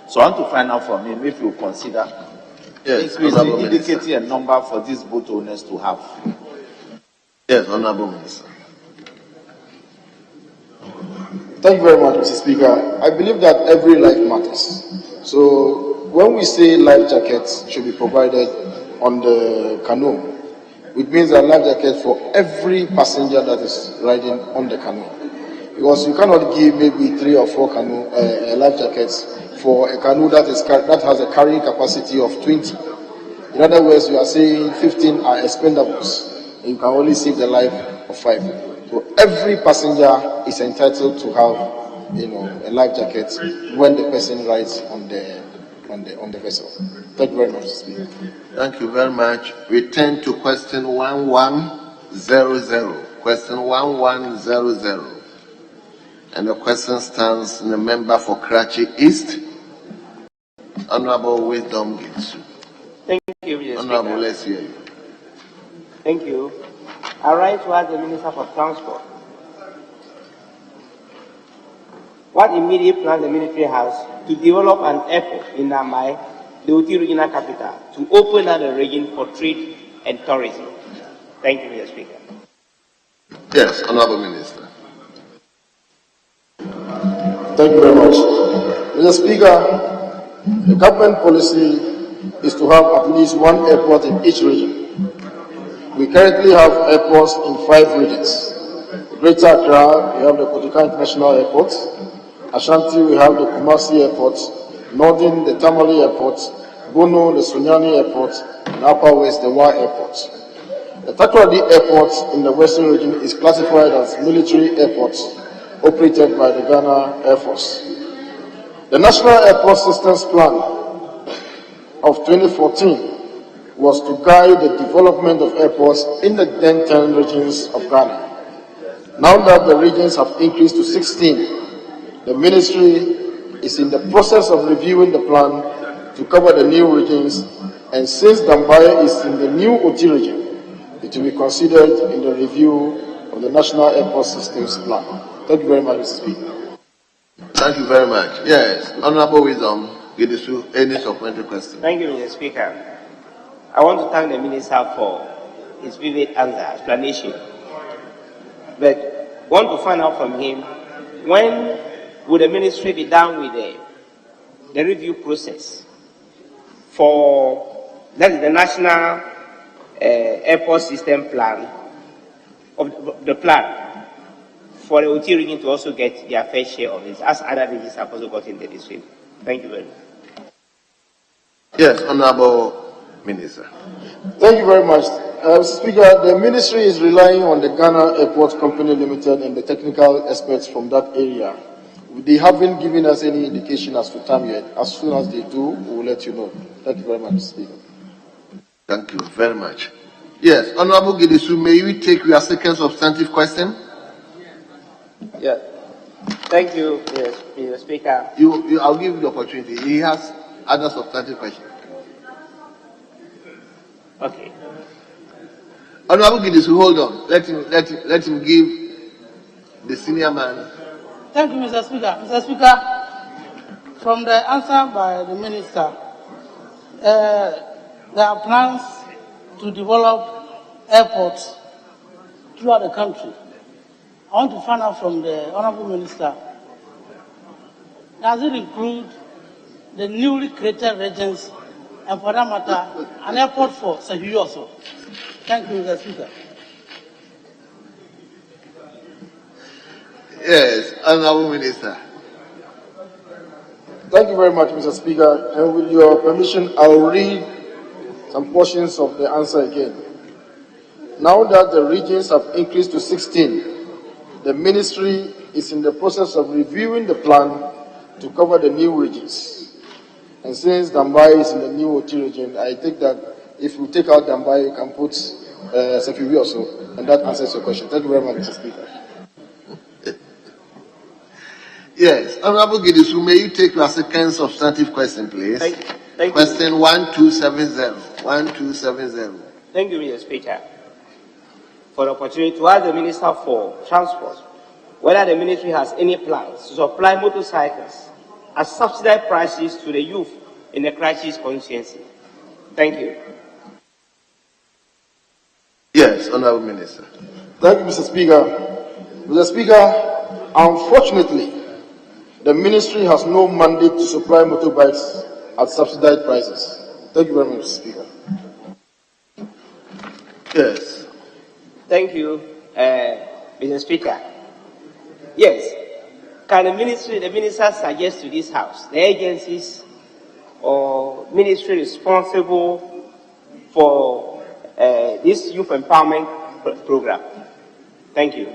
So I want to find out from him if you consider indicating a number for these boat owners to have. Yes, Honorable Minister. Thank you very much, Mr. Speaker. I believe that every life matters. So when we say life jackets should be provided on the canoe, it means a life jacket for every passenger that is riding on the canoe. Because you cannot give maybe 3 or 4 life jackets for a canoe that has a carrying capacity of 20. In other words, you are saying 15 are expendables, and you can only save the life of 5. So every passenger is entitled to have, a life jacket when the person rides on the vessel. Thank you very much, Speaker. Thank you very much. We turn to question 1100. Question 1100. And the question stands in the member for Karachi East, Honorable Wisdom Gitsu. Thank you, Mr. Honorable, Speaker. let's hear you. Thank you. I rise to ask the Minister for Transport. What immediate plans the ministry has to develop an airport in Namai, the Oti regional capital, to open up the region for trade and tourism? Thank you, Mr. Speaker. Yes, Honorable Minister. Thank you very much. Mr. Speaker, the government policy is to have at least 1 airport in each region. We currently have airports in 5 regions. Greater Accra, we have the Kotoka International Airport. Ashanti, we have the Kumasi Airport. Northern, the Tamale Airport. Bono, the Sunyani Airport. And Upper West, the Wa Airport. The Takoradi Airport in the Western region is classified as military airports operated by the Ghana Air Force. The National Airport Systems Plan of 2014 was to guide the development of airports in the then 10 regions of Ghana. Now that the regions have increased to 16, the ministry is in the process of reviewing the plan to cover the new regions, and since Dambaye is in the new OT region, it will be considered in the review of the National Airport Systems Plan. Thank you very much, Mr. Speaker. Thank you very much. Yes, Honorable Wisdom Gidisu, any supplementary question? Thank you, Mr. Speaker. I want to thank the Minister for his vivid explanation. But want to find out from him, when will the ministry be done with the review process for that is the National Airport System Plan, of the plan for the OT region to also get their fair share of this, as other regions have also gotten the district. Thank you very much. Yes, Honorable Minister. Thank you very much. Mr. Speaker, the ministry is relying on the Ghana Airport Company Limited and the technical experts from that area. They haven't given us any indication as to time yet. As soon as they do, we will let you know. Thank you very much, Mr. Speaker. Thank you very much. Yes, Honorable Gidisu, may you take your second substantive question? Yeah. Thank you, Mr. Speaker. I'll give you the opportunity. He has other substantive questions. Okay. Honorable Gidisu, hold on. Let him give the senior man. Thank you, Mr. Speaker. Mr. Speaker, from the answer by the Minister, there are plans to develop airports throughout the country. I want to find out from the Honorable Minister, does it include the newly created regions, and for that matter, an airport for Sahihi also? Thank you, Mr. Speaker. Yes, Honorable Minister. Thank you very much, Mr. Speaker. And with your permission, I'll read some portions of the answer again. Now that the regions have increased to 16, the ministry is in the process of reviewing the plan to cover the new regions. And since Dambaye is in the new OT region, I think that if we take out Dambaye, you can put Sefiwi also, and that answers your question. Thank you very much, Mr. Speaker. Yes, Honorable Gidisu, may you take your second substantive question, please? Thank question you. 1270. 1270. Thank you, Mr. Speaker, for the opportunity to ask the Minister for Transport whether the ministry has any plans to supply motorcycles at subsidized prices to the youth in the crisis constituency. Thank you. Yes, Honorable Minister. Thank you, Mr. Speaker. Mr. Speaker, unfortunately, the ministry has no mandate to supply motorbikes at subsidized prices. Thank you very much, Mr. Speaker. Yes. Thank you, Mr. Speaker. Yes. Can the minister suggest to this House, the agencies or ministry responsible for this youth empowerment program? Thank you.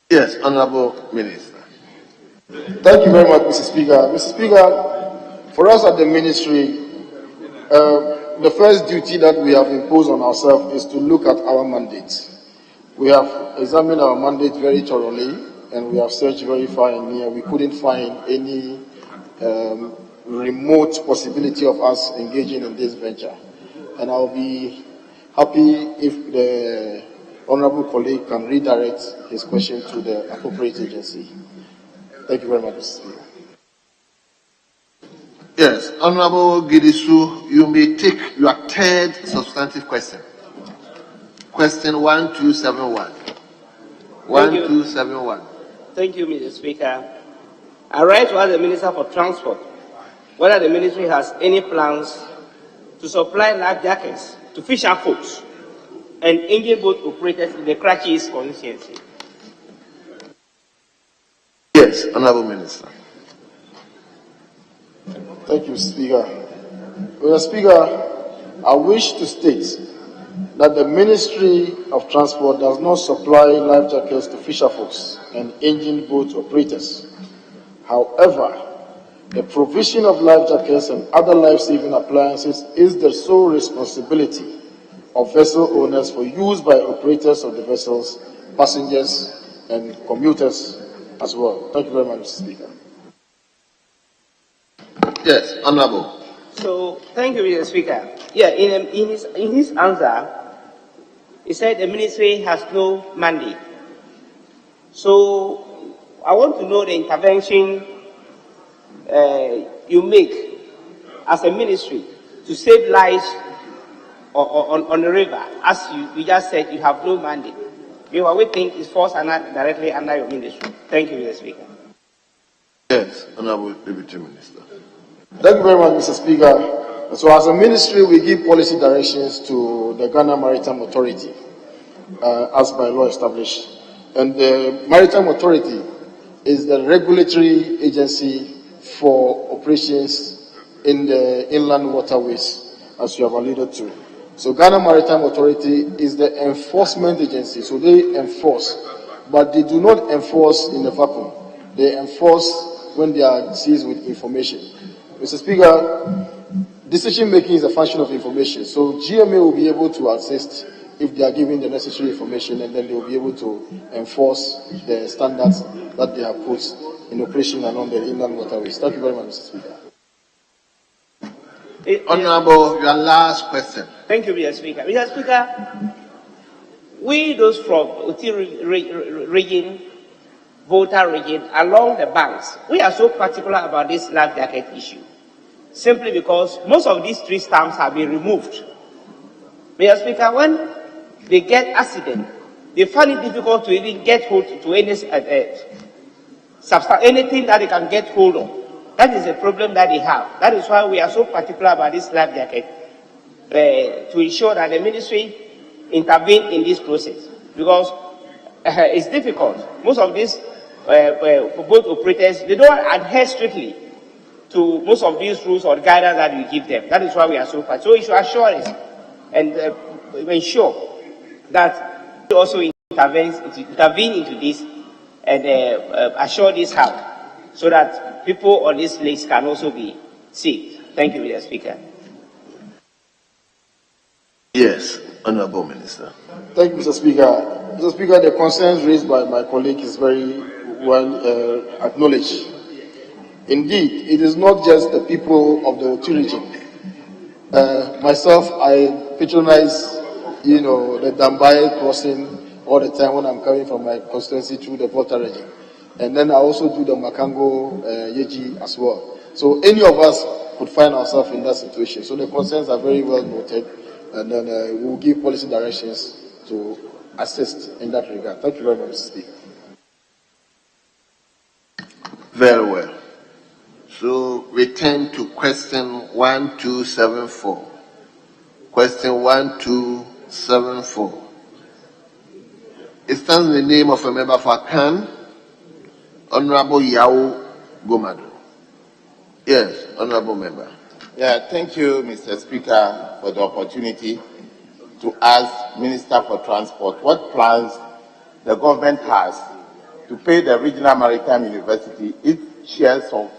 Yes, Honorable Minister. Thank you very much, Mr. Speaker. Mr. Speaker, for us at the ministry, the first duty that we have imposed on ourselves is to look at our mandate. We have examined our mandate very thoroughly, and we have searched very far and near. We couldn't find any remote possibility of us engaging in this venture. And I'll be happy if the honorable colleague can redirect his question to the appropriate agency. Thank you very much, Mr. Speaker. Yes, Honorable Gidisu, you may take your third substantive question. Question 1271. 1271. Thank you, Mr. Speaker. I write to ask the Minister for Transport whether the ministry has any plans to supply life jackets to fisher folks and engine boat operators in the Kratchis constituency. Yes, Honorable Minister. Thank you, Speaker. Mr. Speaker, I wish to state that the Ministry of Transport does not supply life jackets to fisher folks and engine boat operators. However, the provision of life jackets and other life-saving appliances is the sole responsibility of vessel owners for use by operators of the vessels, passengers, and commuters as well. Thank you very much, Mr. Speaker. Yes, Honorable. So, thank you, Mr. Speaker. Yeah, in his answer, he said the ministry has no mandate. So, I want to know the intervention you make as a ministry to save lives on the river. As you just said, you have no mandate. What we think is falls directly under your ministry. Thank you, Mr. Speaker. Yes, Honorable Deputy Minister. Thank you very much, Mr. Speaker. So as a ministry, we give policy directions to the Ghana Maritime Authority, as by law established. And the Maritime Authority is the regulatory agency for operations in the inland waterways, as you have alluded to. So Ghana Maritime Authority is the enforcement agency, so they enforce, but they do not enforce in a vacuum. They enforce when they are seized with information. Mr. Speaker, decision-making is a function of information, so GMA will be able to assist if they are given the necessary information, and then they will be able to enforce the standards that they have put in operation along the inland waterways. Thank you very much, Mr. Speaker. Honorable, your last question. Thank you, Mr. Speaker. Mr. Speaker, we those from Oti region, Volta region, along the banks, we are so particular about this life jacket issue, simply because most of these tree stumps have been removed. Mr. Speaker, when they get accident, they find it difficult to even get hold to any anything that they can get hold of. That is a problem that they have. That is why we are so particular about this life jacket, to ensure that the ministry intervene in this process, because it's difficult. Most of these boat operators, they don't adhere strictly to most of these rules or guidance that we give them. That is why we are so far. So we should assure us and ensure that we also intervene into this and assure this house so that people on this list can also be saved. Thank you, Mr. Speaker. Yes, Honorable Minister. Thank you, Mr. Speaker. Mr. Speaker, the concerns raised by my colleague is very well acknowledged. Indeed, it is not just the people of the Oti region. Myself, I patronize, the Dambaye crossing all the time when I'm coming from my constituency through the Volta region. And then I also do the Makango Yeji as well. So any of us could find ourselves in that situation. So the concerns are very well noted, and then we will give policy directions to assist in that regard. Thank you very much, Mr. Speaker. Very well. So return to question 1274. Question 1274. It stands in the name of a member for Akan, Honorable Yao Gomado. Yes, Honorable Member. Yeah, thank you, Mr. Speaker, for the opportunity to ask Minister for Transport what plans the government has to pay the Regional Maritime University its shares of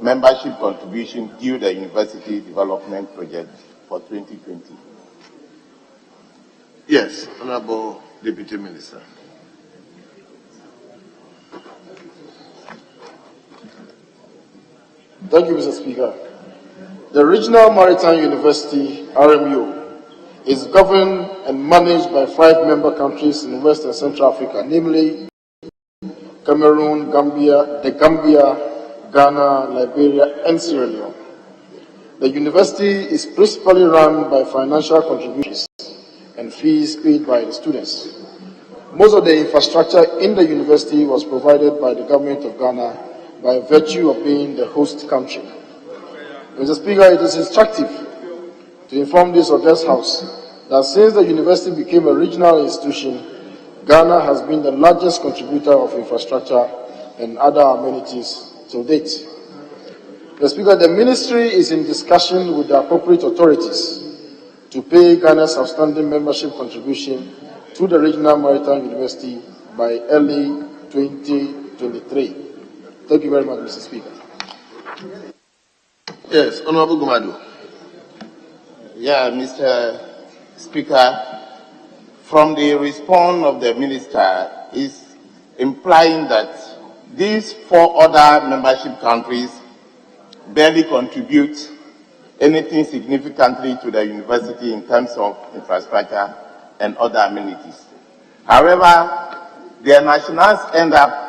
membership contribution due the university development project for 2020. Yes, Honorable Deputy Minister. Thank you, Mr. Speaker. The Regional Maritime University, RMU, is governed and managed by 5 member countries in West and Central Africa, namely Cameroon, The Gambia, Ghana, Liberia, and Sierra Leone. The university is principally run by financial contributions and fees paid by the students. Most of the infrastructure in the university was provided by the government of Ghana by virtue of being the host country. Mr. Speaker, it is instructive to inform this august House that since the university became a regional institution, Ghana has been the largest contributor of infrastructure and other amenities to date. Mr. Speaker, the ministry is in discussion with the appropriate authorities to pay Ghana's outstanding membership contribution to the Regional Maritime University by early 2023. Thank you very much, Mr. Speaker. Yes, Honorable Gomado. Yeah, Mr. Speaker, from the response of the minister is implying that these 4 other membership countries barely contribute anything significantly to the university in terms of infrastructure and other amenities. However, their nationals end up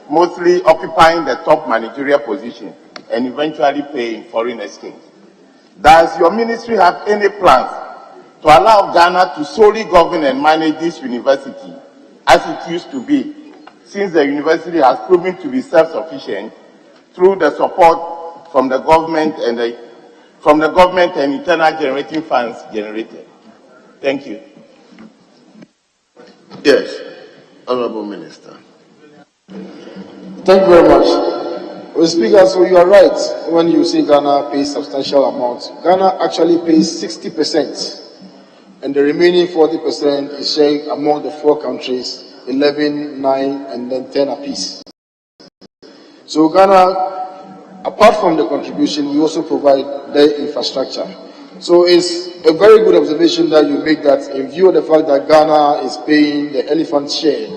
mostly occupying the top managerial position and eventually paying foreign exchange. Does your ministry have any plans to allow Ghana to solely govern and manage this university as it used to be, since the university has proven to be self-sufficient through the support from the government and internal generating funds generated? Thank you. Yes, Honorable Minister. Thank you very much. Mr. Speaker, so you are right when you say Ghana pays substantial amounts. Ghana actually pays 60%, and the remaining 40% is shared among the 4 countries, 11, 9, and then 10 apiece. So Ghana, apart from the contribution, we also provide the infrastructure. So it's a very good observation that you make, that in view of the fact that Ghana is paying the elephant share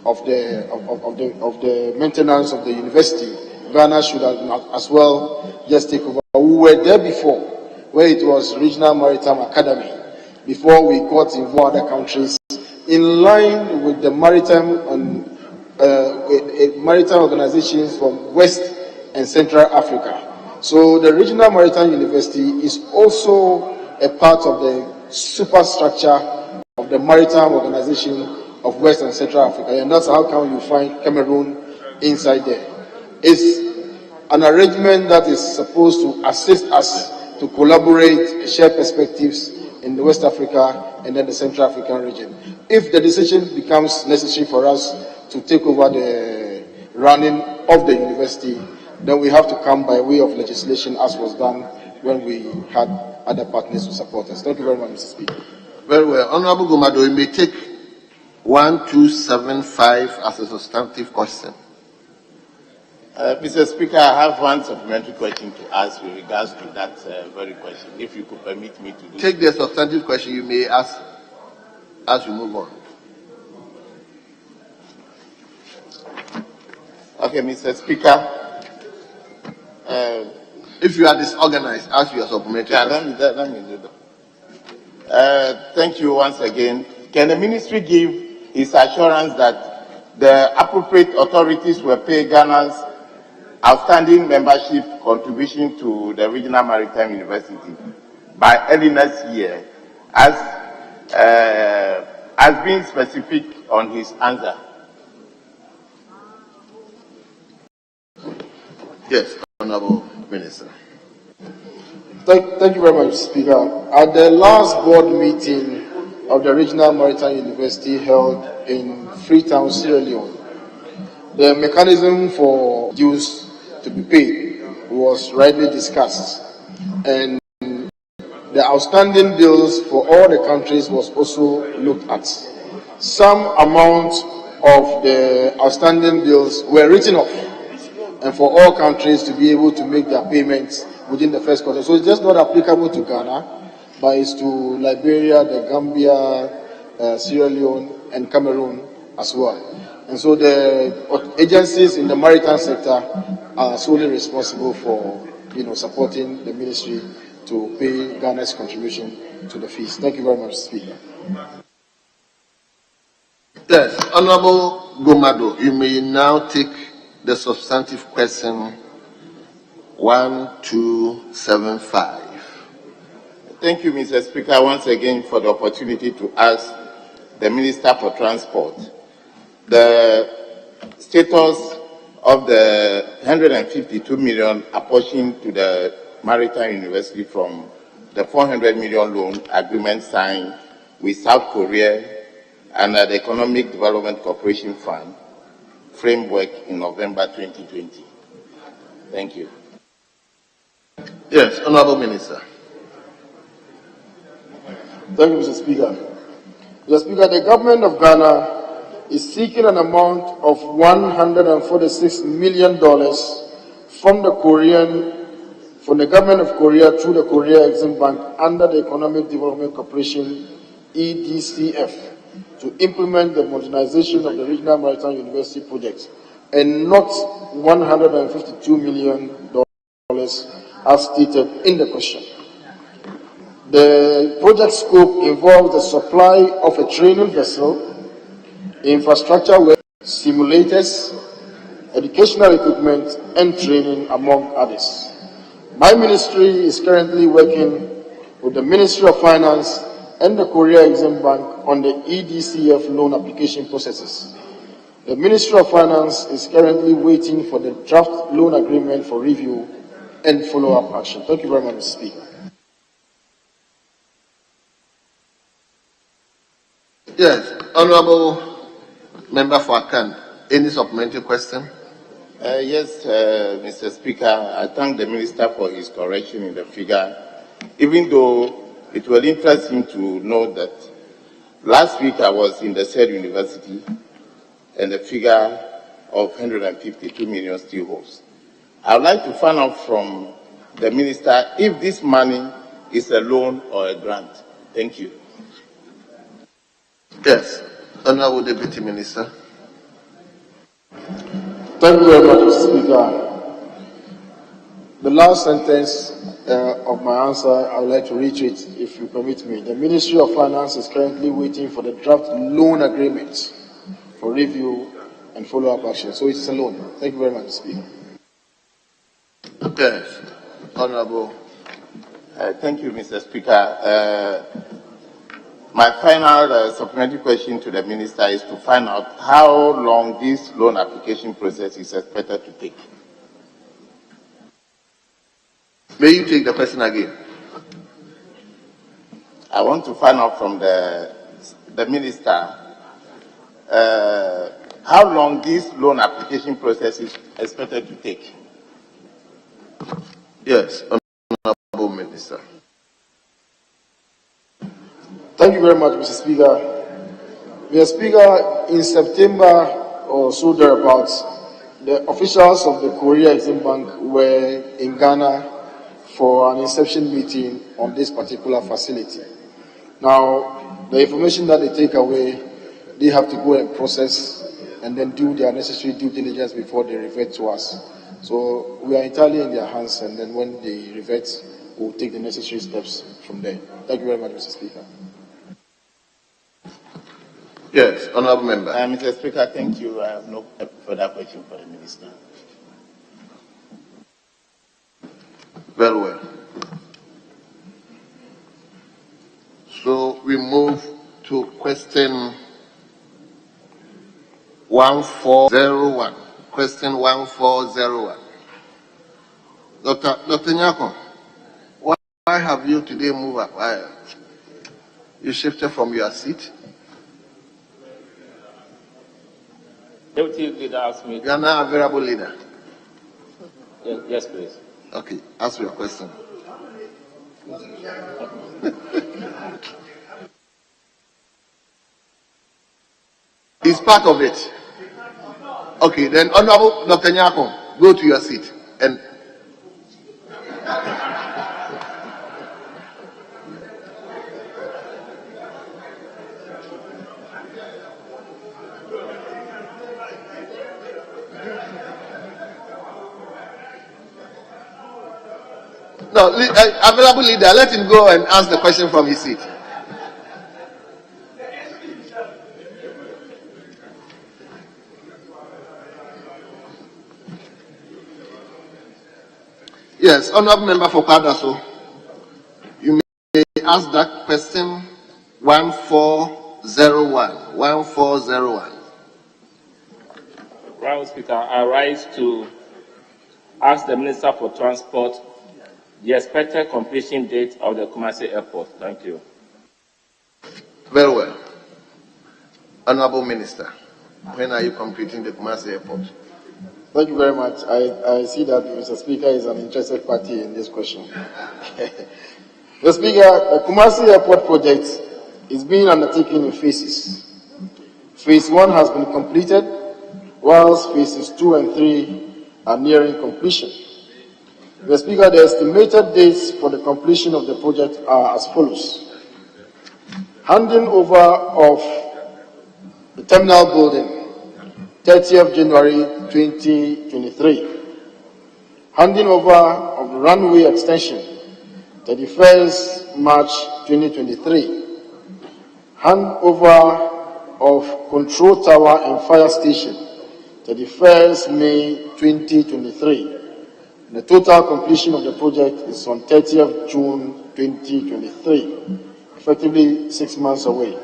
of the maintenance of the university, Ghana should as well just take over. We were there before, where it was Regional Maritime Academy, before we got involved with other countries, in line with the maritime organizations from West and Central Africa. So the Regional Maritime University is also a part of the superstructure of the maritime organization of West and Central Africa, and that's how come you find Cameroon inside there. It's an arrangement that is supposed to assist us to collaborate, share perspectives in the West Africa and then the Central African region. If the decision becomes necessary for us to take over the running of the university, then we have to come by way of legislation, as was done when we had other partners to support us. Thank you very much, Mr. Speaker. Very well. Honorable Gomado, you may take 1275 as a substantive question. Mr. Speaker, I have one supplementary question to ask with regards to that very question, if you could permit me to do. Take the substantive question you may ask as you move on. Okay, Mr. Speaker. If you are disorganized, ask your supplementary question. Let me do that. Thank you once again. Can the ministry give his assurance that the appropriate authorities will pay Ghana's outstanding membership contribution to the Regional Maritime University by early next year, as being specific on his answer? Yes, Honorable Minister. Thank you very much, Speaker. At the last board meeting of the Regional Maritime University held in Freetown, Sierra Leone, the mechanism for dues to be paid was rightly discussed, and the outstanding bills for all the countries was also looked at. Some amount of the outstanding bills were written off, and for all countries to be able to make their payments within the first quarter. So it's just not applicable to Ghana, but it's to Liberia, the Gambia, Sierra Leone, and Cameroon as well. And so the agencies in the maritime sector are solely responsible for, supporting the ministry to pay Ghana's contribution to the fees. Thank you very much, Speaker. Yes, Honorable Gomado, you may now take the substantive question 1275. Thank you, Mr. Speaker, once again for the opportunity to ask the Minister for Transport the status of the 152 million apportioned to the Maritime University from the 400 million loan agreement signed with South Korea and the Economic Development Corporation Fund framework in November 2020. Thank you. Yes, Honorable Minister. Thank you, Mr. Speaker. Mr. Speaker, the government of Ghana is seeking an amount of $146 million from the government of Korea through the Korea Exim Bank under the Economic Development Corporation (EDCF) to implement the modernization of the Regional Maritime University project, and not $152 million as stated in the question. The project scope involves the supply of a training vessel, infrastructure work, simulators, educational equipment, and training, among others. My ministry is currently working with the Ministry of Finance and the Korea Exim Bank on the EDCF loan application processes. The Ministry of Finance is currently waiting for the draft loan agreement for review and follow-up action. Thank you very much, Mr. Speaker. Yes, Honorable Member for Akan, any supplementary question? Yes, Mr. Speaker, I thank the Minister for his correction in the figure, even though it will interest him to know that last week I was in the said university and the figure of 152 million still holds. I would like to find out from the Minister if this money is a loan or a grant. Thank you. Yes, Honorable Deputy Minister. Thank you very much, Mr. Speaker. The last sentence of my answer, I would like to reiterate, if you permit me. The Ministry of Finance is currently waiting for the draft loan agreement for review and follow-up action. So it is a loan. Thank you very much, Mr. Speaker. Yes, Honorable. Thank you, Mr. Speaker. My final supplementary question to the Minister is to find out how long this loan application process is expected to take. May you take the question again? I want to find out from the Minister how long this loan application process is expected to take. Yes, Honorable Minister. Thank you very much, Mr. Speaker. Mr. Speaker, in September or so thereabouts, the officials of the Korea Exim Bank were in Ghana for an inception meeting on this particular facility. Now, the information that they take away, they have to go and process and then do their necessary due diligence before they revert to us. So we are entirely in their hands, and then when they revert, we'll take the necessary steps from there. Thank you very much, Mr. Speaker. Yes, Honorable Member. Mr. Speaker, thank you. I have no further question for the Minister. Very well. So we move to question 1401. Question 1401. Dr. Nyako, why have you today moved up? Why you shifted from your seat? Deputy Leader asked me. You are now a variable leader. Yes, please. Okay, ask your question. It's part of it. Okay, then Honorable Dr. Nyako, go to your seat. And no, available leader, let him go and ask the question from his seat. Yes, honorable member for Kadaso, you may ask that question 1401. 1401. Madam Speaker, I rise to ask the Minister for Transport the expected completion date of the Kumasi Airport. Thank you. Very well. Honorable Minister, when are you completing the Kumasi Airport? Thank you very much. I see that Mr. Speaker is an interested party in this question. Mr. Speaker, the Kumasi Airport project is being undertaken in phases. Phase 1 has been completed, whilst phases 2 and 3 are nearing completion. Mr. Speaker, the estimated dates for the completion of the project are as follows. Handing over of the terminal building, 30th January 2023. Handing over of the runway extension, 31st March 2023. Handover of control tower and fire station, 31st May 2023. And the total completion of the project is on 30th June 2023, effectively 6 months away.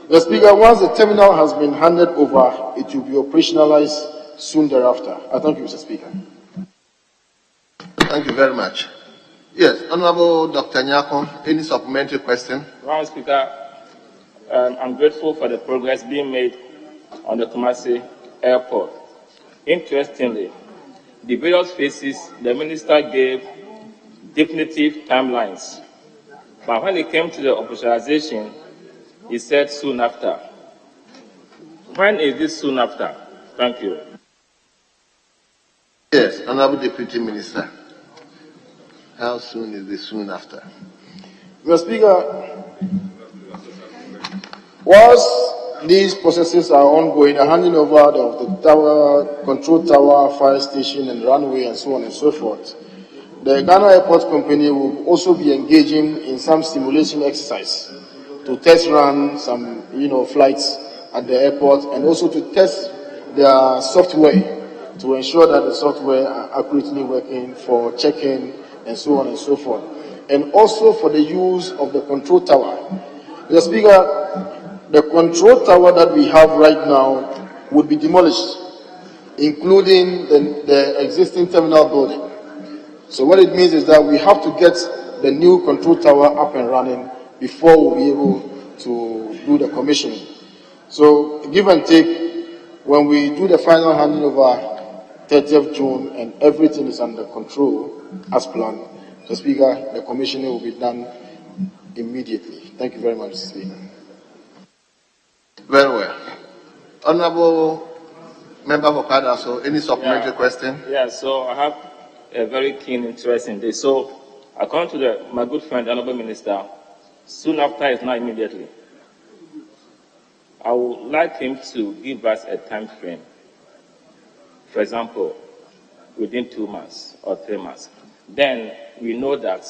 Mr. Speaker, once the terminal has been handed over, it will be operationalized soon thereafter. I thank you, Mr. Speaker. Thank you very much. Yes, Honorable Dr. Nyako, any supplementary question? Madam Speaker, I'm grateful for the progress being made on the Kumasi Airport. Interestingly, the various phases, the Minister gave definitive timelines. But when it came to the operationalization, he said soon after. When is this soon after? Thank you. Yes, Honorable Deputy Minister. How soon is this soon after? Mr. Speaker, whilst these processes are ongoing, the handing over of the tower, control tower, fire station, and runway, and so on and so forth, the Ghana Airport Company will also be engaging in some simulation exercise to test run some, flights at the airport, and also to test their software to ensure that the software are accurately working for check-in and so on and so forth, and also for the use of the control tower. Mr. Speaker, the control tower that we have right now would be demolished, including the existing terminal building. So what it means is that we have to get the new control tower up and running before we'll be able to do the commissioning. So give and take, when we do the final handing over 30th June and everything is under control as planned, Mr. Speaker, the commissioning will be done immediately. Thank you very much, Mr. Speaker. Very well. Honorable Member for Kadaso, any supplementary question? Yeah, so I have a very keen interest in this. So, according to my good friend, Honorable Minister, soon after is not immediately. I would like him to give us a time frame. For example, within 2 months or 3 months. Then we know that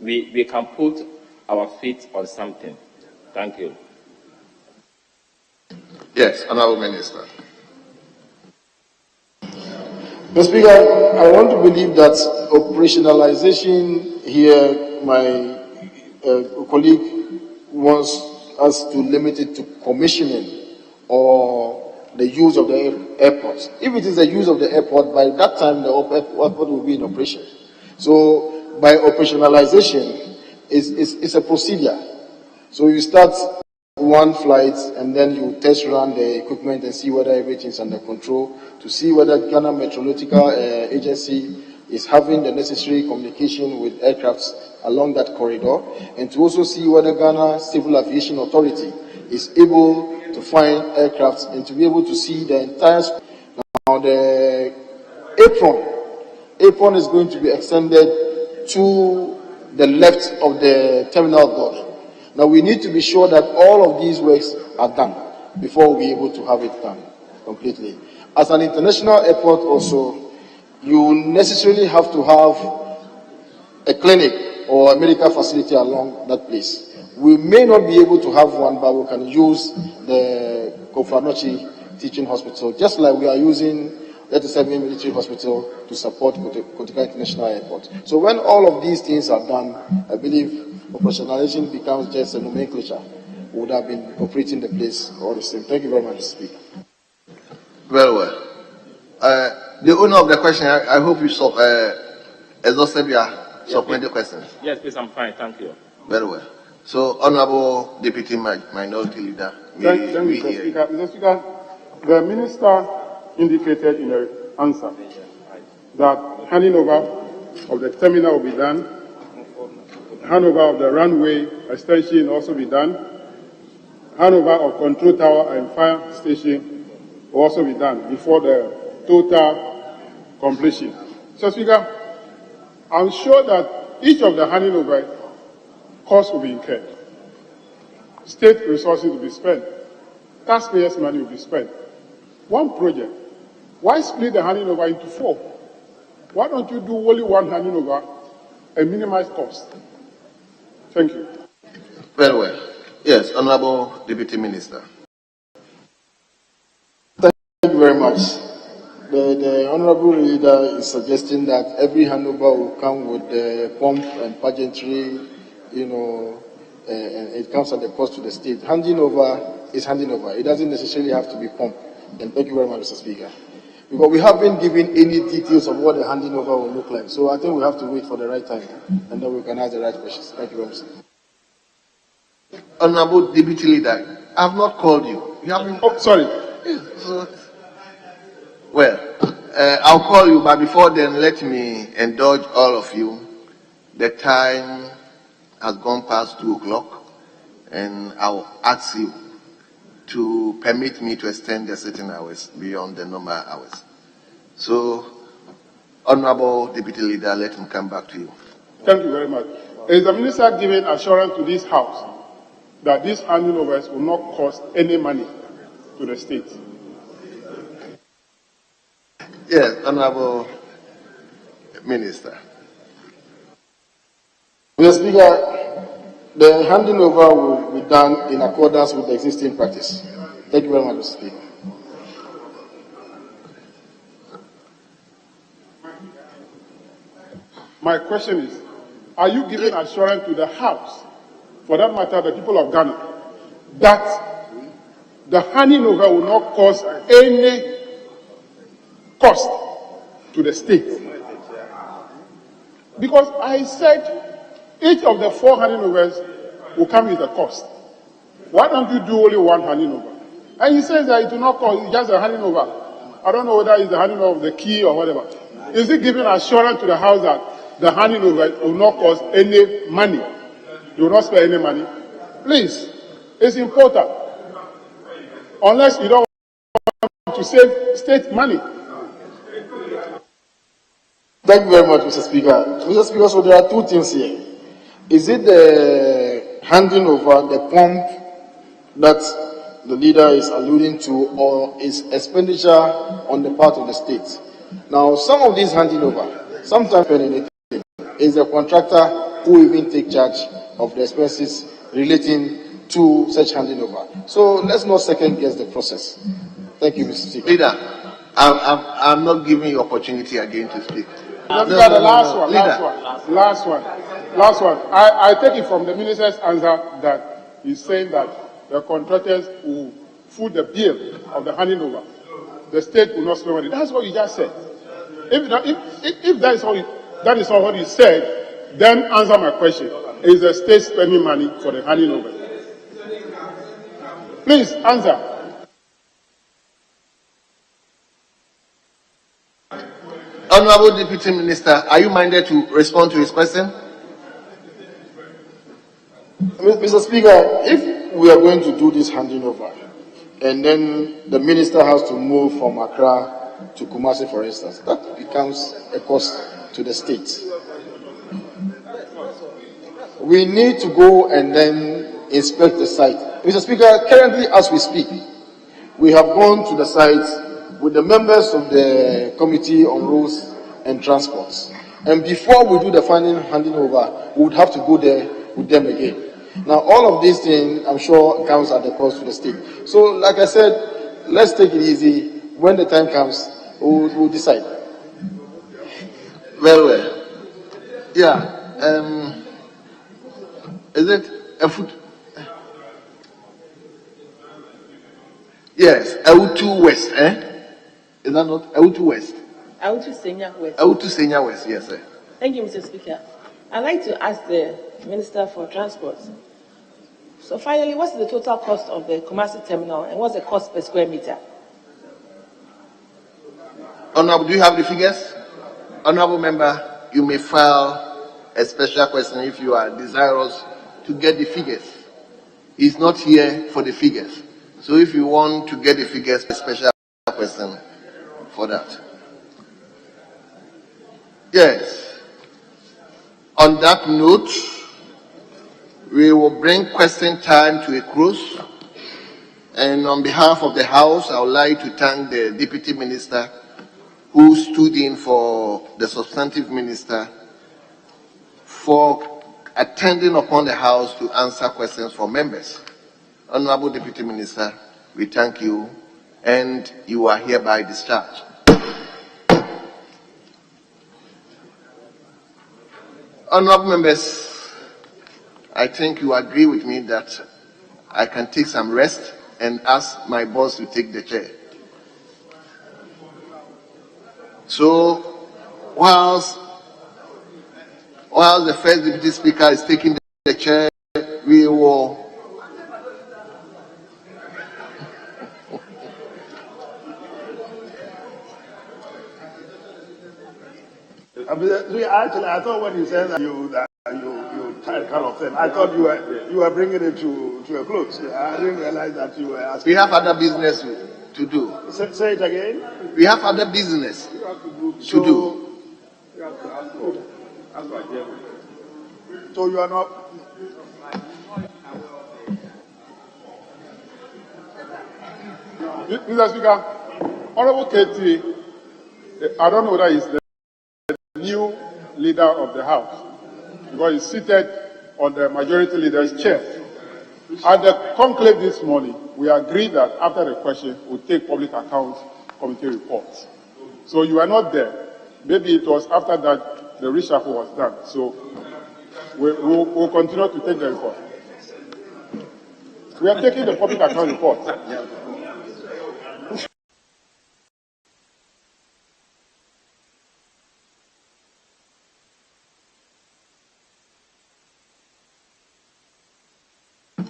we can put our feet on something. Thank you. Yes, Honorable Minister. Mr. Speaker, I want to believe that operationalization here, my colleague wants us to limit it to commissioning or the use of the airport. If it is the use of the airport, by that time the airport will be in operation. So by operationalization, it's a procedure. So you start one flight and then you test run the equipment and see whether everything is under control, to see whether Ghana Meteorological Agency is having the necessary communication with aircrafts along that corridor, and to also see whether Ghana Civil Aviation Authority is able to find aircrafts and to be able to see the entire. Now the apron is going to be extended to the left of the terminal building. Now we need to be sure that all of these works are done before we'll be able to have it done completely. As an international airport also, you necessarily have to have a clinic or a medical facility along that place. We may not be able to have one, but we can use the Kofanochi Teaching Hospital, just like we are using 37 Military Hospital to support Kotika International Airport. So when all of these things are done, I believe operationalization becomes just a nomenclature. We would have been operating the place all the same. Thank you very much, Speaker. Very well. The owner of the question, I hope you exhausted your supplementary questions. Yes, please, I'm fine. Thank you. Very well. So, Honorable Deputy Minority Leader, thank you, Mr. Speaker. Mr. Speaker, the Minister indicated in her answer that handing over of the terminal will be done, handover of the runway extension also be done, handover of control tower and fire station will also be done before the total completion. So, Speaker, I'm sure that each of the handing over costs will be incurred. State resources will be spent. Taxpayers' money will be spent. One project. Why split the handing over into 4? Why don't you do only one handing over and minimize cost? Thank you. Very well. Yes, Honorable Deputy Minister. Thank you very much. The Honorable Leader is suggesting that every handover will come with the pump and pageantry, and it comes at the cost to the state. Handing over is handing over. It doesn't necessarily have to be pumped. And thank you very much, Mr. Speaker. Because we haven't given any details of what the handing over will look like. So I think we have to wait for the right time, and then we can ask the right questions. Thank you very much. Honorable Deputy Leader, I have not called you. You haven't. Oh, sorry. Well, I'll call you, but before then, let me indulge all of you. The time has gone past 2 o'clock, and I'll ask you to permit me to extend the sitting hours beyond the normal hours. So, Honorable Deputy Leader, let him come back to you. Thank you very much. Is the Minister giving assurance to this House that these handing overs will not cost any money to the state? Yes, Honorable Minister. Mr. Speaker, the handing over will be done in accordance with the existing practice. Thank you very much, Mr. Speaker. My question is, are you giving assurance to the House, for that matter, the people of Ghana, that the handing over will not cause any cost to the state? Because I said each of the 4 handing overs will come with a cost. Why don't you do only one handing over? And he says that it will not cost, it's just a handing over. I don't know whether it's the handing over of the key or whatever. Is it giving assurance to the House that the handing over will not cost any money? You will not spend any money? Please, it's important. Unless you don't want to save state money. Thank you very much, Mr. Speaker. Mr. Speaker, so there are 2 things here. Is it the handing over the pump that the leader is alluding to, or is expenditure on the part of the state? Now, some of these handing over, sometimes is the contractor who even take charge of the expenses relating to such handing over. So let's not second guess the process. Thank you, Mr. Speaker. Leader, I'm not giving you opportunity again to speak. Last one. I take it from the minister's answer that he's saying that the contractors will foot the bill of the handing over, the state will not spend money. That's what you just said. If that is not what you said, then answer my question. Is the state spending money for the handing over? Please answer. Honorable Deputy Minister, are you minded to respond to his question? Mr. Speaker, if we are going to do this handing over, and then the minister has to move from Accra to Kumasi, for instance, that becomes a cost to the state. We need to go and then inspect the site. Mr. Speaker, currently as we speak, we have gone to the site with the members of the Committee on Roads and Transports. And before we do the final handing over, we would have to go there with them again. Now, all of these things, I'm sure, comes at the cost to the state. So, like I said, let's take it easy. When the time comes, we'll decide. Very well. Yeah. Is it a foot? Yes, L2 West, eh? Is that not L2 West? L2 Senior West. L2 Senior West, yes, sir. Thank you, Mr. Speaker. I'd like to ask the Minister for Transport. So finally, what's the total cost of the Kumasi terminal and what's the cost per square meter? Honorable, do you have the figures? Honorable member, you may file a special question if you are desirous to get the figures. He's not here for the figures. So if you want to get the figures, a special question for that. Yes. On that note, we will bring question time to a close. And on behalf of the House, I would like to thank the Deputy Minister who stood in for the substantive minister for attending upon the House to answer questions from members. Honorable Deputy Minister, we thank you and you are hereby discharged. Honorable members, I think you agree with me that I can take some rest and ask my boss to take the chair. So, whilst the first Deputy Speaker is taking the chair, we will Actually, I thought when you said that you kind of thing, I thought you were bringing it to a close. I didn't realize that you were asking. We have other business to do. Say it again. We have other business to do. So you are not. Mr. Speaker, Honorable KT, I don't know whether he's the new leader of the House, because he's seated on the majority leader's chair. At the conclave this morning, we agreed that after the question, we'll take public accounts committee reports. So you are not there. Maybe it was after that the reshuffle was done. So we'll continue to take the report. We are taking the public account report.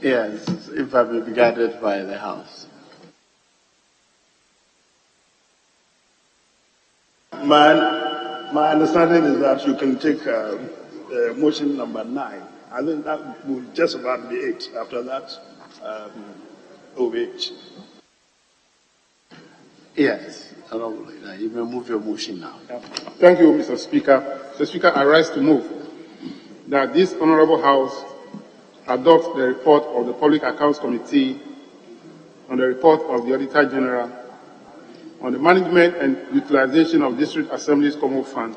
Yes, if I may be guided by the House. My understanding is that you can take motion number 9. I think that will just about be it. After that, OH. Yes, you may move your motion now. Thank you, Mr. Speaker. Mr. Speaker, I rise to move that this Honorable House adopt the report of the Public Accounts Committee on the report of the Auditor General on the management and utilization of District Assembly's Common Fund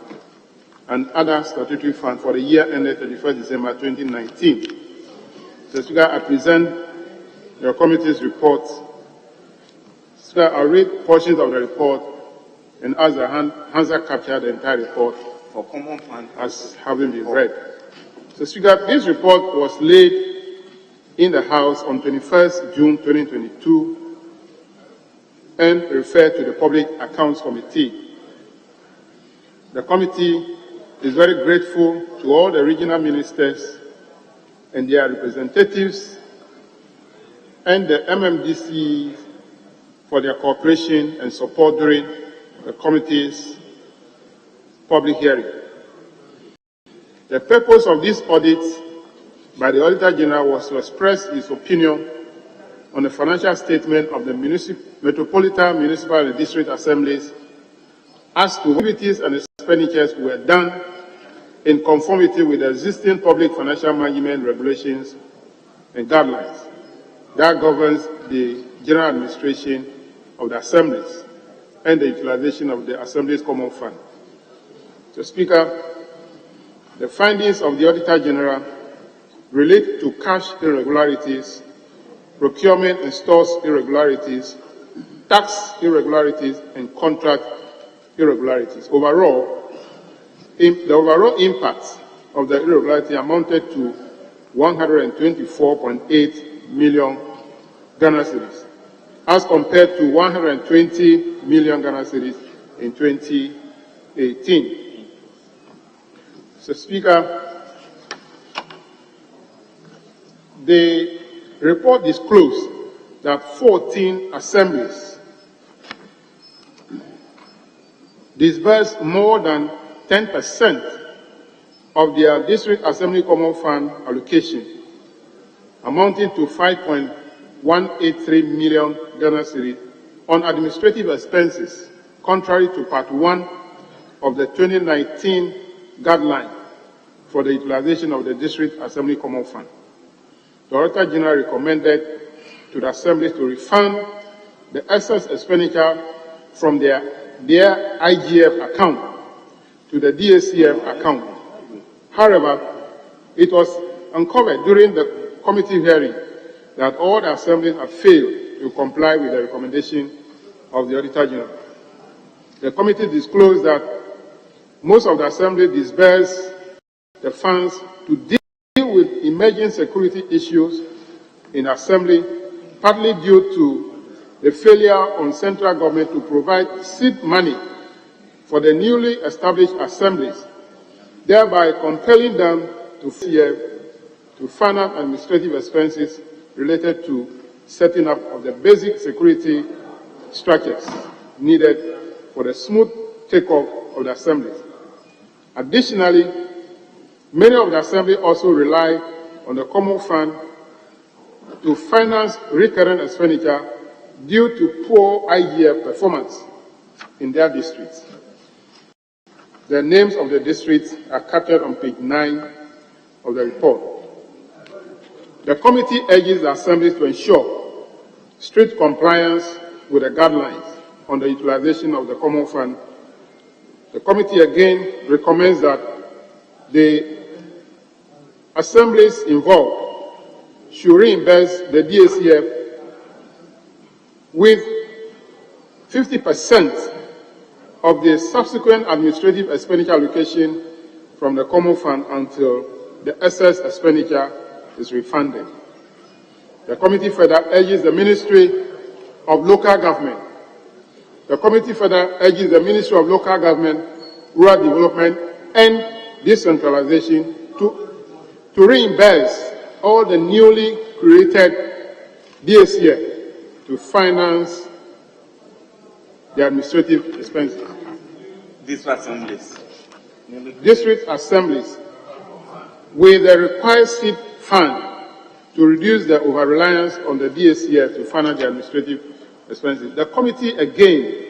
and other statutory funds for the year ended 31st December 2019. Mr. Speaker, I present your committee's report. Speaker, I'll read portions of the report and ask the Hansa capture the entire report for Common Fund as having been read. So, Speaker, this report was laid in the House on 21st June 2022 and referred to the Public Accounts Committee. The committee is very grateful to all the regional ministers and their representatives and the MMDC for their cooperation and support during the committee's public hearing. The purpose of this audit by the Auditor General was to express his opinion on the financial statement of the Metropolitan, Municipal and District Assemblies as to activities and expenditures were done in conformity with the existing public financial management regulations and guidelines that governs the general administration of the assemblies and the utilization of the Assembly's common fund. So, Speaker, the findings of the Auditor General relate to cash irregularities, procurement and stores irregularities, tax irregularities, and contract irregularities. Overall, the overall impact of the irregularity amounted to 124.8 million Ghana cedis, as compared to 120 million Ghana cedis in 2018. So, Speaker, the report disclosed that 14 assemblies disbursed more than 10% of their district assembly common fund allocation, amounting to 5.183 million Ghana cedis on administrative expenses, contrary to Part 1 of the 2019 guideline for the utilization of the district assembly common fund. The Auditor General recommended to the assemblies to refund the excess expenditure from their IGF account to the DACF account. However, it was uncovered during the committee hearing that all the assemblies have failed to comply with the recommendation of the Auditor General. The committee disclosed that most of the assemblies disbursed the funds to deal with emerging security issues in assembly, partly due to the failure on central government to provide seed money for the newly established assemblies, thereby compelling them to fund administrative expenses related to setting up of the basic security structures needed for the smooth takeoff of the assemblies. Additionally, many of the assembly also rely on the common fund to finance recurrent expenditure due to poor IGF performance in their districts. The names of the districts are captured on page 9 of the report. The committee urges the assemblies to ensure strict compliance with the guidelines on the utilization of the common fund. The committee again recommends that the assemblies involved should reimburse the DACF with 50% of the subsequent administrative expenditure allocation from the common fund until the excess expenditure is refunded. The committee further urges the Ministry of Local Government. The committee further urges the Ministry of Local Government, Rural Development and Decentralization to reimburse all the newly created DACF to finance the administrative expenses. District assemblies with the required seed fund to reduce the over-reliance on the DACF to finance the administrative expenses. The committee again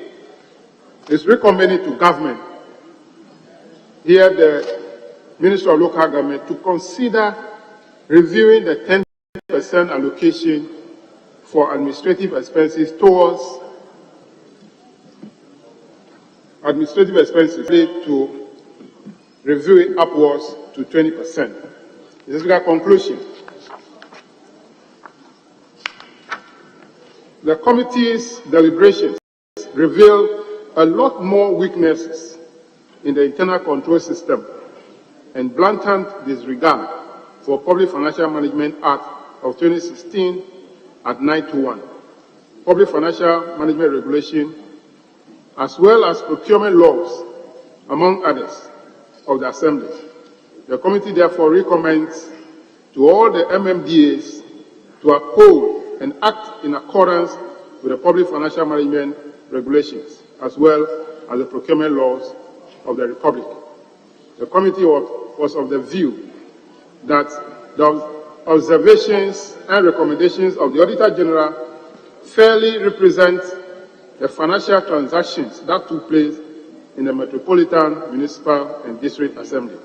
is recommending to government, here the Ministry of Local Government, to consider reviewing the 10% allocation for administrative expenses towards administrative expenses to review it upwards to 20%. This is our conclusion. The committee's deliberations reveal a lot more weaknesses in the internal control system and blatant disregard for Public Financial Management Act of 2016 at 921. public financial management regulation, as well as procurement laws, among others, of the Assembly. The committee therefore recommends to all the MMDAs to uphold and act in accordance with the public financial management regulations, as well as the procurement laws of the Republic. The committee was of the view that the observations and recommendations of the Auditor General fairly represent the financial transactions that took place in the Metropolitan, Municipal, and District Assembly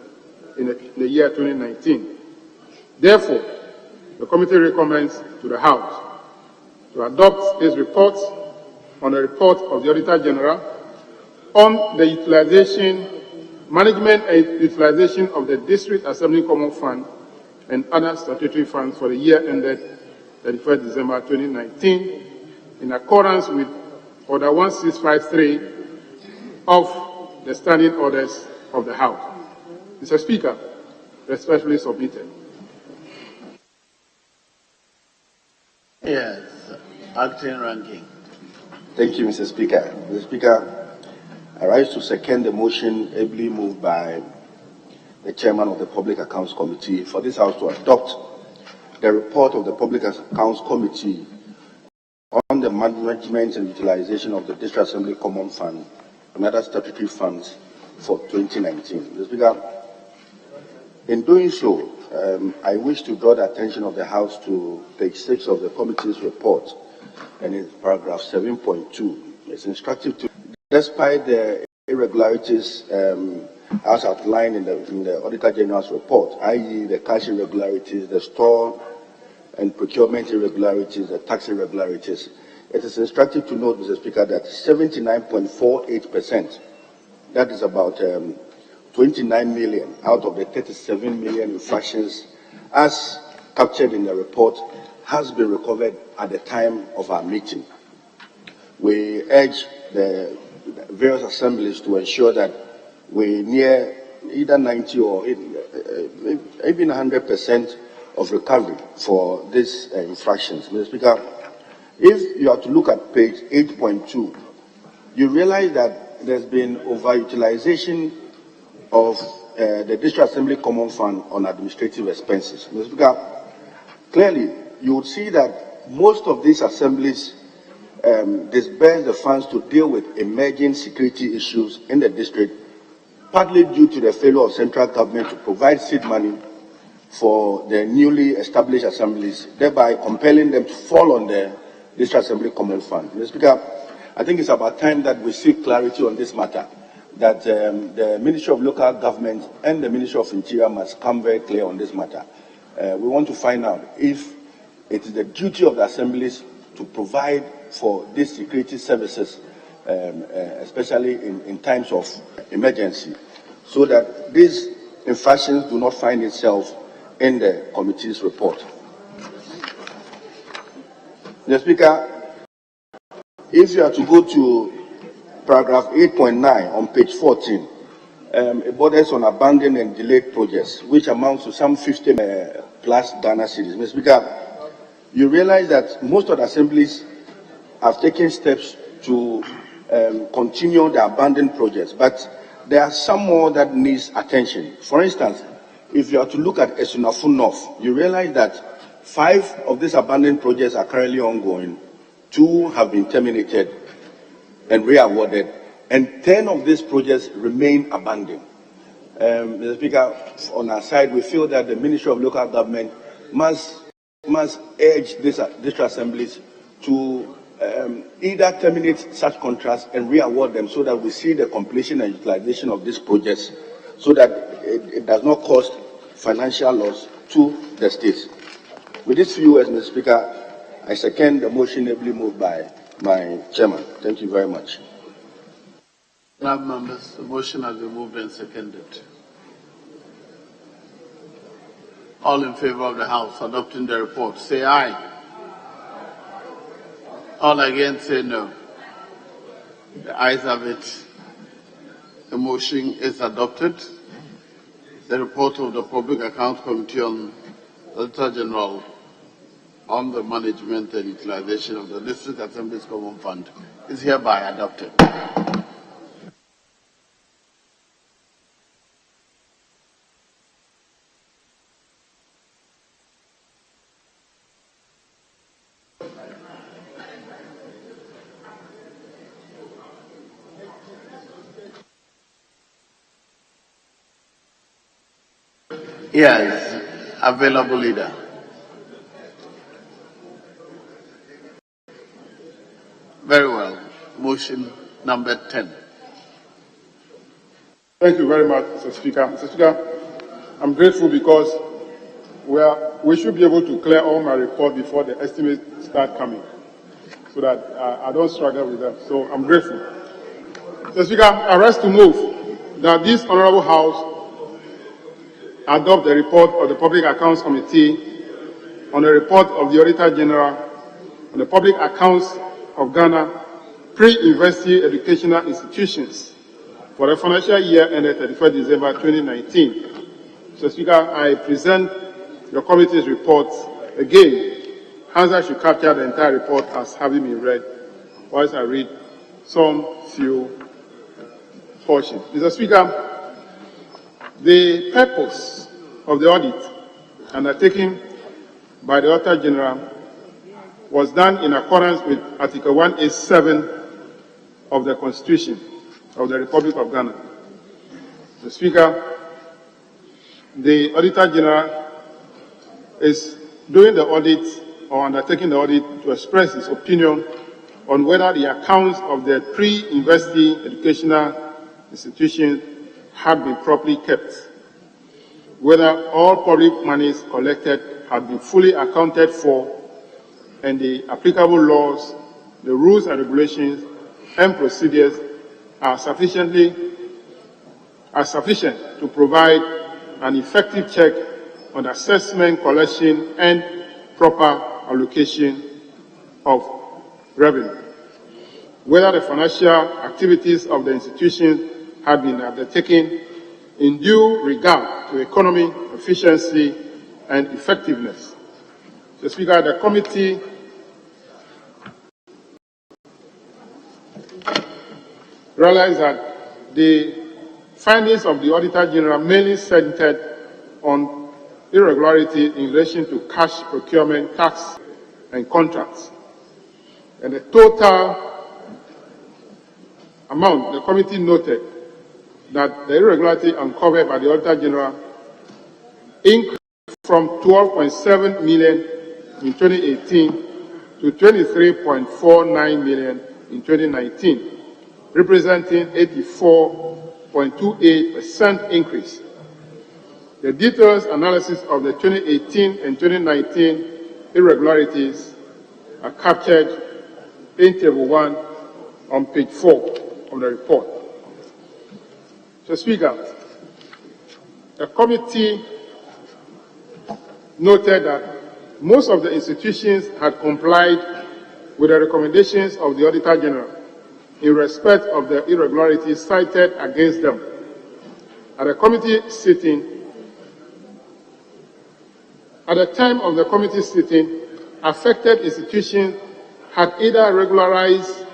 in the year 2019. Therefore, the committee recommends to the House to adopt its report on the report of the Auditor General on the utilization, management and utilization of the District Assembly Common Fund and other statutory funds for the year ended 31st December 2019, in accordance with Order 1653 of the Standing Orders of the House. Mr. Speaker, respectfully submitted. Yes, acting ranking. Thank you, Mr. Speaker. Mr. Speaker, I rise to second the motion ably moved by the Chairman of the Public Accounts Committee for this House to adopt the report of the Public Accounts Committee on the management and utilization of the District Assembly Common Fund and other statutory funds for 2019. Mr. Speaker, in doing so, I wish to draw the attention of the House to page 6 of the committee's report, and in paragraph 7.2. It's instructive to, despite the irregularities as outlined in the Auditor General's report, i.e. the cash irregularities, the store and procurement irregularities, the tax irregularities, it is instructive to note, Mr. Speaker, that 79.48%, that is about 29 million out of the 37 million infractions as captured in the report has been recovered at the time of our meeting. We urge the various assemblies to ensure that we near either 90 or even 100% of recovery for these infractions. Mr. Speaker, if you are to look at page 8.2, you realize that there's been overutilization of the District Assembly Common Fund on administrative expenses. Mr. Speaker, clearly you would see that most of these assemblies disburse the funds to deal with emerging security issues in the district, partly due to the failure of central government to provide seed money for the newly established assemblies, thereby compelling them to fall on the District Assembly Common Fund. Mr. Speaker, I think it's about time that we seek clarity on this matter, that the Ministry of Local Government and the Ministry of Interior must come very clear on this matter. We want to find out if it is the duty of the assemblies to provide for these security services, especially in times of emergency, so that these infractions do not find itself in the committee's report. Mr. Speaker, if you are to go to paragraph 8.9 on page 14, it borders on abandoned and delayed projects, which amounts to some 50 plus Ghana cedis. Mr. Speaker, you realize that most of the assemblies have taken steps to continue the abandoned projects, but there are some more that needs attention. For instance, if you are to look at Esunafu North, you realize that 5 of these abandoned projects are currently ongoing, 2 have been terminated and re-awarded, and 10 of these projects remain abandoned. Mr. Speaker, on our side, we feel that the Ministry of Local Government must urge these district assemblies to either terminate such contracts and re-award them so that we see the completion and utilization of these projects so that it does not cause financial loss to the states. With these few words, Mr. Speaker, I second the motion ably moved by my chairman. Thank you very much. Members, the motion has been moved and seconded. All in favor of the House adopting the report, say aye. All against, say no. The ayes have it. The motion is adopted. The report of the Public Accounts Committee on the Auditor General on the management and utilization of the District Assembly's Common Fund is hereby adopted. Yes, available leader. Very well. Motion number 10. Thank you very much, Mr. Speaker. Mr. Speaker, I'm grateful because we should be able to clear all my report before the estimates start coming, so that I don't struggle with them. So I'm grateful. Mr. Speaker, I rise to move that this Honorable House adopt the report of the Public Accounts Committee on the report of the Auditor General on the Public Accounts of Ghana pre-university educational institutions for the financial year ended 31st December 2019. Mr. Speaker, I present your committee's report again. Hence, I should capture the entire report as having been read, whilst I read some few portions. Mr. Speaker, the purpose of the audit undertaken by the Auditor General was done in accordance with Article 187 of the Constitution of the Republic of Ghana. Mr. Speaker, the Auditor General is doing the audit or undertaking the audit to express his opinion on whether the accounts of the pre-university educational institutions had been properly kept, whether all public monies collected had been fully accounted for, and the applicable laws, the rules and regulations and procedures are sufficient to provide an effective check on assessment, collection, and proper allocation of revenue. Whether the financial activities of the institution had been undertaken in due regard to economy, efficiency, and effectiveness. Mr. Speaker, the committee realized that the findings of the Auditor General mainly centered on irregularity in relation to cash procurement, tax, and contracts. And the total amount, the committee noted that the irregularity uncovered by the Auditor General increased from 12.7 million in 2018 to 23.49 million in 2019, representing 84.28% increase. The detailed analysis of the 2018 and 2019 irregularities are captured in Table 1 on page 4 of the report. Mr. Speaker, the committee noted that most of the institutions had complied with the recommendations of the Auditor General in respect of the irregularities cited against them. At the time of the committee sitting, affected institutions had either regularized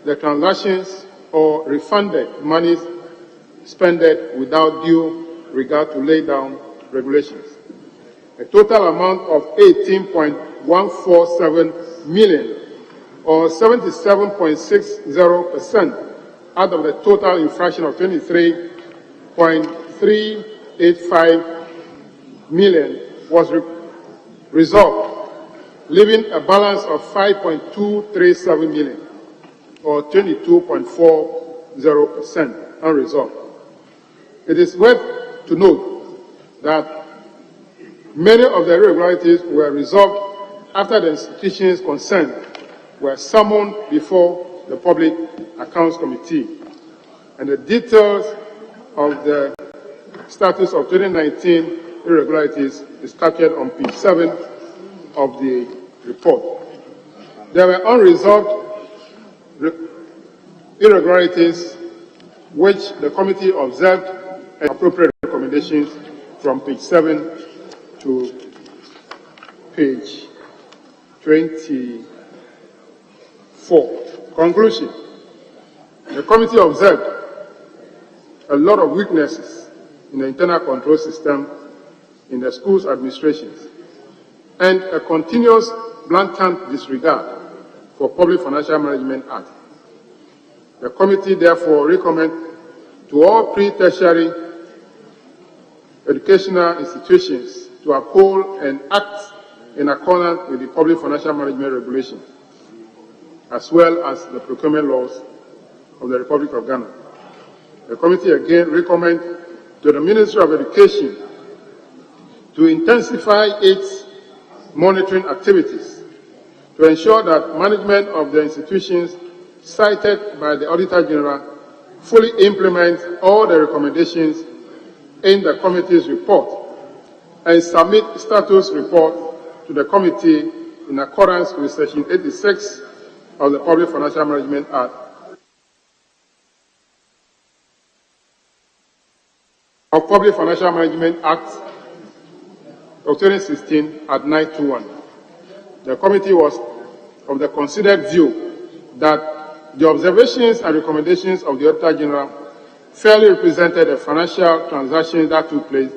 the transactions or refunded monies spent without due regard to laid down regulations. A total amount of 18.147 million or 77.60% out of the total infraction of 23.385 million was resolved, leaving a balance of 5.237 million or 22.40% unresolved. It is worth to note that many of the irregularities were resolved after the institutions concerned were summoned before the Public Accounts Committee, and the details of the status of 2019 irregularities is captured on page 7 of the report. There were unresolved irregularities which the committee observed and appropriate recommendations from page 7 to page 2024. Conclusion. The committee observed a lot of weaknesses in the internal control system in the school's administrations and a continuous blatant disregard for Public Financial Management Act. The committee therefore recommends to all pre-tertiary educational institutions to uphold and act in accordance with the Public Financial Management Regulations, as well as the procurement laws of the Republic of Ghana. The committee again recommends to the Ministry of Education to intensify its monitoring activities to ensure that management of the institutions cited by the Auditor General fully implements all the recommendations in the committee's report and submit status report to the committee in accordance with Section 86 of the Public Financial Management Act of Public Financial Management Act of 2016 at 921. The committee was of the considered view that the observations and recommendations of the Auditor General fairly represented the financial transactions that took place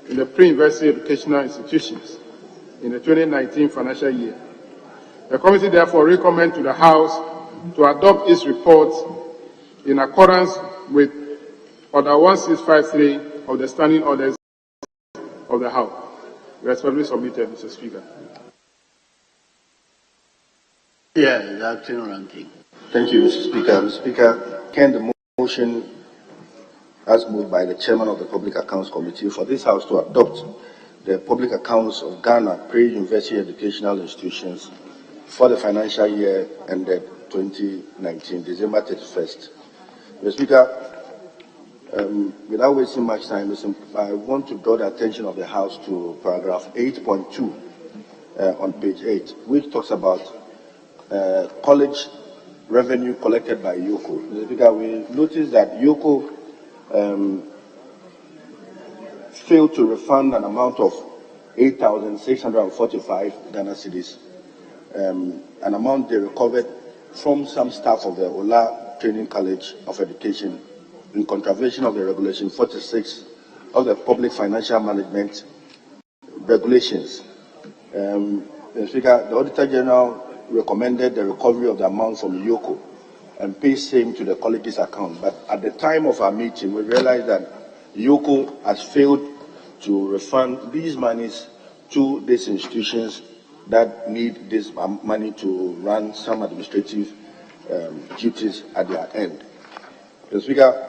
in the pre-university educational institutions in the 2019 financial year. The committee therefore recommends to the House to adopt its report in accordance with Order 1653 of the Standing Orders of the House. Respectfully submitted, Mr. Speaker. Yeah, acting ranking. Thank you, Mr. Speaker. Mr. Speaker, can the motion as moved by the Chairman of the Public Accounts Committee for this House to adopt the public accounts of Ghana pre-university educational institutions for the financial year ended 2019, December 31st. Mr. Speaker, without wasting much time, I want to draw the attention of the House to paragraph 8.2 on page 8, which talks about college revenue collected by YOCO. Mr. Speaker, we noticed that YOCO failed to refund an amount of 8,645 Ghana cedis, an amount they recovered from some staff of the Ola Training College of Education in contravention of the Regulation 46 of the Public Financial Management Regulations. Mr. Speaker, the Auditor General recommended the recovery of the amount from YOCO and pay same to the college's account. But at the time of our meeting, we realized that YOCO has failed to refund these monies to these institutions that need this money to run some administrative duties at their end. Mr. Speaker,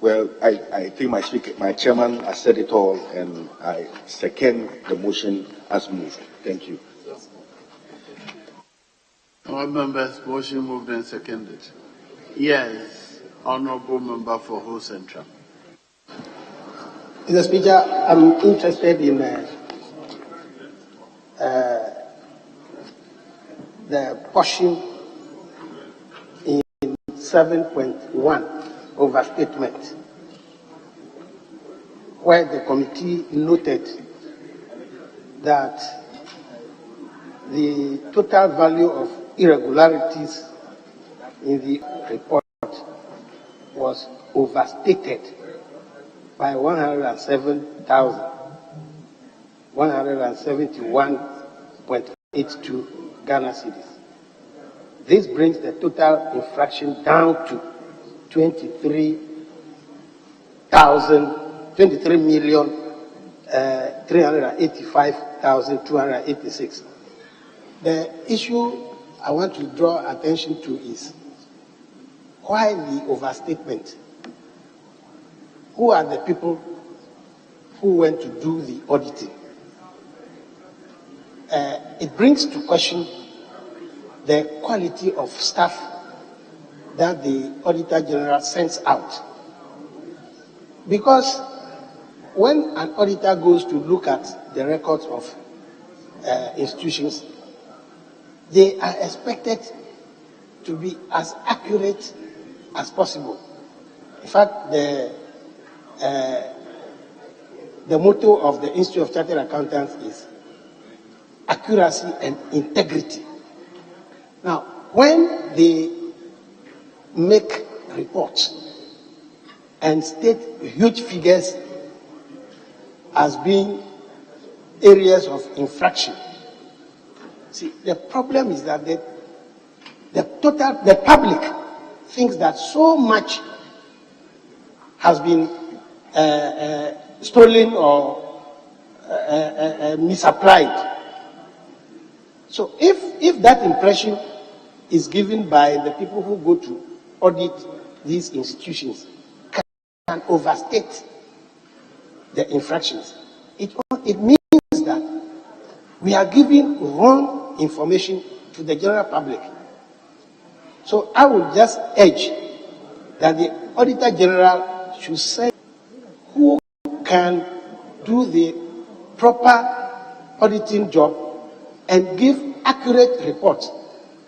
well, I think my chairman has said it all, and I second the motion as moved. Thank you. All members, motion moved and seconded. Yes, Honorable Member for Ho Central. Mr. Speaker, I'm interested in the portion in 7.1 overstatement, where the committee noted that the total value of irregularities in the report was overstated by 107,171.82 Ghana cedis. This brings the total infraction down to 23,385,286. The issue I want to draw attention to is why the overstatement? Who are the people who went to do the auditing? It brings to question the quality of staff that the Auditor General sends out. Because when an auditor goes to look at the records of institutions, they are expected to be as accurate as possible. In fact, the motto of the Institute of Chartered Accountants is accuracy and integrity. Now, when they make reports and state huge figures as being areas of infraction, see, the problem is that the public thinks that so much has been stolen or misapplied. So if that impression is given by the people who go to audit these institutions, can overstate the infractions, it means that we are giving wrong information to the general public. So I would just urge that the Auditor General should say who can do the proper auditing job and give accurate reports,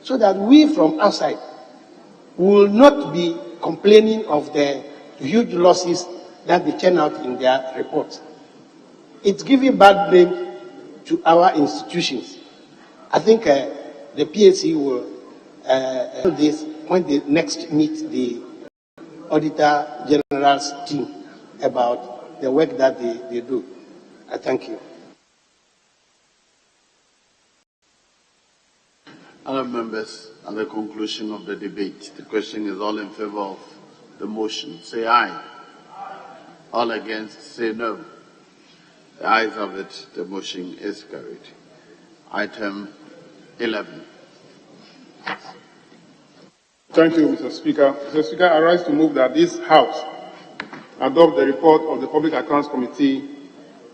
so that we from outside will not be complaining of the huge losses that they turn out in their reports. It's giving bad name to our institutions. I think the PAC will do this when they next meet the Auditor General's team about the work that they do. I thank you. Other members, at the conclusion of the debate, the question is all in favor of the motion. Say aye. All against, say no. The ayes have it. The motion is carried. Item 11. Thank you, Mr. Speaker. Mr. Speaker, I rise to move that this House adopt the report of the Public Accounts Committee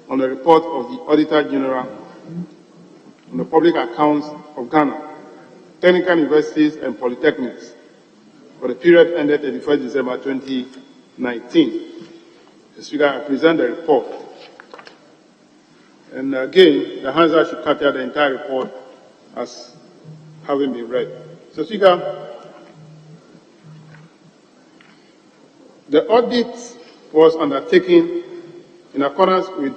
on the report of the Auditor General on the public accounts of Ghana, technical universities and polytechnics for the period ended 31st December 2019. Mr. Speaker, I present the report. And again, the Hansa should capture the entire report as having been read. Mr. Speaker, the audit was undertaken in accordance with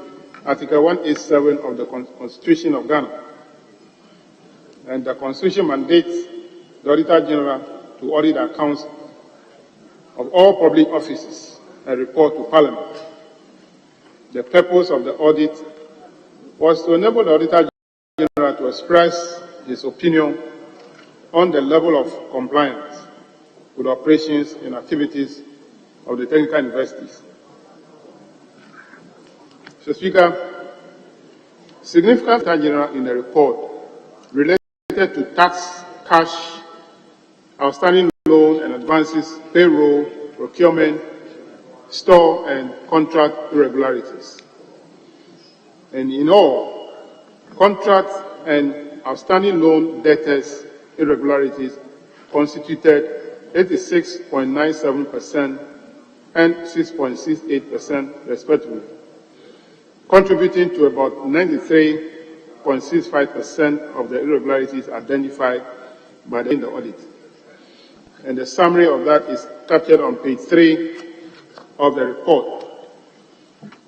Article 187 of the Constitution of Ghana. And the Constitution mandates the Auditor General to audit accounts of all public offices and report to Parliament. The purpose of the audit was to enable the Auditor General to express his opinion on the level of compliance with operations and activities of the technical universities. Mr. Speaker, significant Auditor General in the report related to tax, cash, outstanding loan and advances, payroll, procurement, store and contract irregularities. And in all, contract and outstanding loan debtors irregularities constituted 86.97% and 6.68% respectively, contributing to about 93.65% of the irregularities identified by the audit. And the summary of that is captured on page 3 of the report.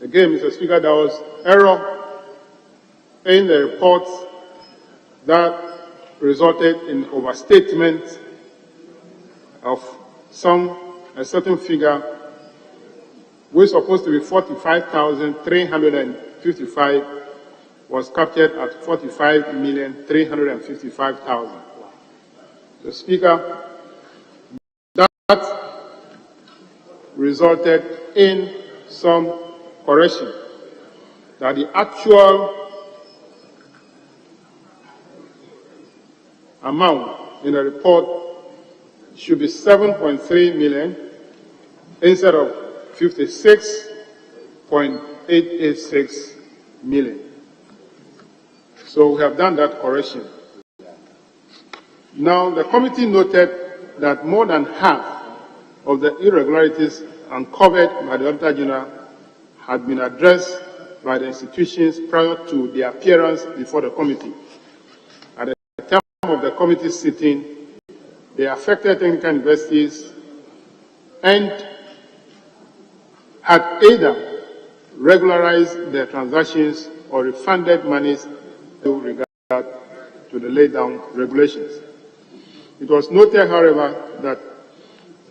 Again, Mr. Speaker, there was error in the report that resulted in overstatement of a certain figure, which is supposed to be 45,355, was captured at 45,355,000. The Speaker, that resulted in some correction, that the actual amount in the report should be 7.3 million instead of 56.886 million. So we have done that correction. Now, the committee noted that more than half of the irregularities uncovered by the Auditor General had been addressed by the institutions prior to their appearance before the committee. At the time of the committee sitting, the affected technical universities and had either regularized their transactions or refunded monies with regard to the laid down regulations. It was noted, however, that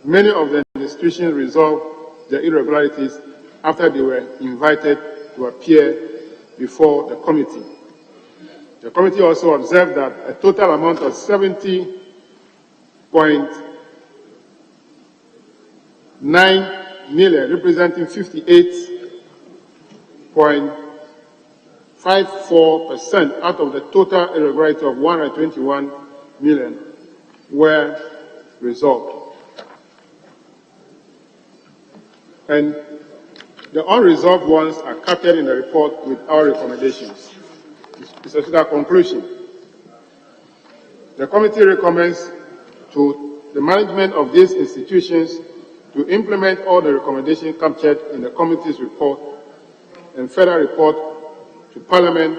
many of the institutions resolved the irregularities after they were invited to appear before the committee. The committee also observed that a total amount of 70.9 million, representing 58.54% out of the total irregularity of 121 million, were resolved. And the unresolved ones are captured in the report with our recommendations. Mr. Speaker, conclusion. The committee recommends to the management of these institutions to implement all the recommendations captured in the committee's report and further report to Parliament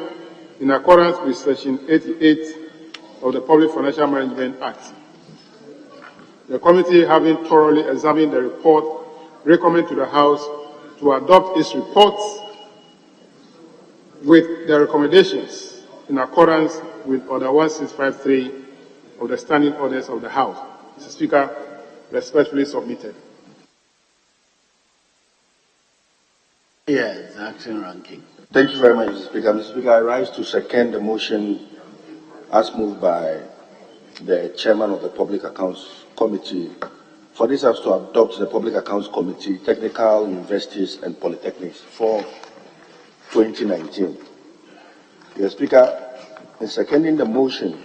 in accordance with Section 88 of the Public Financial Management Act. The committee, having thoroughly examined the report, recommend to the House to adopt its reports with the recommendations in accordance with Order 1653 of the Standing Orders of the House. Mr. Speaker, respectfully submitted. Yes, Acting Ranking. Thank you very much, Mr. Speaker. Mr. Speaker, I rise to second the motion as moved by the Chairman of the Public Accounts Committee for this House to adopt the Public Accounts Committee, Technical Universities and Polytechnics for 2019. Mr. Speaker, in seconding the motion,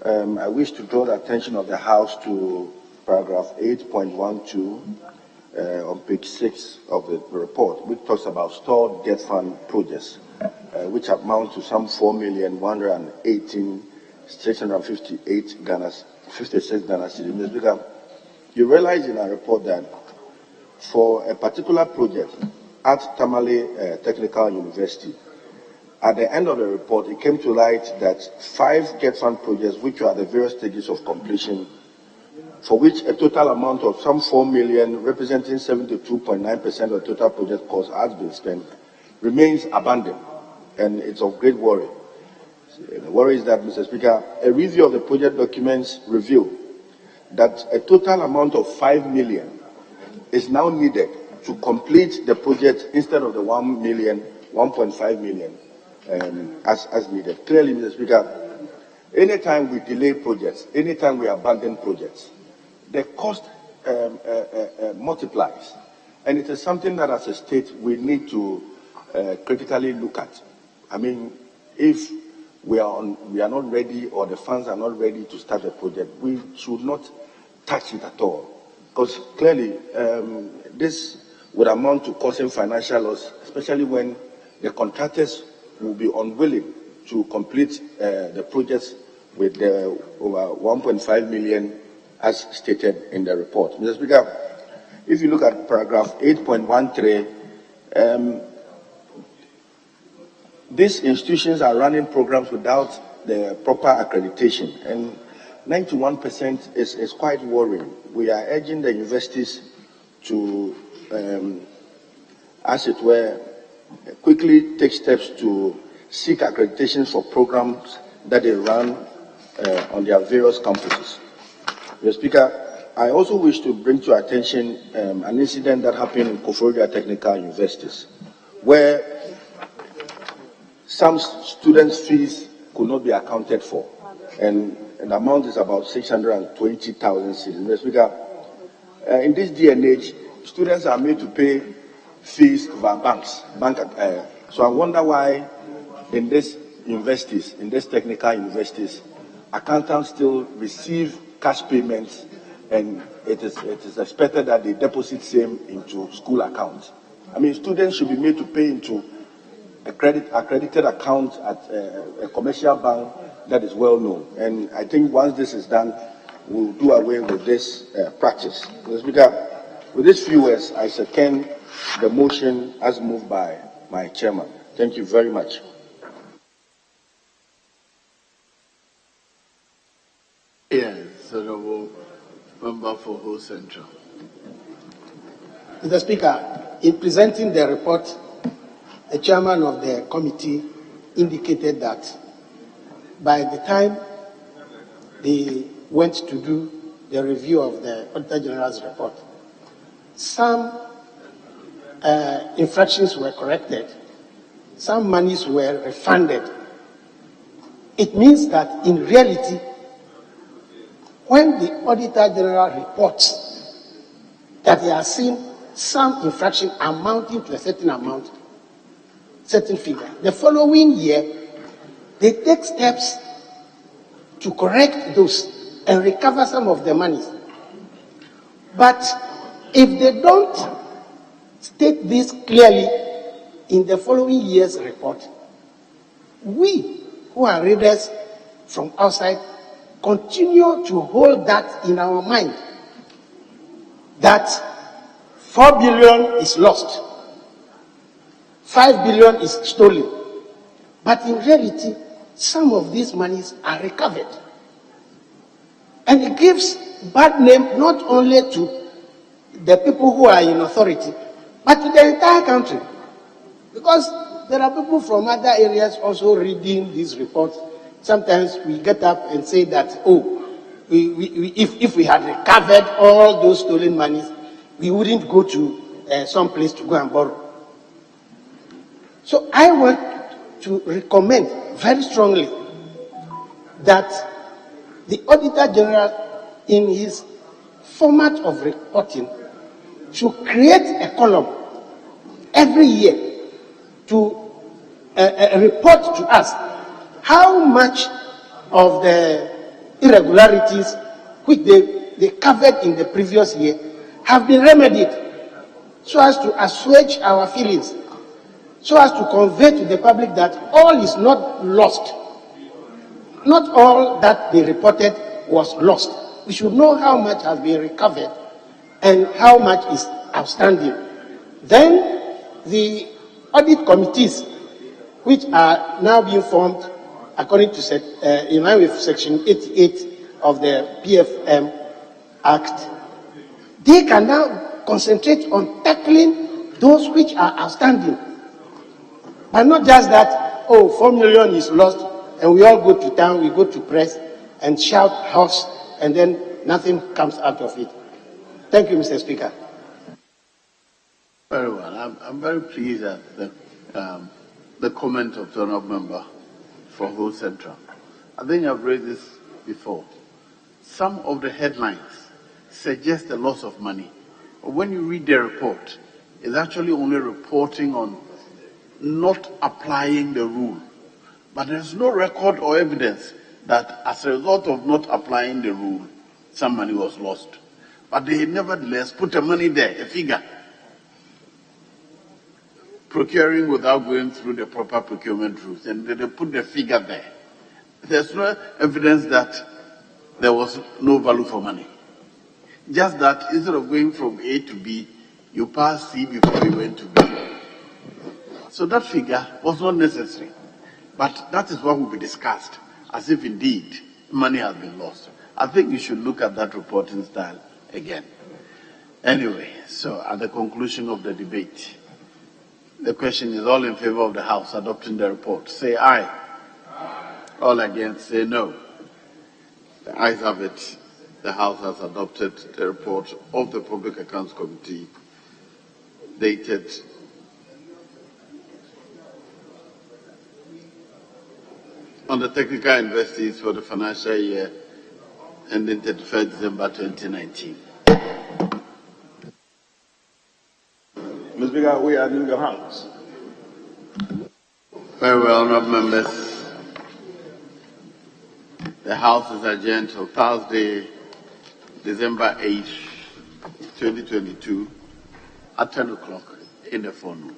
I wish to draw the attention of the House to paragraph 8.12 on page 6 of the report, which talks about stored debt fund projects, which amount to some 4,118,658 56 Ghana cedis. Mr. Speaker, you realize in our report that for a particular project at Tamale Technical University, at the end of the report, it came to light that 5 debt fund projects, which are at the various stages of completion, for which a total amount of some 4 million, representing 72.9% of the total project cost, has been spent, remains abandoned, and it's of great worry. The worry is that, Mr. Speaker, a review of the project documents reveal that a total amount of 5 million is now needed to complete the project instead of the 1 million, 1.5 million as needed. Clearly, Mr. Speaker, anytime we delay projects, anytime we abandon projects, the cost multiplies. And it is something that as a state we need to critically look at. I mean, if we are not ready or the funds are not ready to start the project, we should not touch it at all. Because clearly this would amount to causing financial loss, especially when the contractors will be unwilling to complete the projects with the over 1.5 million as stated in the report. Mr. Speaker, if you look at paragraph 8.13, these institutions are running programs without the proper accreditation, and 91% is quite worrying. We are urging the universities to, as it were, quickly take steps to seek accreditations for programs that they run on their various campuses. Mr. Speaker, I also wish to bring to your attention an incident that happened in Koforidua Technical Universities, where some students' fees could not be accounted for, and the amount is about 620,000 cedis. Mr. Speaker, in this day and age, students are made to pay fees via banks. So I wonder why in these universities, in these technical universities, accountants still receive cash payments, and it is expected that they deposit same into school accounts. I mean, students should be made to pay into a accredited account at a commercial bank that is well known. And I think once this is done, we'll do away with this practice. Mr. Speaker, with these few words, I second the motion as moved by my chairman. Thank you very much. Yes, Honorable Member for Ho Central. Mr. Speaker, in presenting the report, the chairman of the committee indicated that by the time they went to do the review of the Auditor General's report, some infractions were corrected, some monies were refunded. It means that in reality, when the Auditor General reports that they are seeing some infraction amounting to a certain amount, certain figure, the following year, they take steps to correct those and recover some of the monies. But if they don't state this clearly in the following year's report, we who are readers from outside continue to hold that in our mind, that 4 billion is lost, 5 billion is stolen. But in reality, some of these monies are recovered. And it gives bad name not only to the people who are in authority, but to the entire country. Because there are people from other areas also reading these reports. Sometimes we get up and say that, oh, if we had recovered all those stolen monies, we wouldn't go to some place to go and borrow. So I want to recommend very strongly that the Auditor General, in his format of reporting, should create a column every year to report to us how much of the irregularities which they covered in the previous year have been remedied, so as to assuage our feelings, so as to convey to the public that all is not lost. Not all that they reported was lost. We should know how much has been recovered and how much is outstanding. Then the audit committees, which are now being formed according to in line with Section 88 of the PFM Act, they can now concentrate on tackling those which are outstanding. And not just that, oh, 4 million is lost, and we all go to town, we go to press and shout house, and then nothing comes out of it. Thank you, Mr. Speaker. Very well. I'm very pleased at the comment of the honourable member for Whole Central. I think I've raised this before. Some of the headlines suggest a loss of money. But when you read the report, it's actually only reporting on not applying the rule. But there's no record or evidence that as a result of not applying the rule, some money was lost. But they nevertheless put the money there, a figure. Procuring without going through the proper procurement rules, and they put the figure there. There's no evidence that there was no value for money. Just that instead of going from A to B, you passed C before you went to B. So that figure was not necessary. But that is what will be discussed, as if indeed money has been lost. I think you should look at that reporting style again. Anyway, so at the conclusion of the debate, the question is all in favor of the House adopting the report. Say aye. Aye. All against, say no. The ayes have it. The House has adopted the report of the Public Accounts Committee dated on the technical investees for the financial year ending 31st December 2019. Mr. Speaker, we are in your hands. Very well, honourable members. The House is adjourned till Thursday, December 8th, 2022, at 10 o'clock in the forenoon.